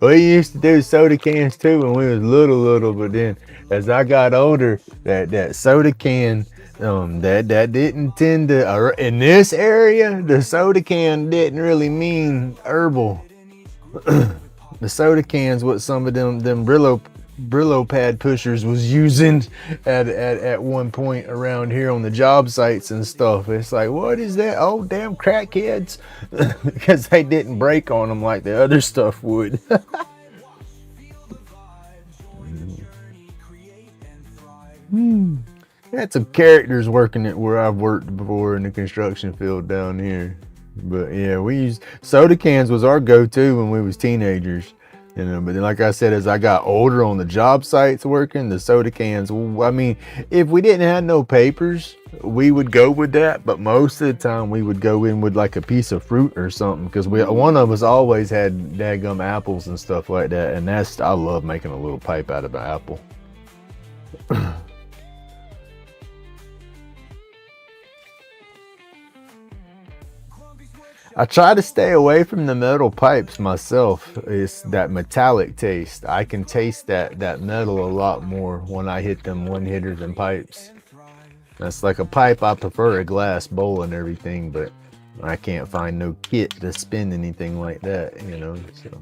we used to do soda cans too when we was little, but then as I got older, that soda can that didn't tend to, in this area, the soda can didn't really mean herbal. The soda cans, what some of them Brillo pad pushers was using at one point around here on the job sites and stuff. It's like, what is that? Oh, damn crackheads. Because they didn't break on them like the other stuff would. Had some characters working at where I've worked before in the construction field down here. But yeah, we used soda cans was our go-to when we was teenagers. You know, but then like I said, as I got older on the job sites working, the soda cans, I mean, if we didn't have no papers, we would go with that. But most of the time we would go in with like a piece of fruit or something, because one of us always had daggum apples and stuff like that. And I love making a little pipe out of an apple. I try to stay away from the metal pipes myself. It's that metallic taste. I can taste that metal a lot more when I hit them one-hitters and pipes. That's like a pipe, I prefer a glass bowl and everything, but I can't find no kit to spin anything like that, you know, so.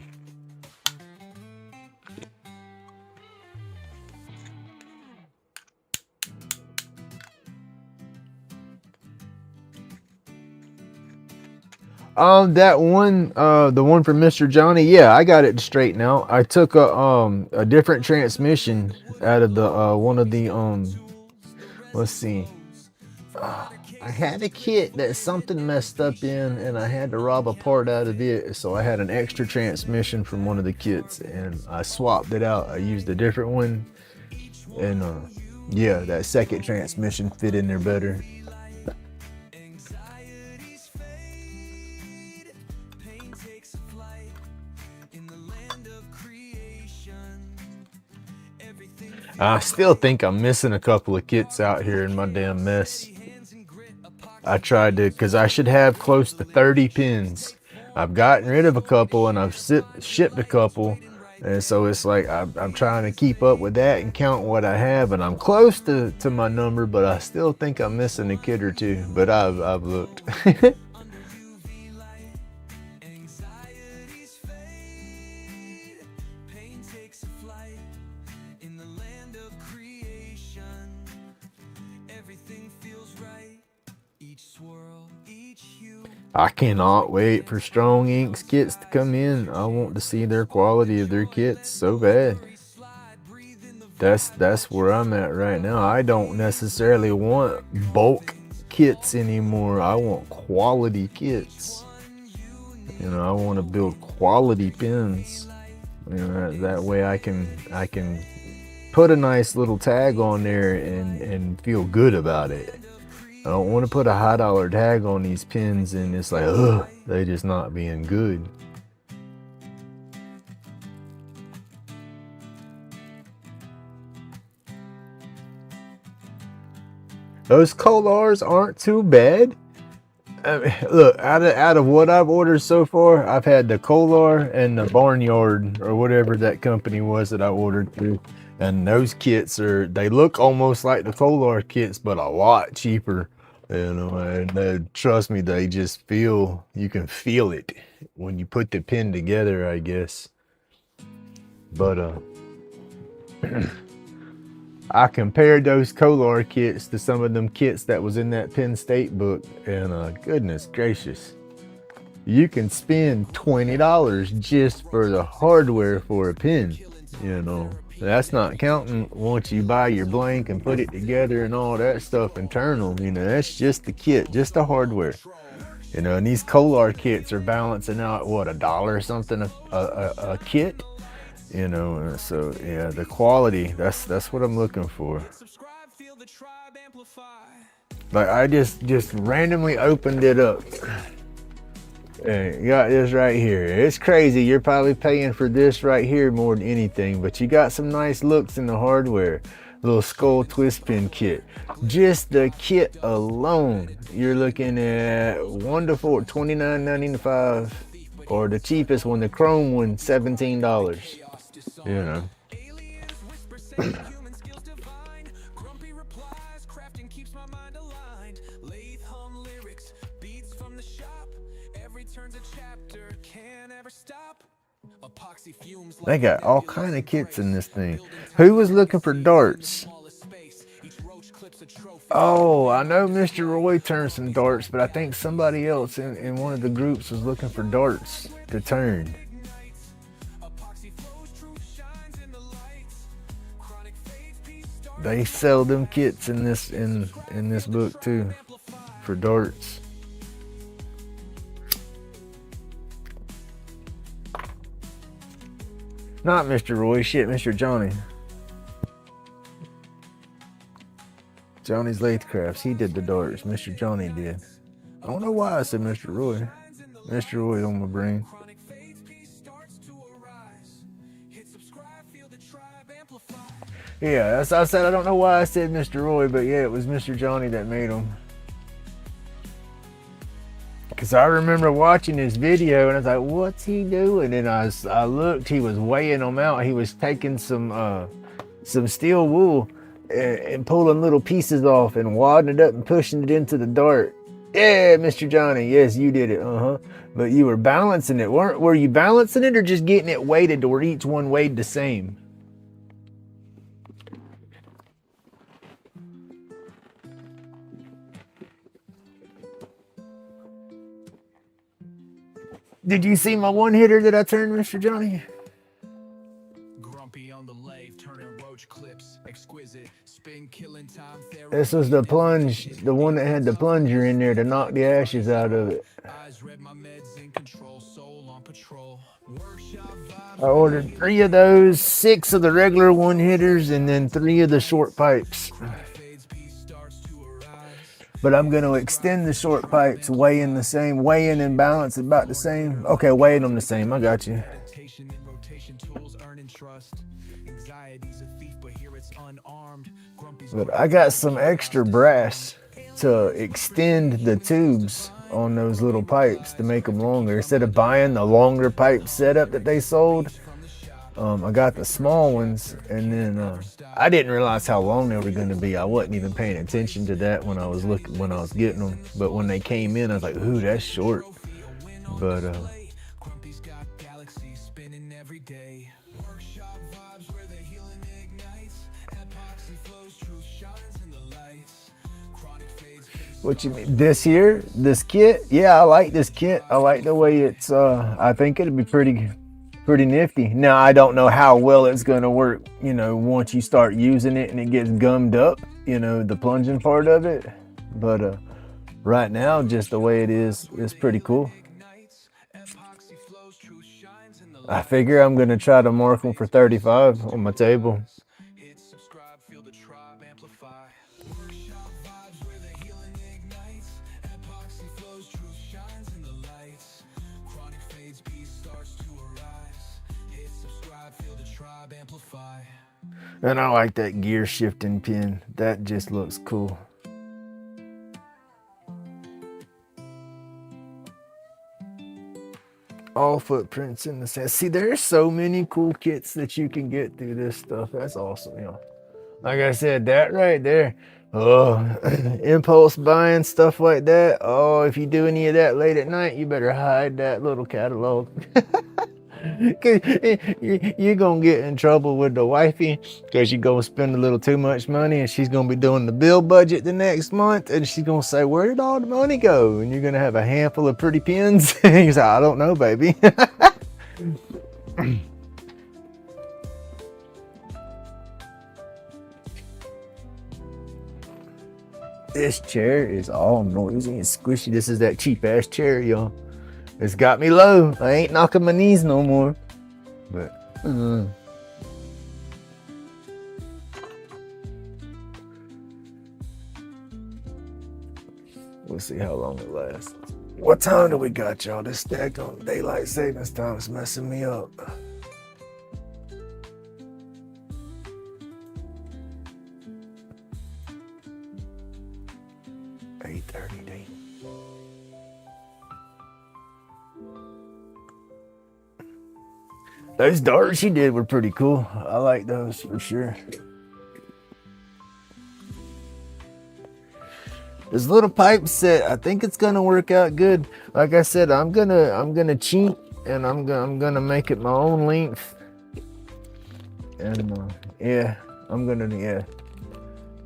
That one, the one from Mr. Johnny, yeah, I got it straightened out. I took a different transmission out of the one of the let's see. I had a kit that something messed up in, and I had to rob a part out of it, so I had an extra transmission from one of the kits, and I swapped it out. I used a different one, And yeah, that second transmission fit in there better. Anxieties fade, pain takes a flight in the land of creation. Everything I still think I'm missing a couple of kits out here in my damn mess. I tried to, because I should have close to 30 pins. I've gotten rid of a couple and I've shipped a couple. And so it's like I'm trying to keep up with that and count what I have. And I'm close to my number, but I still think I'm missing a kit or two. But I've looked. anxieties fade, pain takes a flight in the land of creation. Everything feels right, each swirl, each hue. I cannot wait for Strong Inks kits to come in. I want to see their quality of their kits so bad. That's where I'm at right now. I don't necessarily want bulk kits anymore. I want quality kits. You know, I want to build quality pins. You know, that way I can put a nice little tag on there and feel good about it. I don't want to put a high dollar tag on these pins and it's like, ugh, they just not being good. Those Kolars aren't too bad. I mean, look, out of what I've ordered so far, I've had the Kolar and the Barnyard or whatever that company was that I ordered through. And those kits they look almost like the Kolar kits, but a lot cheaper. You know, and trust me, they just you can feel it when you put the pin together, I guess. But I compared those Kolar kits to some of them kits that was in that Penn State book, and goodness gracious, you can spend $20 just for the hardware for a pin, you know. That's not counting once you buy your blank and put it together and all that stuff internal. You know, that's just the kit, just the hardware. You know, and these Kolar kits are balancing out what, $1 or something a kit. You know, so yeah, the quality, that's what I'm looking for. Like I just randomly opened it up. Hey, you got this right here. It's crazy. You're probably paying for this right here more than anything, but you got some nice looks in the hardware. Little skull twist pin kit. Just the kit alone, you're looking at $1 to $4, $29.95, or the cheapest one, the chrome one, $17. You know. They got all kind of kits in this thing. Who was looking for darts? Oh, I know Mr. Roy turned some darts, but I think somebody else in one of the groups was looking for darts to turn. They sell them kits in this book too, for darts. Not Mr. Roy, shit, Mr. Johnny. Johnny's Lathe Crafts, he did the darts. Mr. Johnny did. I don't know why I said Mr. Roy. Mr. Roy on my brain. Yeah, I said I don't know why I said Mr. Roy, but yeah, it was Mr. Johnny that made them. Because I remember watching this video and I was like, what's he doing? And I looked, he was weighing them out. He was taking some steel wool and pulling little pieces off and wadding it up and pushing it into the dart. Yeah, Mr. Johnny, yes, you did it, But you were balancing it. Were you balancing it or just getting it weighted to where each one weighed the same? Did you see my one hitter that I turned, Mr. Johnny? Grumpy on the lathe, turning roach clips, exquisite, spin killing time. This was the plunge, the one that had the plunger in there to knock the ashes out of it. Eyes read my meds in control, soul on patrol. I ordered 3 of those, 6 of the regular one hitters, and then 3 of the short pipes. But I'm going to extend the short pipes, weighing the same, weighing and balance about the same. Okay, weighing them the same. I got you. But I got some extra brass to extend the tubes on those little pipes to make them longer. Instead of buying the longer pipe setup that they sold, I got the small ones, and then I didn't realize how long they were going to be. I wasn't even paying attention to that when I was getting them. But when they came in, I was like, "Ooh, that's short." But what you mean? This kit? Yeah, I like this kit. I like the way it's. I think it'd be pretty nifty. Now, I don't know how well it's going to work, once you start using it and it gets gummed up, the plunging part of it. But right now, just the way it is pretty cool. I figure I'm going to try to mark them for 35 on my table. And I like that gear shifting pin. That just looks cool. All footprints in the sand. See, there's so many cool kits that you can get through this stuff. That's awesome, Like I said, that right there. Oh, impulse buying, stuff like that. Oh, if you do any of that late at night, you better hide that little catalog. Cause you're gonna get in trouble with the wifey because you're gonna spend a little too much money, and she's gonna be doing the bill budget the next month, and she's gonna say, "Where did all the money go?" And you're gonna have a handful of pretty pins. You say, "I don't know, baby." This chair is all noisy and squishy. This is that cheap ass chair, y'all. It's got me low. I ain't knocking my knees no more. But we'll see how long it lasts. What time do we got, y'all? This stack on daylight savings time is messing me up. Those darts she did were pretty cool. I like those for sure. This little pipe set, I think it's gonna work out good. Like I said, I'm gonna cheat, and I'm gonna make it my own length. And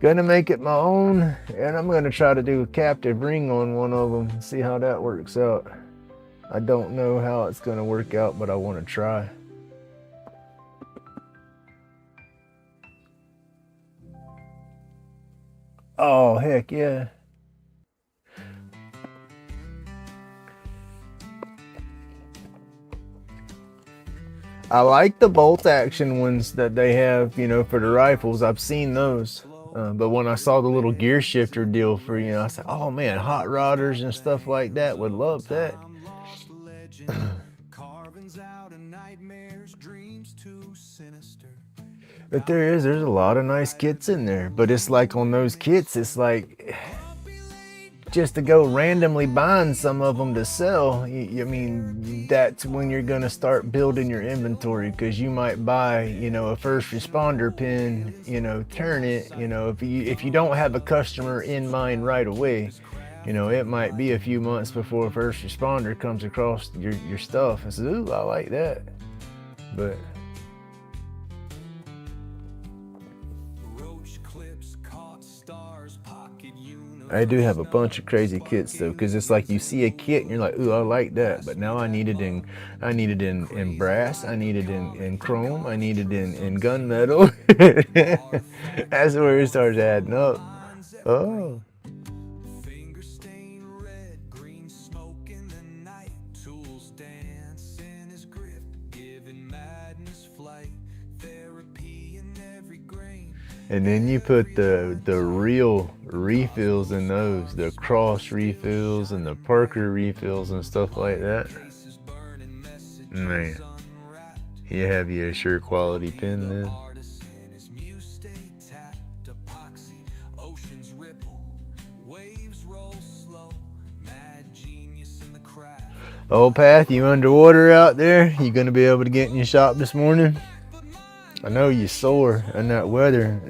gonna make it my own, and I'm gonna try to do a captive ring on one of them. See how that works out. I don't know how it's gonna work out, but I want to try. Oh, heck yeah. I like the bolt action ones that they have, for the rifles. I've seen those. But when I saw the little gear shifter deal for, I said, oh man, hot rodders and stuff like that would love that. But there's a lot of nice kits in there. But it's like on those kits, it's like just to go randomly buying some of them to sell. I mean, that's when you're going to start building your inventory, because you might buy, a first responder pin, turn it, if you don't have a customer in mind right away, it might be a few months before a first responder comes across your stuff and says, ooh, I like that. But I do have a bunch of crazy kits though, because it's like you see a kit and you're like, ooh, I like that, but now I need it in brass, I need it in chrome, I need it in gunmetal. That's where it starts adding up. Oh. And then you put the real refills in those, the cross refills and the Parker refills and stuff like that. Man, you have your sure quality pen then. Old Path, you underwater out there? You gonna be able to get in your shop this morning? I know you're sore in that weather.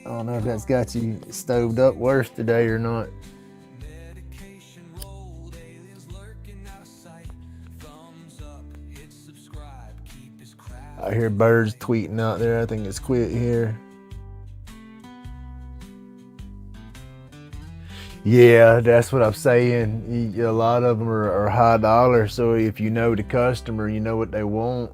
I don't know if that's got you stoved up worse today or not. I hear birds tweeting out there. I think it's quit here. Yeah, that's what I'm saying. A lot of them are high dollar, so if you know the customer, you know what they want.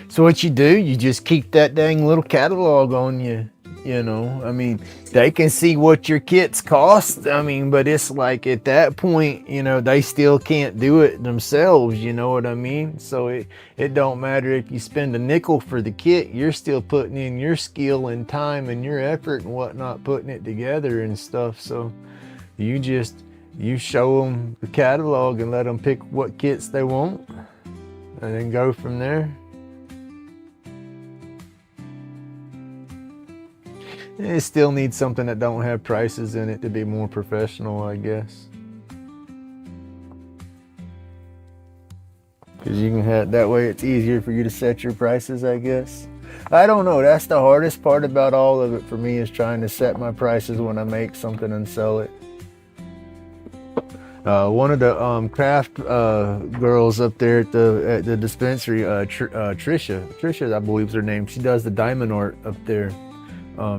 So what you do, you just keep that dang little catalog on you. You know, I mean, they can see what your kits cost. I mean, but it's like at that point, you know, they still can't do it themselves. You know what I mean? So it don't matter if you spend a nickel for the kit, you're still putting in your skill and time and your effort and whatnot, putting it together and stuff. So you show them the catalog and let them pick what kits they want and then go from there. It still needs something that don't have prices in it to be more professional, I guess. Because you can have that way, it's easier for you to set your prices, I guess. I don't know. That's the hardest part about all of it for me, is trying to set my prices when I make something and sell it. One of the craft girls up there at the dispensary, Trisha, I believe is her name. She does the diamond art up there.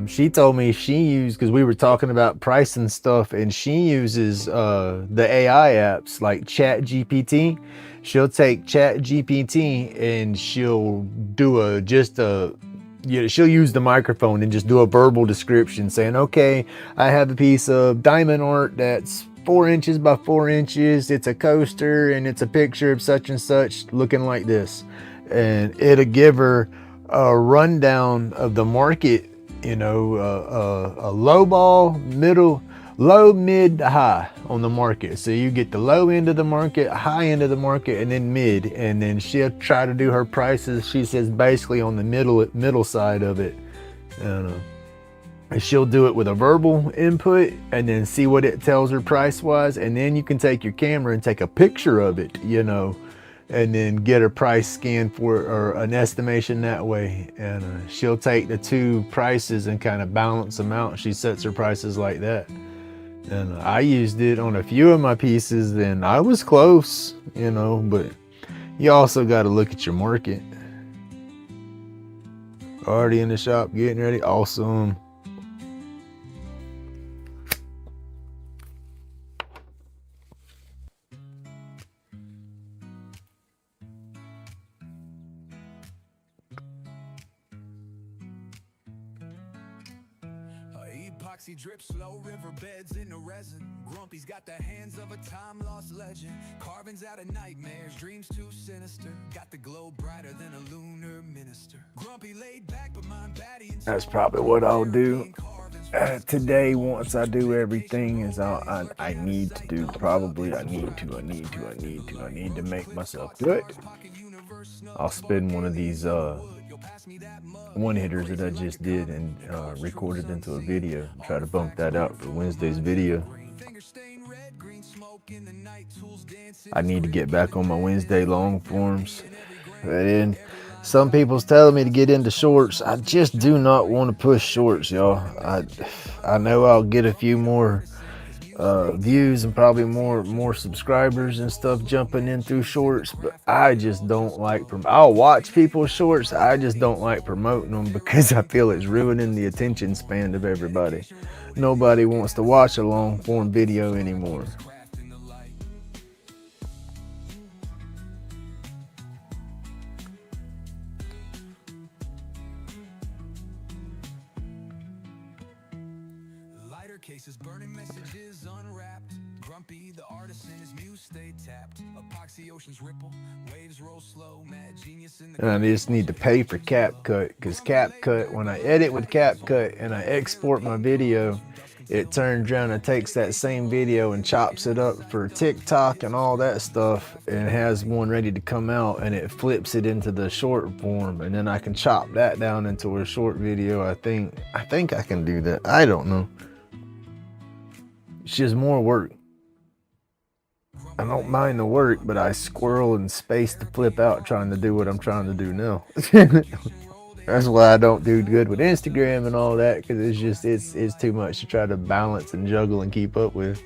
She told me she used, because we were talking about price and stuff, and she uses the AI apps like Chat GPT. She'll take Chat GPT and she'll do she'll use the microphone and just do a verbal description saying, okay, I have a piece of diamond art that's 4 inches by 4 inches. It's a coaster and it's a picture of such and such looking like this. And it'll give her a rundown of the market, you know, a low ball, middle, low, mid, high on the market. So you get the low end of the market, high end of the market, and then mid. And then she'll try to do her prices, she says, basically on the middle side of it. And she'll do it with a verbal input and then see what it tells her price wise. And then you can take your camera and take a picture of it, you know, and then get a price scan for or an estimation that way. And she'll take the two prices and kind of balance them out. She sets her prices like that. And I used it on a few of my pieces, and I was close, you know, but you also got to look at your market. Already in the shop, getting ready. Awesome. Epoxy drip slow riverbeds in the resin. Grumpy's got the hands of a time-lost legend. Carvings out of nightmares, dreams too sinister. Got the glow brighter than a lunar minister. Grumpy laid back, but mind batty. That's probably what I'll do today. Once I do everything, is I need to do, probably I need to make myself good. I'll spin one of these one hitters that I just did and recorded into a video. Try to bump that out for Wednesday's video. I need to get back on my Wednesday long forms. And some people's telling me to get into shorts. I just do not want to push shorts, y'all. I know I'll get a few more views and probably more subscribers and stuff jumping in through shorts, but I just don't like I'll watch people's shorts. I just don't like promoting them because I feel it's ruining the attention span of everybody. Nobody wants to watch a long form video anymore. staircases, burning messages unwrapped. Grumpy, the artisan, his muse stay tapped. Epoxy oceans ripple, waves roll slow. Mad genius in the And I just need to pay for CapCut, because CapCut, when I edit with CapCut and I export my video, it turns around and takes that same video and chops it up for TikTok and all that stuff, and has one ready to come out, and it flips it into the short form, and then I can chop that down into a short video. I think I can do that. I don't know. It's just more work. I don't mind the work, but I squirrel and space to flip out trying to do what I'm trying to do now. That's why I don't do good with Instagram and all that, because it's just it's too much to try to balance and juggle and keep up with.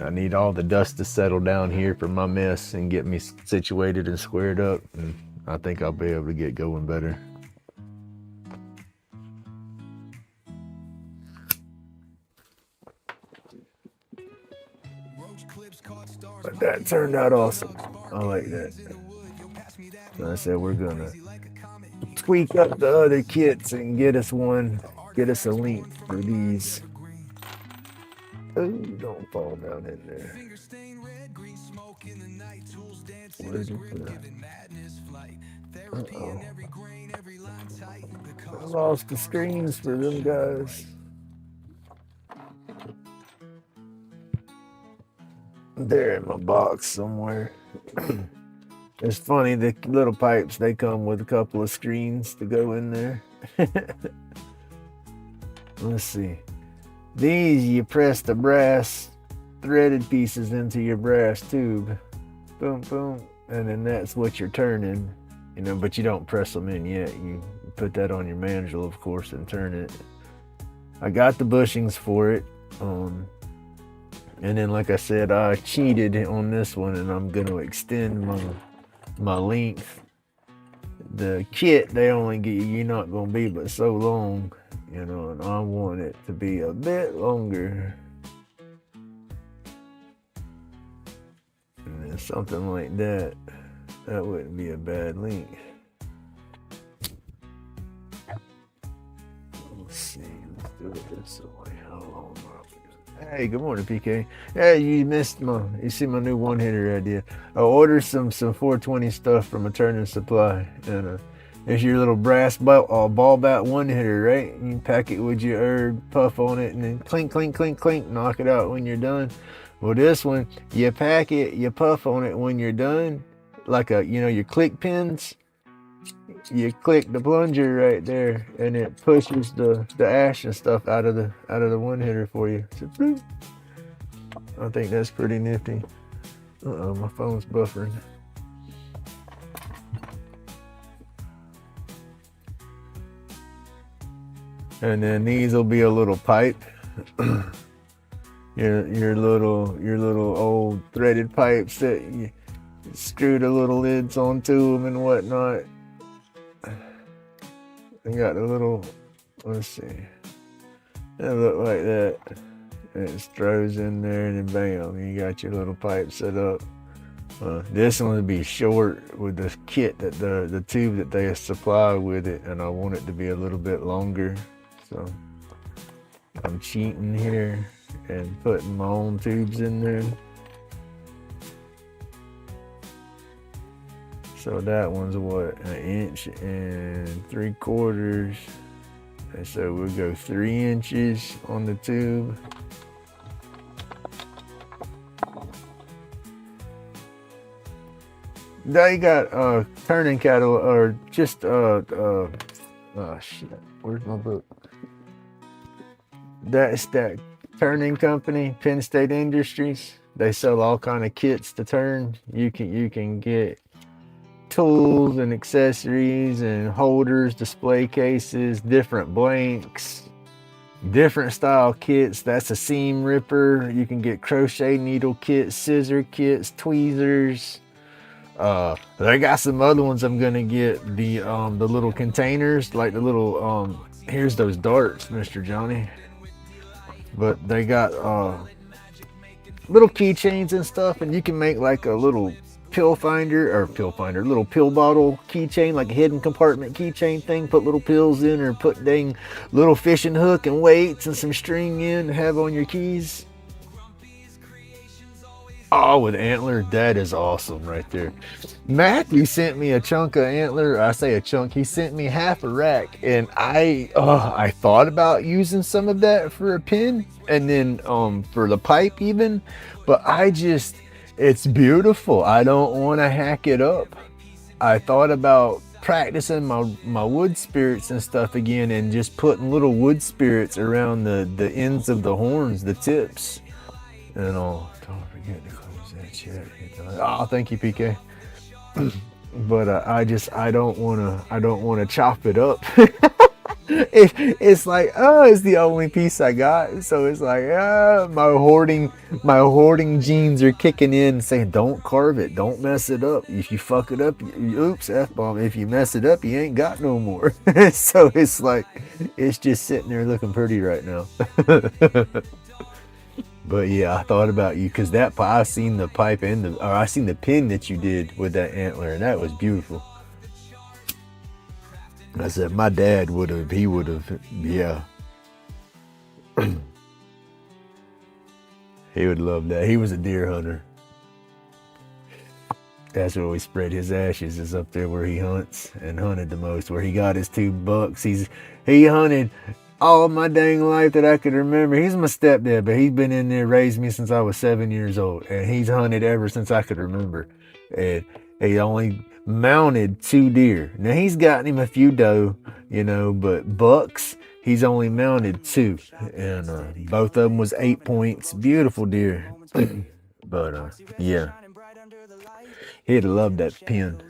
I need all the dust to settle down here for my mess and get me situated and squared up, and I think I'll be able to get going better. But that turned out awesome. I like that. So I said we're gonna tweak up the other kits and get us a link for these. Oh, don't fall down in there. What is it for? Uh-oh. I lost the screens for them guys. They're in my box somewhere. It's funny, the little pipes, they come with a couple of screens to go in there. Let's see. These, you press the brass threaded pieces into your brass tube. Boom, boom. And then that's what you're turning. You know, but you don't press them in yet. You put that on your mandrel, of course, and turn it. I got the bushings for it. And then, like I said, I cheated on this one, and I'm going to extend my length. The kit, they only give you're not going to be but so long, you know, and I want it to be a bit longer. And then something like that, that wouldn't be a bad length. Let's see, let's do it this way. How long? Hey, good morning, PK. Hey, you see my new one-hitter idea. I ordered some 420 stuff from a Turner Supply, and it's your little brass ball bat one-hitter, right? You pack it with your herb, puff on it, and then clink, clink, clink, clink, knock it out when you're done. Well, this one, you pack it, you puff on it when you're done, like your click pins. You click the plunger right there, and it pushes the ash and stuff out of the one hitter for you. So, I think that's pretty nifty. Uh-oh, my phone's buffering. And then these will be a little pipe. your little old threaded pipes that you screw the little lids onto them and whatnot. I got the little, let's see, it look like that. And it throws in there, and then bam, you got your little pipe set up. This one would be short with the kit that the tube that they supply with it, and I want it to be a little bit longer. So I'm cheating here and putting my own tubes in there. So that one's what, 1 3/4 inches. And so we'll go 3 inches on the tube. They got turning catalog, or just oh shit, where's my book? That's that turning company, Penn State Industries. They sell all kind of kits to turn. You can get tools and accessories and holders, display cases, different blanks, different style kits. That's a seam ripper. You can get crochet needle kits, scissor kits, tweezers. They got some other ones. I'm gonna get the little containers, like the little here's those darts, Mr. Johnny. But they got little keychains and stuff, and you can make like a little pill little pill bottle keychain, like a hidden compartment keychain thing. Put little pills in, or put dang little fishing hook and weights and some string in to have on your keys. Oh, with antler, that is awesome right there. Matthew sent me a chunk of antler. I say a chunk. He sent me half a rack, and I thought about using some of that for a pin, and then for the pipe even, but it's beautiful. I don't want to hack it up. I thought about practicing my wood spirits and stuff again, and just putting little wood spirits around the ends of the horns, the tips, and all. Don't forget to close that chat. Oh, thank you, PK. But I don't want to chop it up. It's like, it's the only piece I got, so it's like, my hoarding genes are kicking in, saying, don't carve it, don't mess it up. If you fuck it up, oops, F-bomb. If you mess it up, you ain't got no more. So it's like, it's just sitting there looking pretty right now. But yeah, I thought about you, because I seen the pipe and I seen the pin that you did with that antler, and that was beautiful. I said my dad would have, yeah. He would love that. He was a deer hunter. That's where we spread his ashes, is up there where he hunts and hunted the most, where he got his 2 bucks. He hunted all my dang life that I could remember. He's my stepdad, but he's been in there, raised me since I was 7 years old, and he's hunted ever since I could remember. And he only mounted 2 deer. Now he's gotten him a few doe, but bucks, he's only mounted 2, and both of them was 8 points. Beautiful deer. But yeah, he'd love that pin.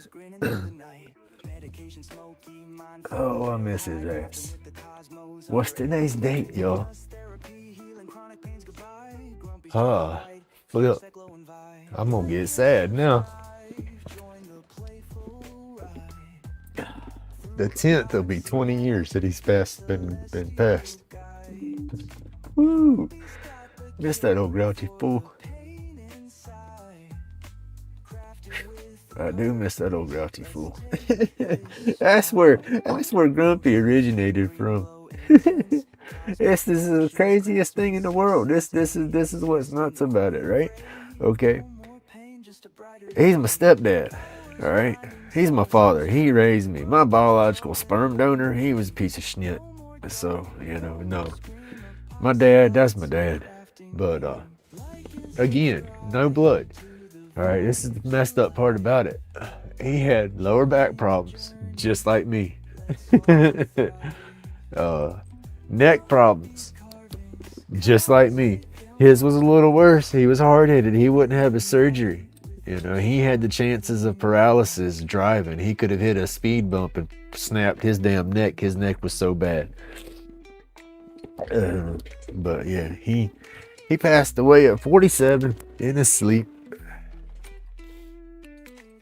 Oh, I miss his ass. What's today's date, y'all? Look, I'm gonna get sad now. The 10th will be 20 years that he's been passed. Woo! Miss that old grouchy fool. I do miss that old grouchy fool. That's where Grumpy originated from. This is the craziest thing in the world. This is what's nuts about it, right? Okay. He's my stepdad. All right. He's my father. He raised me. My biological sperm donor, he was a piece of shit. So, no. My dad, that's my dad. But again, no blood. All right, this is the messed up part about it. He had lower back problems, just like me. Neck problems, just like me. His was a little worse. He was hard-headed. He wouldn't have a surgery. He had the chances of paralysis driving. He could have hit a speed bump and snapped his damn neck. His neck was so bad. But yeah, he passed away at 47 in his sleep.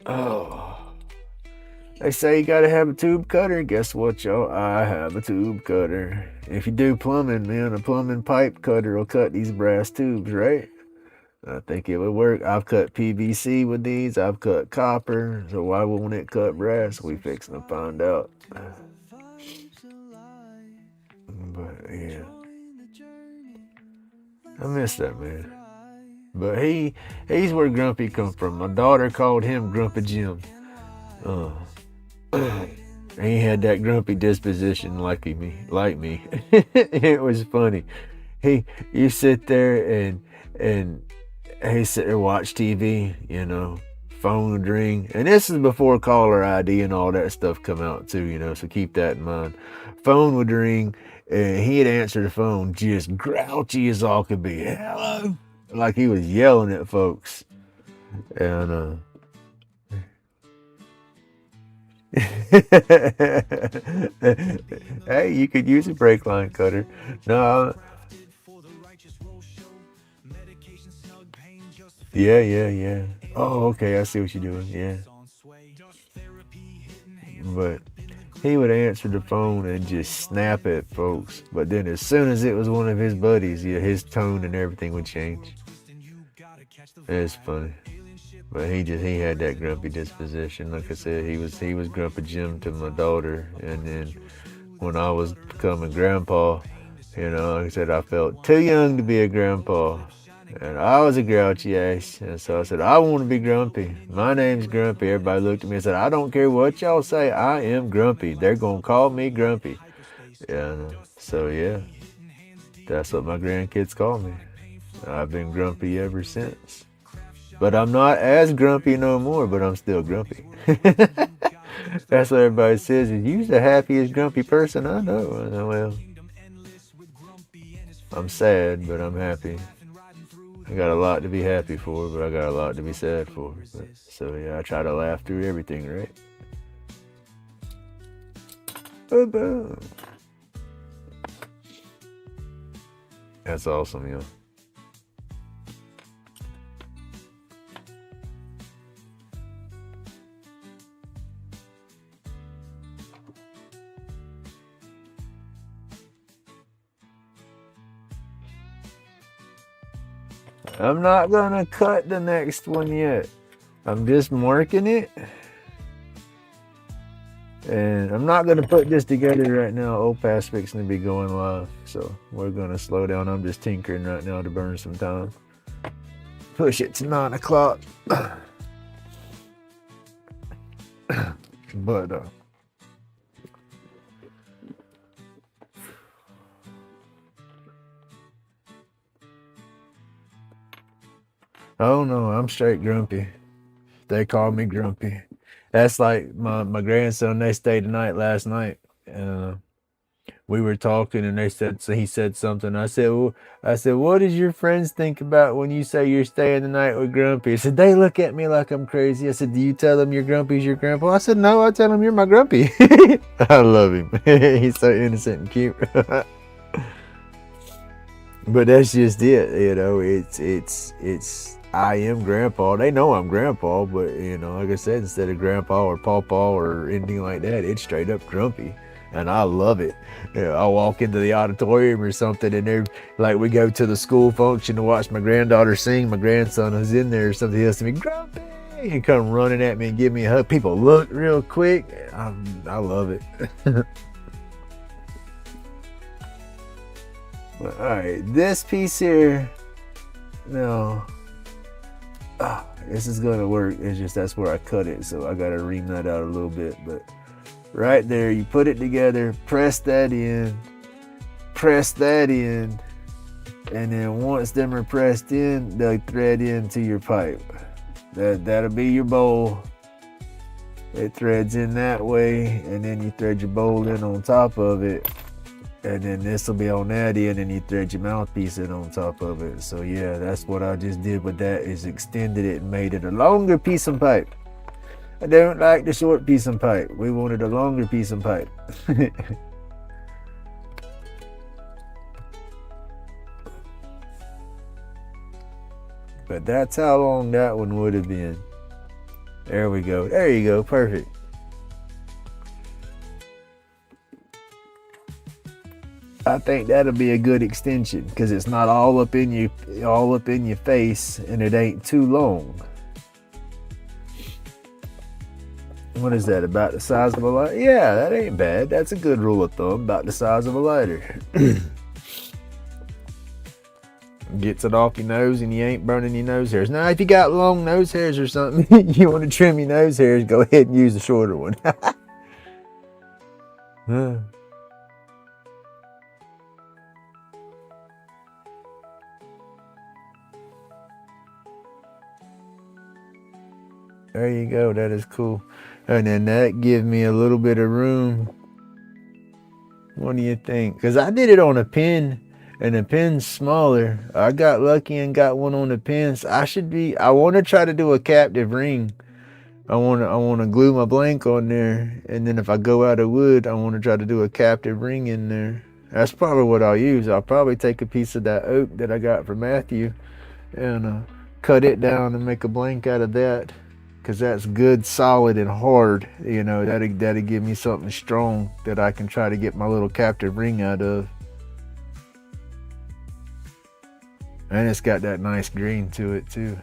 Oh, they say you gotta have a tube cutter. Guess what, y'all? I have a tube cutter. If you do plumbing, man, a plumbing pipe cutter will cut these brass tubes, right? I think it would work. I've cut PVC with these. I've cut copper. So why won't it cut brass? We fixing to find out. But yeah, I miss that man. But he's where Grumpy come from. My daughter called him Grumpy Jim. He had that grumpy disposition like me. It was funny. You sit there and he sit there watch TV, phone would ring. And this is before caller ID and all that stuff come out too, so keep that in mind. Phone would ring and he'd answer the phone just grouchy as all could be. Hello? Like he was yelling at folks. And hey, you could use a brake line cutter. No. Yeah. Oh, okay, I see what you're doing. Yeah. But he would answer the phone and just snap at folks. But then as soon as it was one of his buddies, his tone and everything would change. It's funny. But he had that grumpy disposition. Like I said, he was Grumpy Jim to my daughter, and then when I was becoming grandpa, like I said, I felt too young to be a grandpa. And I was a grouchy ass. And so I said, I want to be grumpy. My name's Grumpy. Everybody looked at me and said, I don't care what y'all say. I am grumpy. They're going to call me Grumpy. And so, yeah, that's what my grandkids call me. I've been grumpy ever since. But I'm not as grumpy no more, but I'm still grumpy. That's what everybody says. You're the happiest grumpy person I know. I know, well, I'm sad, but I'm happy. I got a lot to be happy for, but I got a lot to be sad for. So yeah, I try to laugh through everything, right? Boom. That's awesome, yo. I'm not gonna cut the next one yet. I'm just marking it. And I'm not gonna put this together right now. Opas's fixing to be going live. So we're gonna slow down. I'm just tinkering right now to burn some time. Push it to 9 o'clock. But oh no, I'm straight grumpy. They call me Grumpy. That's like my grandson. They stayed the night last night. We were talking, and he said something. I said, what does your friends think about when you say you're staying the night with Grumpy? I said, they look at me like I'm crazy. I said, do you tell them your Grumpy's your grandpa? I said, no, I tell them you're my Grumpy. I love him. He's so innocent and cute. But that's just it, it's I am grandpa. They know I'm grandpa, but like I said, instead of grandpa or pawpaw or anything like that, it's straight up Grumpy. And I love it. I walk into the auditorium or something, and they're like, we go to the school function to watch my granddaughter sing. My grandson was in there or something. He has to be Grumpy. He come running at me and give me a hug. People look real quick. I love it. All right, this piece here. No. This is gonna work. It's just that's where I cut it, so I gotta ream that out a little bit. But right there, you put it together, press that in, and then once them are pressed in, they'll thread into your pipe. That'll be your bowl. It threads in that way, and then you thread your bowl in on top of it. And then this will be on that end, and you thread your mouthpiece in on top of it. So yeah, that's what I just did with that, is extended it and made it a longer piece of pipe. I don't like the short piece of pipe. We wanted a longer piece of pipe. But that's how long that one would have been. There we go. There you go. Perfect. I think that'll be a good extension because it's not all up in your face, and it ain't too long. What is that, about the size of a lighter? Yeah, that ain't bad. That's a good rule of thumb, about the size of a lighter. Gets it off your nose and you ain't burning your nose hairs. Now, if you got long nose hairs or something, you want to trim your nose hairs, go ahead and use the shorter one. There you go. That is cool. And then that gives me a little bit of room. What do you think? Because I did it on a pin, and the pin's smaller. I got lucky and got one on the pins. I want to try to do a captive ring. I want to glue my blank on there, and then if I go out of wood, I want to try to do a captive ring in there. That's probably what I'll use. I'll probably take a piece of that oak that I got from Matthew and cut it down and make a blank out of that. Because that's good, solid, and hard. That'll give me something strong that I can try to get my little captive ring out of. And it's got that nice green to it too.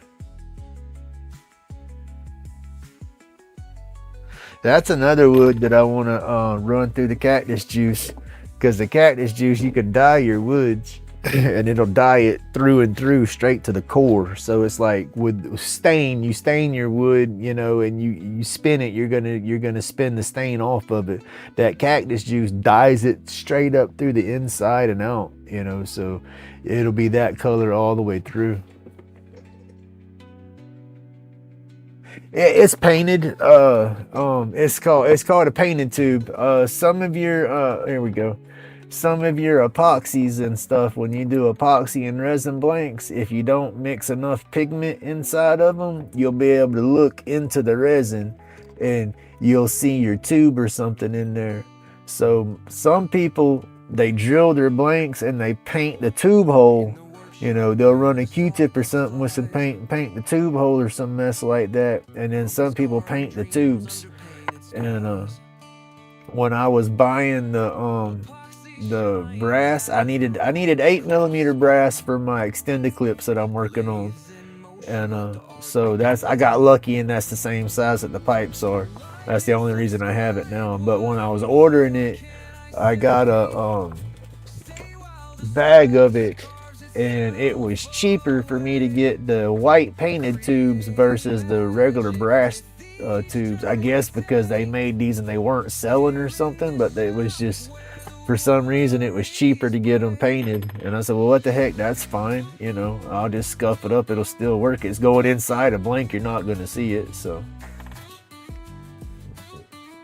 that's another wood that I want to run through the cactus juice, because the cactus juice, you could dye your woods and it'll dye it through and through straight to the core. So it's like with stain, you stain your wood, you know, and you spin it, you're gonna spin the stain off of it. That cactus juice dyes it straight up through the inside and out, you know, so it'll be that color all the way through. It's painted. It's called a painted tube. Some of your here we go. Some of your epoxies and stuff, when you do epoxy and resin blanks, if you don't mix enough pigment inside of them, you'll be able to look into the resin and you'll see your tube or something in there. So some people, they drill their blanks and they paint the tube hole. You know, they'll run a Q-tip or something with some paint and paint the tube hole or some mess like that. And then some people paint the tubes. And when I was buying the brass, I needed 8mm brass for my extended clips that I'm working on. And so I got lucky, and that's the same size that the pipes are. That's the only reason I have it now. But when I was ordering it, I got a bag of it, and it was cheaper for me to get the white painted tubes versus the regular brass tubes. I guess because they made these and they weren't selling or something, but it was just, for some reason, it was cheaper to get them painted. And I said, well, what the heck, that's fine, you know, I'll just scuff it up, it'll still work. It's going inside a blank, you're not going to see it. So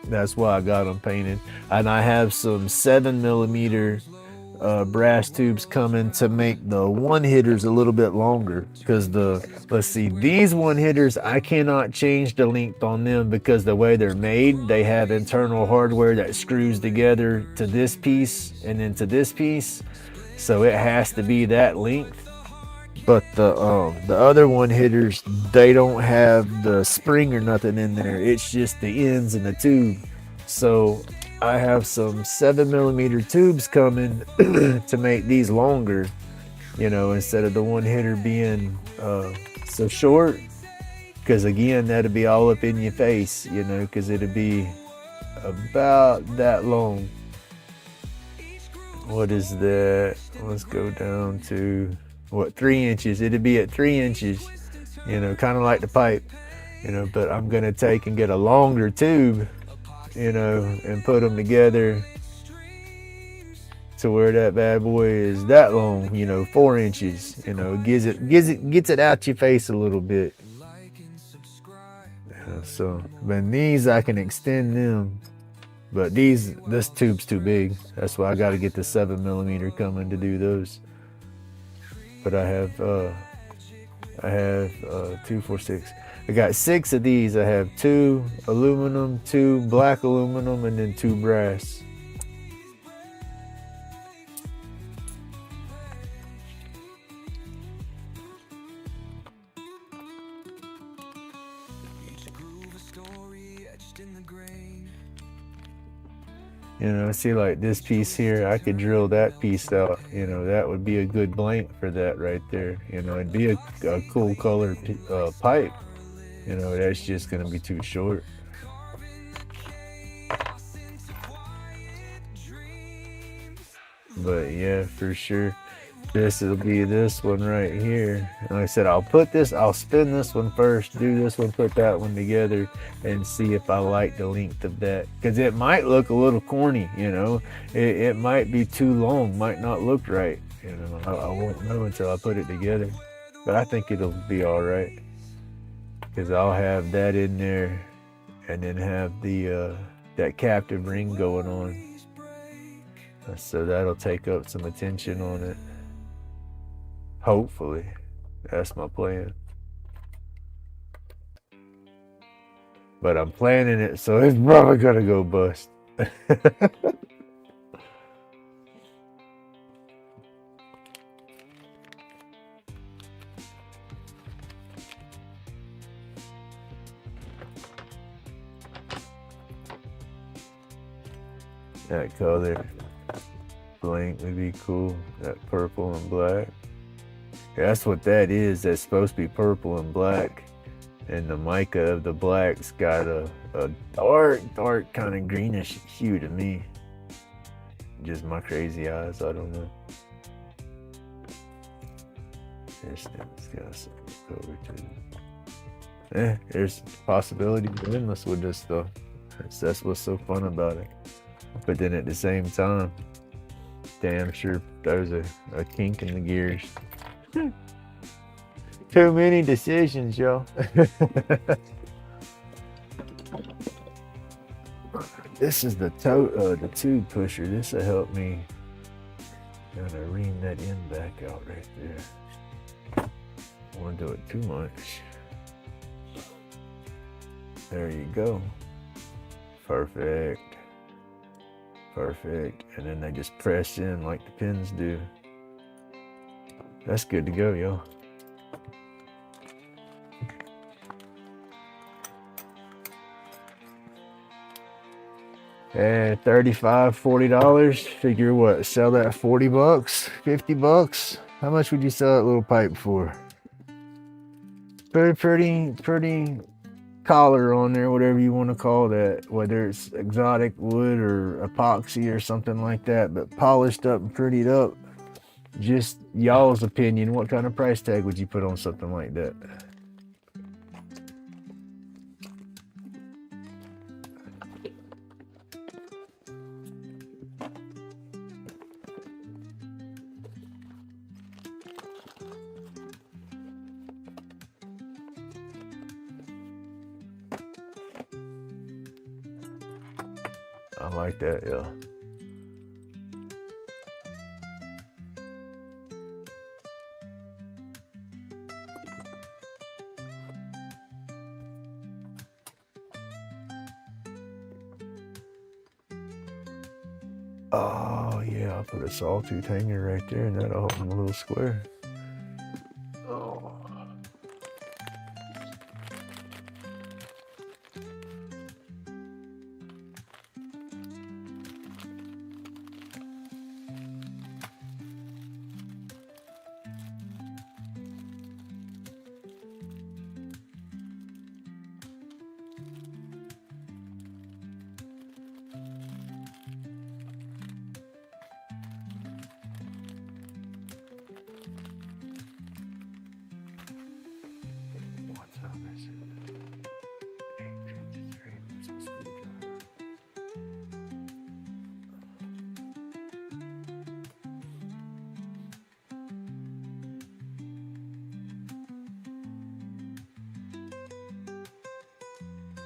that's why I got them painted. And I have some 7mm brass tubes coming to make the one hitters a little bit longer, because let's see, these one hitters, I cannot change the length on them because the way they're made, they have internal hardware that screws together to this piece and then to this piece, so it has to be that length. But the other one hitters, they don't have the spring or nothing in there, it's just the ends and the tube. So I have some 7mm tubes coming to make these longer, you know, instead of the one hitter being so short, because again, that'd be all up in your face, you know, because it'd be about that long. What is that? Let's go down to, what, 3 inches. It'd be at 3 inches, you know, kind of like the pipe, you know, but I'm gonna take and get a longer tube, you know, and put them together to where that bad boy is that long, you know, 4 inches, you know, gets it out your face a little bit. So, but these I can extend them, but this tube's too big. That's why I got to get the 7mm coming to do those. But I have 2, 4, 6. I got 6 of these. I have 2 aluminum, 2 black aluminum, and then 2 brass. You know, see, like this piece here, I could drill that piece out. You know, that would be a good blank for that right there. You know, it'd be a cool color pipe. You know, that's just gonna be too short. But yeah, for sure, this will be this one right here. And like I said, I'll spin this one first, do this one, put that one together, and see if I like the length of that. Because it might look a little corny, you know. It might be too long, might not look right. You know, I won't know until I put it together. But I think it'll be all right. Because I'll have that in there, and then have the that captive ring going on. So that'll take up some attention on it. Hopefully. That's my plan. But I'm planning it, so it's probably gonna go bust. That color blank would be cool. That purple and black. Yeah, that's what that is. That's supposed to be purple and black. and the mica of the black's got a dark kind of greenish hue to me. Just my crazy eyes, I don't know. This thing's got some color to it. There's possibilities endless with this stuff. That's what's so fun about it. But then at the same time, damn sure there's a kink in the gears. Too many decisions, y'all. This is the tube pusher. This will help me kind of ream that end back out right there. I want to do it too much. There you go. Perfect. Perfect. And then they just press in like the pins do. That's good to go, y'all. And $35, $40. Figure what? Sell that $40, $50. How much would you sell that little pipe for? Pretty collar on there, whatever you want to call that, whether it's exotic wood or epoxy or something like that, but polished up and prettied up. Just y'all's opinion, what kind of price tag would you put on something like that? I like that, yeah. Oh yeah, I'll put a sawtooth hanger right there and that'll hold them a little square. Oh.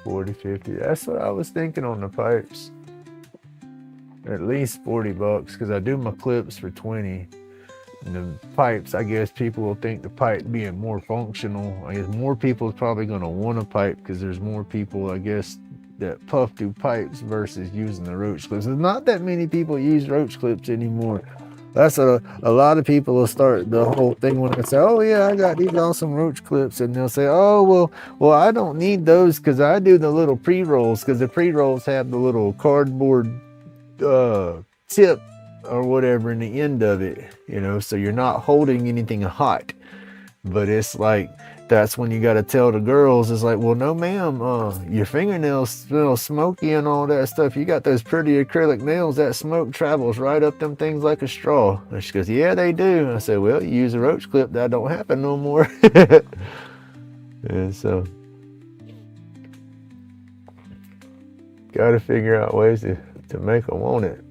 $40, $50. That's what I was thinking on the pipes. At least $40, because I do my clips for 20. And the pipes, I guess people will think the pipe being more functional. I guess more people is probably going to want a pipe because there's more people, I guess, that puff through pipes versus using the roach clips. There's not that many people use roach clips anymore. That's a lot of people will start the whole thing when they say, oh yeah, I got these awesome roach clips, and they'll say, oh well I don't need those because I do the little pre-rolls, because the pre-rolls have the little cardboard tip or whatever in the end of it, you know, so you're not holding anything hot. But it's like, that's when you got to tell the girls, it's like, well, no ma'am, your fingernails smell smoky and all that stuff. You got those pretty acrylic nails, that smoke travels right up them things like a straw. And she goes, yeah, they do. And I said, well, you use a roach clip, that don't happen no more. And so got to figure out ways to make them want it.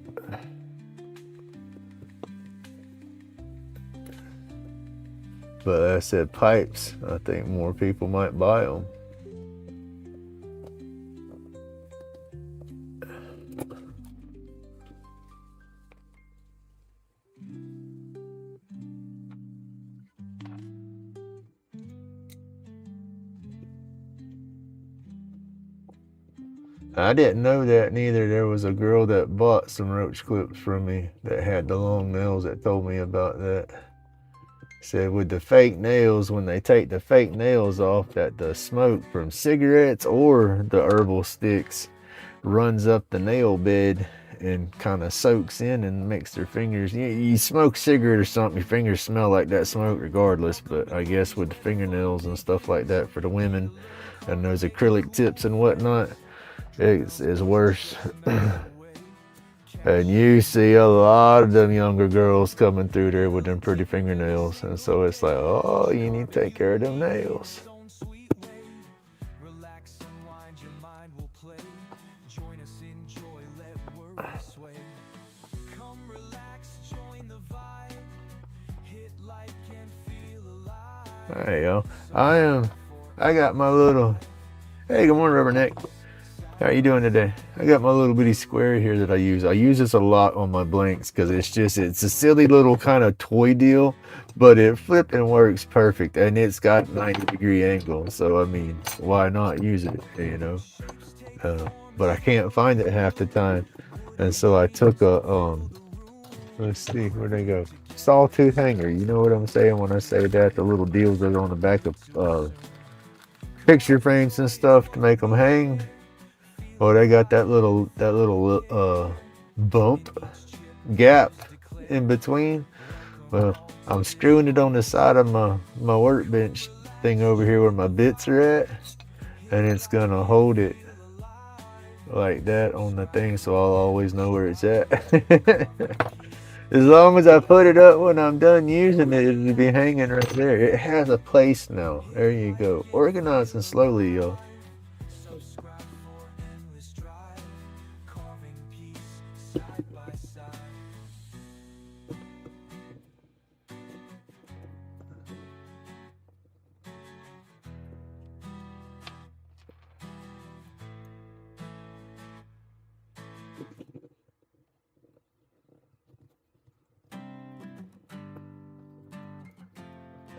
But I said pipes, I think more people might buy them. I didn't know that neither. There was a girl that bought some roach clips from me that had the long nails that told me about that. Said with the fake nails, when they take the fake nails off, that the smoke from cigarettes or the herbal sticks runs up the nail bed and kind of soaks in and makes their fingers. You smoke a cigarette or something, your fingers smell like that smoke regardless. But I guess with the fingernails and stuff like that for the women and those acrylic tips and whatnot, it's worse. And you see a lot of them younger girls coming through there with them pretty fingernails, and so it's like, oh, you need to take care of them nails. Alright, yo. I got my little, hey, good morning, Rubberneck. How you doing today? I got my little bitty square here that I use. I use this a lot on my blanks because it's a silly little kind of toy deal, but it flipping works perfect, and it's got 90-degree angle. So I mean, why not use it? You know. But I can't find it half the time, and so I took a let's see, where'd they go? Sawtooth hanger. You know what I'm saying when I say that? The little deals that are on the back of picture frames and stuff to make them hang. Well, they got that little bump gap in between. Well, I'm screwing it on the side of my workbench thing over here where my bits are at, and it's gonna hold it like that on the thing, so I'll always know where it's at. As long as I put it up when I'm done using it, it'll be hanging right there. It has a place now. There you go. Organizing slowly, y'all.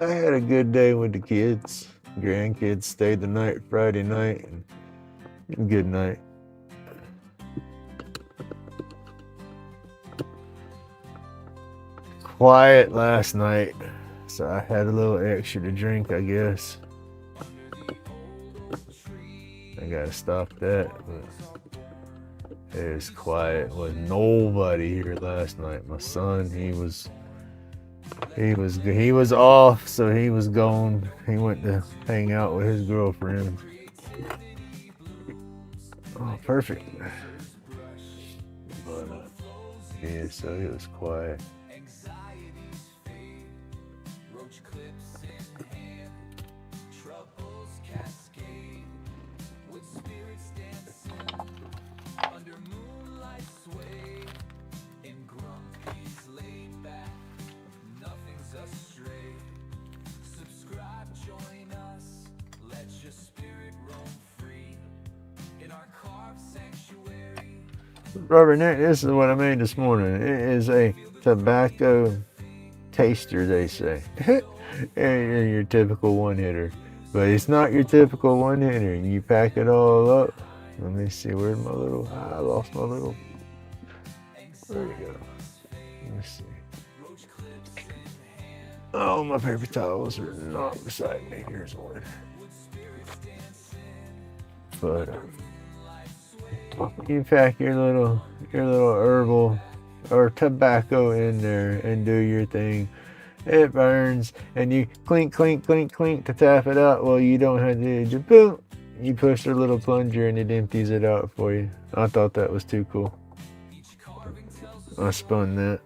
I had a good day with the kids. Grandkids stayed the night Friday night. And good night. Quiet last night, so I had a little extra to drink, I guess. I gotta stop that. But it was quiet with nobody here last night. My son, he was off, so he was gone. He went to hang out with his girlfriend. Oh, perfect. But yeah, so it was quiet. Robert, this is what I made this morning. It is a tobacco taster, they say. And your typical one-hitter. But it's not your typical one-hitter. You pack it all up. Let me see, where's my little, I lost my little, there you go. Let me see. Oh, my paper towels are not beside me. Here's one. But you pack your little herbal or tobacco in there and do your thing. It burns, and you clink, clink, clink, clink to tap it out. Well, you don't have to do boom. You push the little plunger and it empties it out for you. I thought that was too cool. I spun that.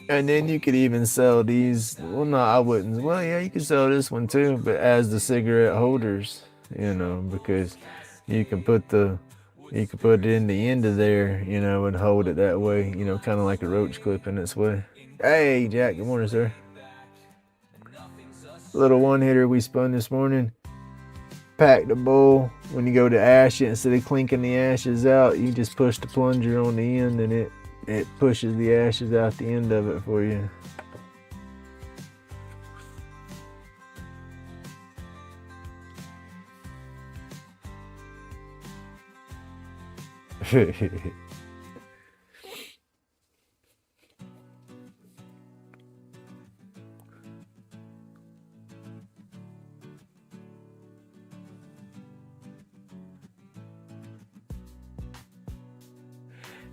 And then you could even sell these. Well, no, I wouldn't. Well, yeah, you could sell this one too, but as the cigarette holders, you know, because you can put it in the end of there, you know, and hold it that way, you know, kind of like a roach clip in its way. Hey, Jack, good morning, sir. Little one hitter we spun this morning. Pack the bowl. When you go to ash it, instead of clinking the ashes out, you just push the plunger on the end and it pushes the ashes out the end of it for you.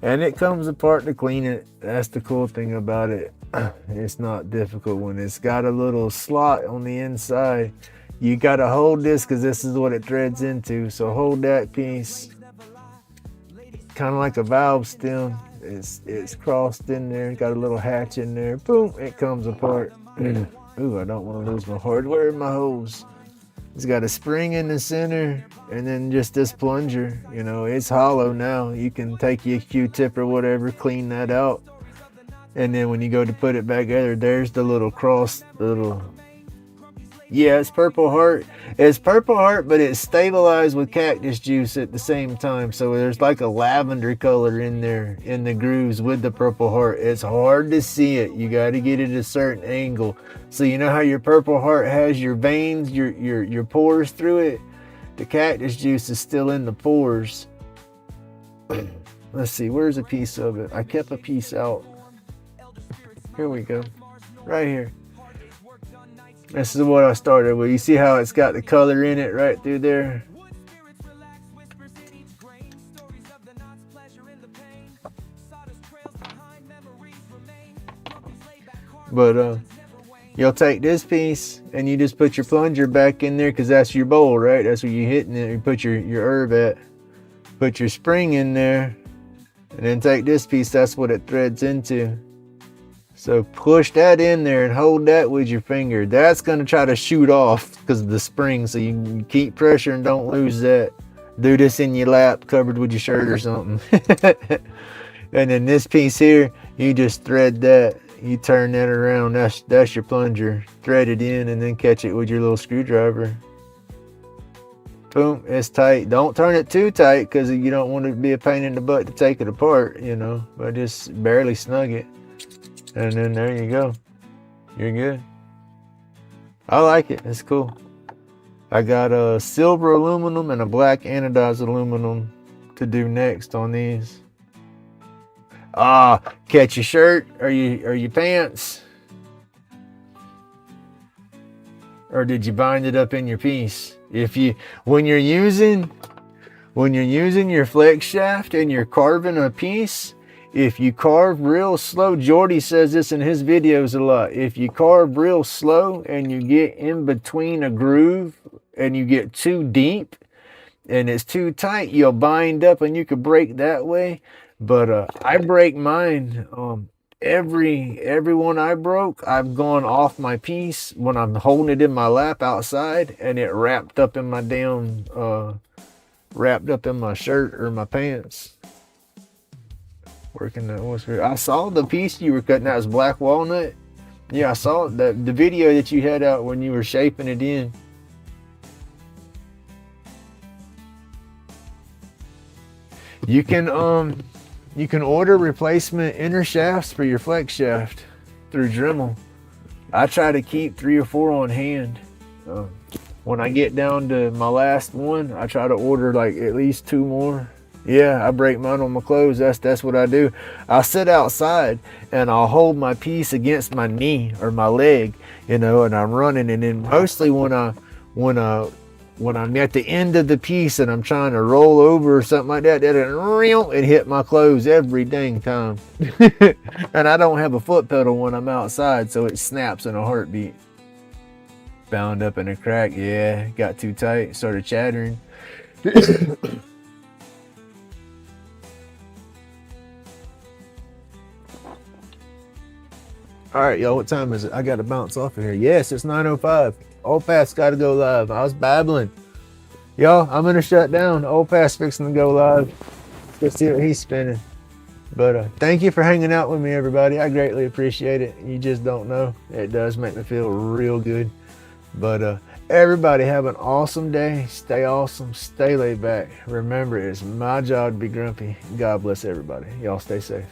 And it comes apart to clean it. That's the cool thing about it. It's not difficult when it's got a little slot on the inside. You got to hold this because this is what it threads into. So hold that piece. Kind of like a valve stem. It's crossed in there. Got a little hatch in there. Boom, it comes apart. Ooh, I don't want to lose my hardware and my hose. It's got a spring in the center and then just this plunger. You know, it's hollow now. You can take your Q-tip or whatever, clean that out. And then when you go to put it back together, there's the little cross, yeah, it's Purple Heart. It's Purple Heart, but it's stabilized with cactus juice at the same time. So there's like a lavender color in there in the grooves with the Purple Heart. It's hard to see it. You got to get it at a certain angle. So you know how your Purple Heart has your veins, your pores through it? The cactus juice is still in the pores. Let's see, where's a piece of it? I kept a piece out. Here we go. Right here. This is what I started with. You see how it's got the color in it right through there? But you'll take this piece and you just put your plunger back in there because that's your bowl, right? That's where you're hitting it. You put your herb at. Put your spring in there and then take this piece. That's what it threads into. So push that in there and hold that with your finger. That's going to try to shoot off because of the spring. So you can keep pressure and don't lose that. Do this in your lap covered with your shirt or something. And then this piece here, you just thread that. You turn that around. That's your plunger. Thread it in and then catch it with your little screwdriver. Boom, it's tight. Don't turn it too tight because you don't want it to be a pain in the butt to take it apart, you know. But just barely snug it. And then there you go. You're good. I like it. It's cool. I got a silver aluminum and a black anodized aluminum to do next on these. Catch your shirt or your pants. Or did you bind it up in your piece? When you're using your flex shaft and you're carving a piece, if you carve real slow, Jordy says this in his videos a lot. If you carve real slow and you get in between a groove and you get too deep and it's too tight, you'll bind up and you could break that way. But I break mine. Every one I broke, I've gone off my piece when I'm holding it in my lap outside and it wrapped up in my shirt or my pants. Working that was good. I saw the piece you were cutting. That was black walnut. Yeah, I saw the video that you had out when you were shaping it in. You can order replacement inner shafts for your flex shaft through Dremel. I try to keep 3 or 4 on hand. When I get down to my last one, I try to order like at least 2 more. Yeah, I break mine on my clothes. That's what I do. I'll sit outside and I'll hold my piece against my knee or my leg, you know, and I'm running. And then mostly when I'm at the end of the piece and I'm trying to roll over or something like that, it hit my clothes every dang time. And I don't have a foot pedal when I'm outside, so it snaps in a heartbeat. Bound up in a crack. Yeah, got too tight, started chattering. All right, y'all, what time is it? I got to bounce off of here. Yes, it's 9:05. Old Fast got to go live. I was babbling. Y'all, I'm going to shut down. Old Fast fixing to go live. Let's see what he's spinning. But thank you for hanging out with me, everybody. I greatly appreciate it. You just don't know. It does make me feel real good. But everybody have an awesome day. Stay awesome. Stay laid back. Remember, it's my job to be grumpy. God bless everybody. Y'all stay safe.